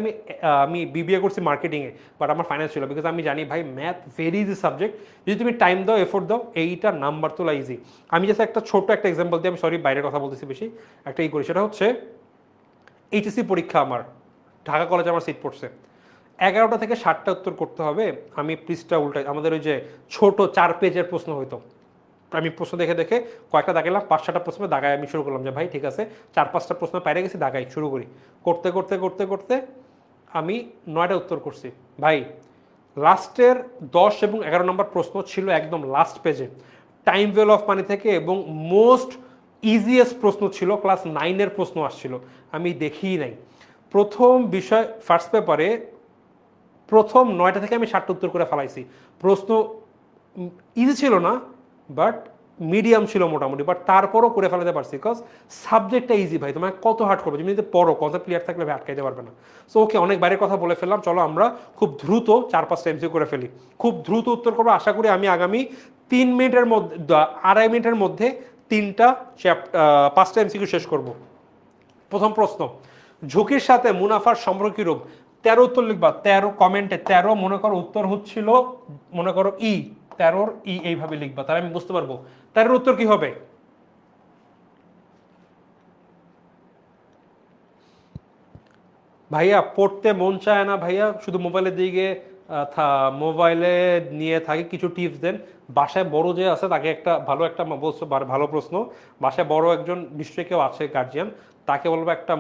আমি বিবিএ করছি মার্কেটিংয়ে, বাট আমার ফাইন্যান্স ছিল, বিকজ আমি জানি ভাই ম্যাথ ভেরি ইজি সাবজেক্ট, যদি তুমি টাইম দাও, এফোর্ট দাও, এইটা নাম্বার তোলা ইজি। আমি জাস্ট একটা ছোট একটা এক্সাম্পল দিই, আমি সরি বাইরের কথা বলতেছি বেশি, একটা করি, সেটা হচ্ছে এইচএসসি পরীক্ষা আমার ঢাকা কলেজে আমার সিট পড়ছে, 11টা থেকে 7টা উত্তর করতে হবে। আমি পৃষ্ঠা উল্টাই, আমাদের ওই যে ছোট 4 পেজের প্রশ্ন হইতো, আমি প্রশ্ন দেখে দেখে কয়েকটা দাগাইলাম, 5-6টা প্রশ্ন দাগাই আমি শুরু করলাম, যে ভাই ঠিক আছে 4-5টা প্রশ্ন পাইরে গেছি, দাগাই শুরু করি, করতে করতে করতে করতে আমি 9টা উত্তর করছি ভাই। লাস্টের 10 এবং 11 নম্বর প্রশ্ন ছিল একদম লাস্ট পেজে, টাইম ভ্যালু অফ মানি থেকে, এবং মোস্ট ইজিয়েস্ট প্রশ্ন ছিল, ক্লাস 9-এর প্রশ্ন আসছিল, আমি দেখিই নাই। প্রথম বিষয় ফার্স্ট পেপারে প্রথম 9টা থেকে আমি 7টা উত্তর করে ফেলাইছি। প্রশ্ন ইজি ছিল না, বাট মিডিয়াম ছিল মোটামুটি, বাট তারপরও করে ফেলাতে পারছি, বিকজ সাবজেক্টটা ইজি ভাই, তোমাকে কত হার্ড করবে, তুমি যদি পড়ো কনসেপ্ট ক্লিয়ার থাকলে ভাই আটকাইতে পারবে না। সো ওকে, অনেক বাইরের কথা বলে ফেললাম, চলো আমরা খুব দ্রুত 4-5টা এমসিকিউ করে ফেলি, খুব দ্রুত উত্তর করবো। আশা করি আমি আগামী 3 মিনিটের মধ্যে, 2.5 মিনিটের মধ্যে 5টা এমসিকিউ শেষ করব। প্রথম প্রশ্ন, ঝুঁকির সাথে মুনাফার সম্পর্ক কিরূপ? 13 উত্তর লিখবা, 13 কমেন্টে 13 মনে করো উত্তর হচ্ছিল, মনে করো 13-র এইভাবে লিখবা, তাহলে আমি বুঝতে পারবো 13-র উত্তর কি হবে। ভাইয়া পড়তে মন চায় না ভাইয়া, শুধু মোবাইলের দিকে মোবাইলে নিয়ে থাকি, কিছু টিপস দেন। বাসায় বড় যে আছে তাকে একটা ভালো প্রশ্ন, বাসায় বড় একজন নিশ্চয়ই কেউ আছে গার্জিয়ান, তাকে বলবো একটা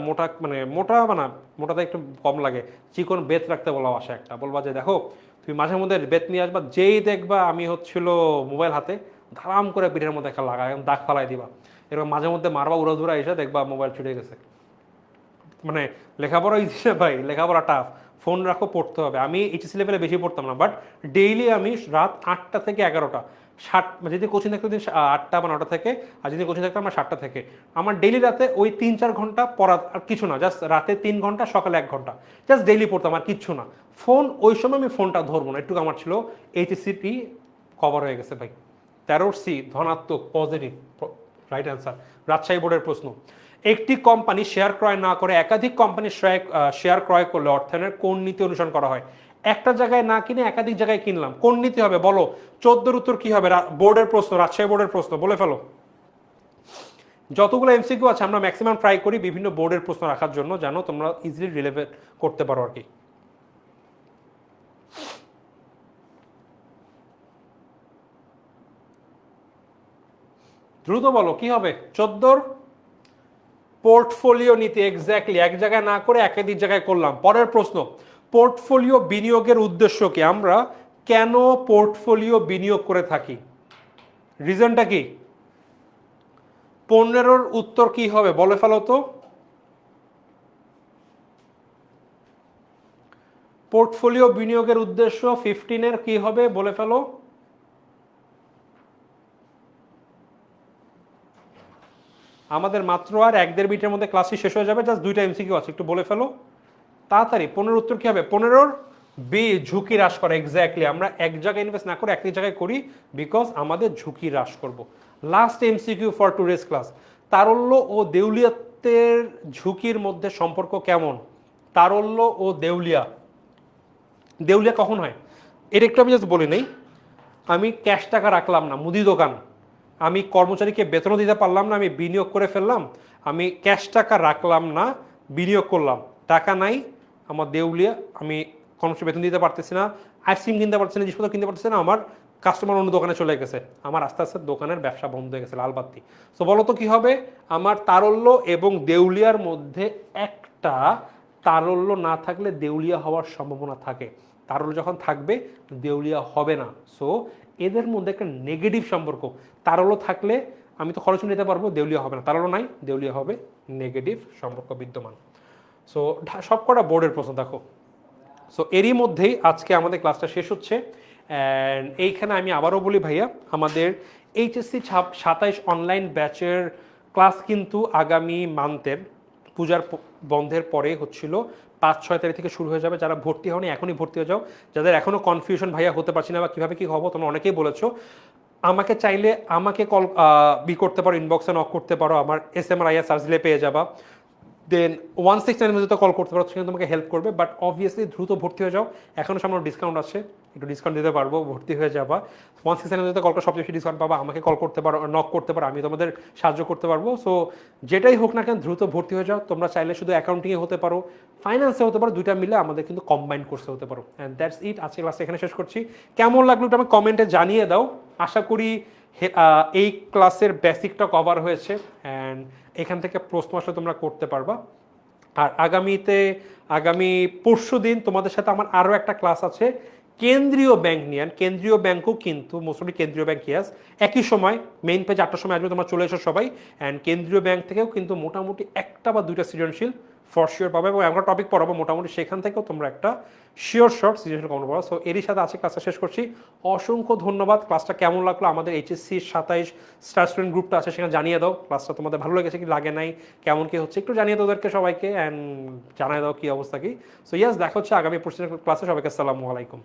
মোটাতে একটু কম লাগে, চিকন বেত রাখতে বলা বাসায় একটা, বলবা যে দেখো তুমি মাঝে মধ্যে বেত নিয়ে আসবা, যেই দেখবা আমি হচ্ছিল মোবাইল হাতে, ধারাম করে পিঠের মধ্যে একটা লাগা, দাগ ফালাই দিবা, এরকম মাঝে মধ্যে মারবা উড়াধুরা এসে দেখবা মোবাইল ছুটে গেছে। মানে লেখাপড়া ইজি না ভাই, লেখাপড়া টাফ, ফোন রাখো, পড়তে হবে। আমি এইচএসসি লেভেলে বেশি পড়তাম না, বাট ডেইলি আমি রাত 8টা থেকে 11টা, যদি কোচিং থাকতো দিন 8টা বা 9টা থেকে, আর যদি কোচিং থাকতো আমার 7টা থেকে, আমার ডেইলি রাতে ওই 3-4 ঘন্টা পড়া, আর কিছু না, জাস্ট রাতে 3 ঘন্টা, সকালে 1 ঘন্টা, জাস্ট ডেইলি পড়তাম, আর কিচ্ছু না। ফোন ওই সময় আমি ফোনটা ধরবো না, একটু আমার ছিল। এইচএসসিটি কভার হয়ে গেছে ভাই। 13 ধনাত্মক, পজিটিভ, রাইট অ্যান্সার। রাজশাহী বোর্ডের প্রশ্ন, একটি কোম্পানি শেয়ার ক্রয় না করে একাধিক কোম্পানির শেয়ার ক্রয় করলে অর্থায়নের কোন নীতি অনুসরণ করা হয়? একটা জায়গায় না কিনে একাধিক জায়গায় কিনলাম, কোন নীতি হবে বলো? 14-র উত্তর কি হবে? বোর্ডের প্রশ্ন, রাজশাহী বোর্ডের প্রশ্ন, বলে ফেলো। যতগুলো এমসিকিউ আছে আমরা ম্যাক্সিমাম ট্রাই করি বিভিন্ন বোর্ডের প্রশ্ন রাখার জন্য, জানো তোমরা ইজিলি রিলেভেন্ট করতে পারো আর কি। দ্রুত বলো কি হবে 14-র? পোর্টফোলিও নীতি, এক্স্যাক্টলি, এক জায়গায় না করে একাধিক জায়গায় করলাম। পরের প্রশ্ন, পোর্টফোলিও বিনিয়োগের উদ্দেশ্য কি? আমরা কেন পোর্টফোলিও বিনিয়োগ করে থাকি, রিজনটা কি? 15-র উত্তর কি হবে বলে ফেলো তো। পোর্টফোলিও বিনিয়োগের উদ্দেশ্য 15-এর কি হবে বলে ফেলো। আমাদের মাত্র আর 1-1.5 মিনিটের মধ্যে ক্লাসটি শেষ হয়ে যাবে, জাস্ট 2টা এমসিকিউ আছে, একটু বলে ফেলো তাড়াতাড়ি। 15-র উত্তর কি হবে? 15-র বি, ঝুঁকি হ্রাস করা, এক্স্যাক্টলি, আমরা এক জায়গায় ইনভেস্ট না করে এক জায়গায় করি, বিকজ আমাদের ঝুঁকি হ্রাস করব। Last MCQ for today's class, তারল্য ও দেউলিয়াতের ঝুঁকির মধ্যে সম্পর্ক কেমন? তারল্য ও দেউলিয়া, দেউলিয়া কখন হয় এটা একটু আমি জাস্ট বলি নেই। আমি ক্যাশ টাকা রাখলাম না, মুদি দোকান, আমি কর্মচারীকে বেতনও দিতে পারলাম না, আমি বিনিয়োগ করে ফেললাম, আমি ক্যাশ টাকা রাখলাম না, বিনিয়োগ করলাম, টাকা নাই, আমার দেউলিয়া, আমি কর্মচারী বেতন দিতে পারতেছি না, আইসক্রিম কিনতে পারতেছি না, জিনিসপত্র কিনতে পারতেছি না, আমার কাস্টমার অন্য দোকানে চলে গেছে, আমার আস্তে আস্তে দোকানের ব্যবসা বন্ধ হয়ে গেছে, লালবাতি। তো বলো তো কি হবে? আমার তারল্য এবং দেউলিয়ার মধ্যে একটা, তারল্য না থাকলে দেউলিয়া হওয়ার সম্ভাবনা থাকে, তারল্য যখন থাকবে দেউলিয়া হবে না। সো এদের মধ্যে একটা নেগেটিভ সম্পর্ক, তারল্য থাকলে আমি তো খরচ নিতে পারবো, দেউলিয়া হবে না, তারল্য নাই, দেউলিয়া হবে, নেগেটিভ সম্পর্ক বিদ্যমান। সো সবকটা বোর্ডের প্রশ্ন দেখো। সো এরই মধ্যেই আজকে আমাদের ক্লাসটা শেষ হচ্ছে। অ্যান্ড এইখানে আমি আবারও বলি ভাইয়া, আমাদের এইচএসসি 27 অনলাইন ব্যাচের ক্লাস কিন্তু আগামী মান্থের পূজার বন্ধের পরে হচ্ছিল, 5-6 তারিখ থেকে শুরু হয়ে যাবে। যারা ভর্তি হয়নি এখনই ভর্তি হয়ে যাও, যাদের এখনও কনফিউশন ভাইয়া হতে পারছি না বা কীভাবে কী হবো, তোমরা অনেকেই বলেছো, আমাকে চাইলে আমাকে কল করতে পারো, ইনবক্সে নক করতে পারো, আমার SMRIA সার্চ দিলে পেয়ে যাবা। দেন 169 মধ্যে কল করতে পারো, সেখানে তোমাকে হেল্প করবে। বাট অবভিয়াসলি দ্রুত ভর্তি হয়ে যাও, এখনও সামনে ডিসকাউন্ট আছে, একটু ডিসকাউন্ট দিতে পারবো, ভর্তি হয়ে যাবা। 169 মধ্যে কল করে সবচেয়ে বেশি ডিসকাউন্ট পাবা, আমাকে কল করতে পারো, নক করতে পারো, আমি তোমাদের সাহায্য করতে পারবো। সো যেটাই হোক না কেন দ্রুত ভর্তি হয়ে যাও। তোমরা চাইলে শুধু অ্যাকাউন্টিংয়ে হতে পারো, ফাইন্যান্সে হতে পারো, দুইটা মিলে আমাদের কিন্তু কম্বাইন কোর্সে হতে পারো। অ্যান্ড দ্যাটস ইট, আজকে ক্লাসটা এখানে শেষ করছি। কেমন লাগলো এটা আমি কমেন্টে জানিয়ে দাও। আশা করি এই ক্লাসের বেসিকটা কভার হয়েছে, অ্যান্ড এখান থেকে প্রশ্ন আসলে তোমরা করতে পারবা। আর আগামী পরশু দিন তোমাদের সাথে আমার আরও একটা ক্লাস আছে, কেন্দ্রীয় ব্যাংক নিয়ে কেন্দ্রীয় ব্যাংকও কিন্তু মোস্টলি কেন্দ্রীয় ব্যাংক ইয়াস একই সময় মেইন পেজ 8টার সময় আসবে, তোমরা চলে এসো সবাই। অ্যান্ড কেন্দ্রীয় ব্যাংক থেকেও কিন্তু মোটামুটি একটা বা দুইটা সৃজনশীল ফর শিওর পাবে, এবং আমরা টপিক পড়াবো মোটামুটি, সেখান থেকেও তোমরা একটা শিওর শর্ট সৃজনশীল কমন পাবো। সো এরই সাথে আছে ক্লাসটা শেষ করছি। অসংখ্য ধন্যবাদ। ক্লাসটা কেমন লাগলো আমাদের এইচএসসি 27 স্টার স্টুডেন্ট গ্রুপটা আছে, সেখানে জানিয়ে দাও ক্লাসটা তোমাদের ভালো লেগেছে কি লাগে নাই, কেমন কি হচ্ছে একটু জানিয়ে দাও ওদেরকে সবাইকে, অ্যান্ড জানিয়ে দাও কি অবস্থা কি। সো ইয়াস, দেখা হচ্ছে আগামী প্রশ্নের ক্লাসে। সবাইকে আসসালামু আলাইকুম।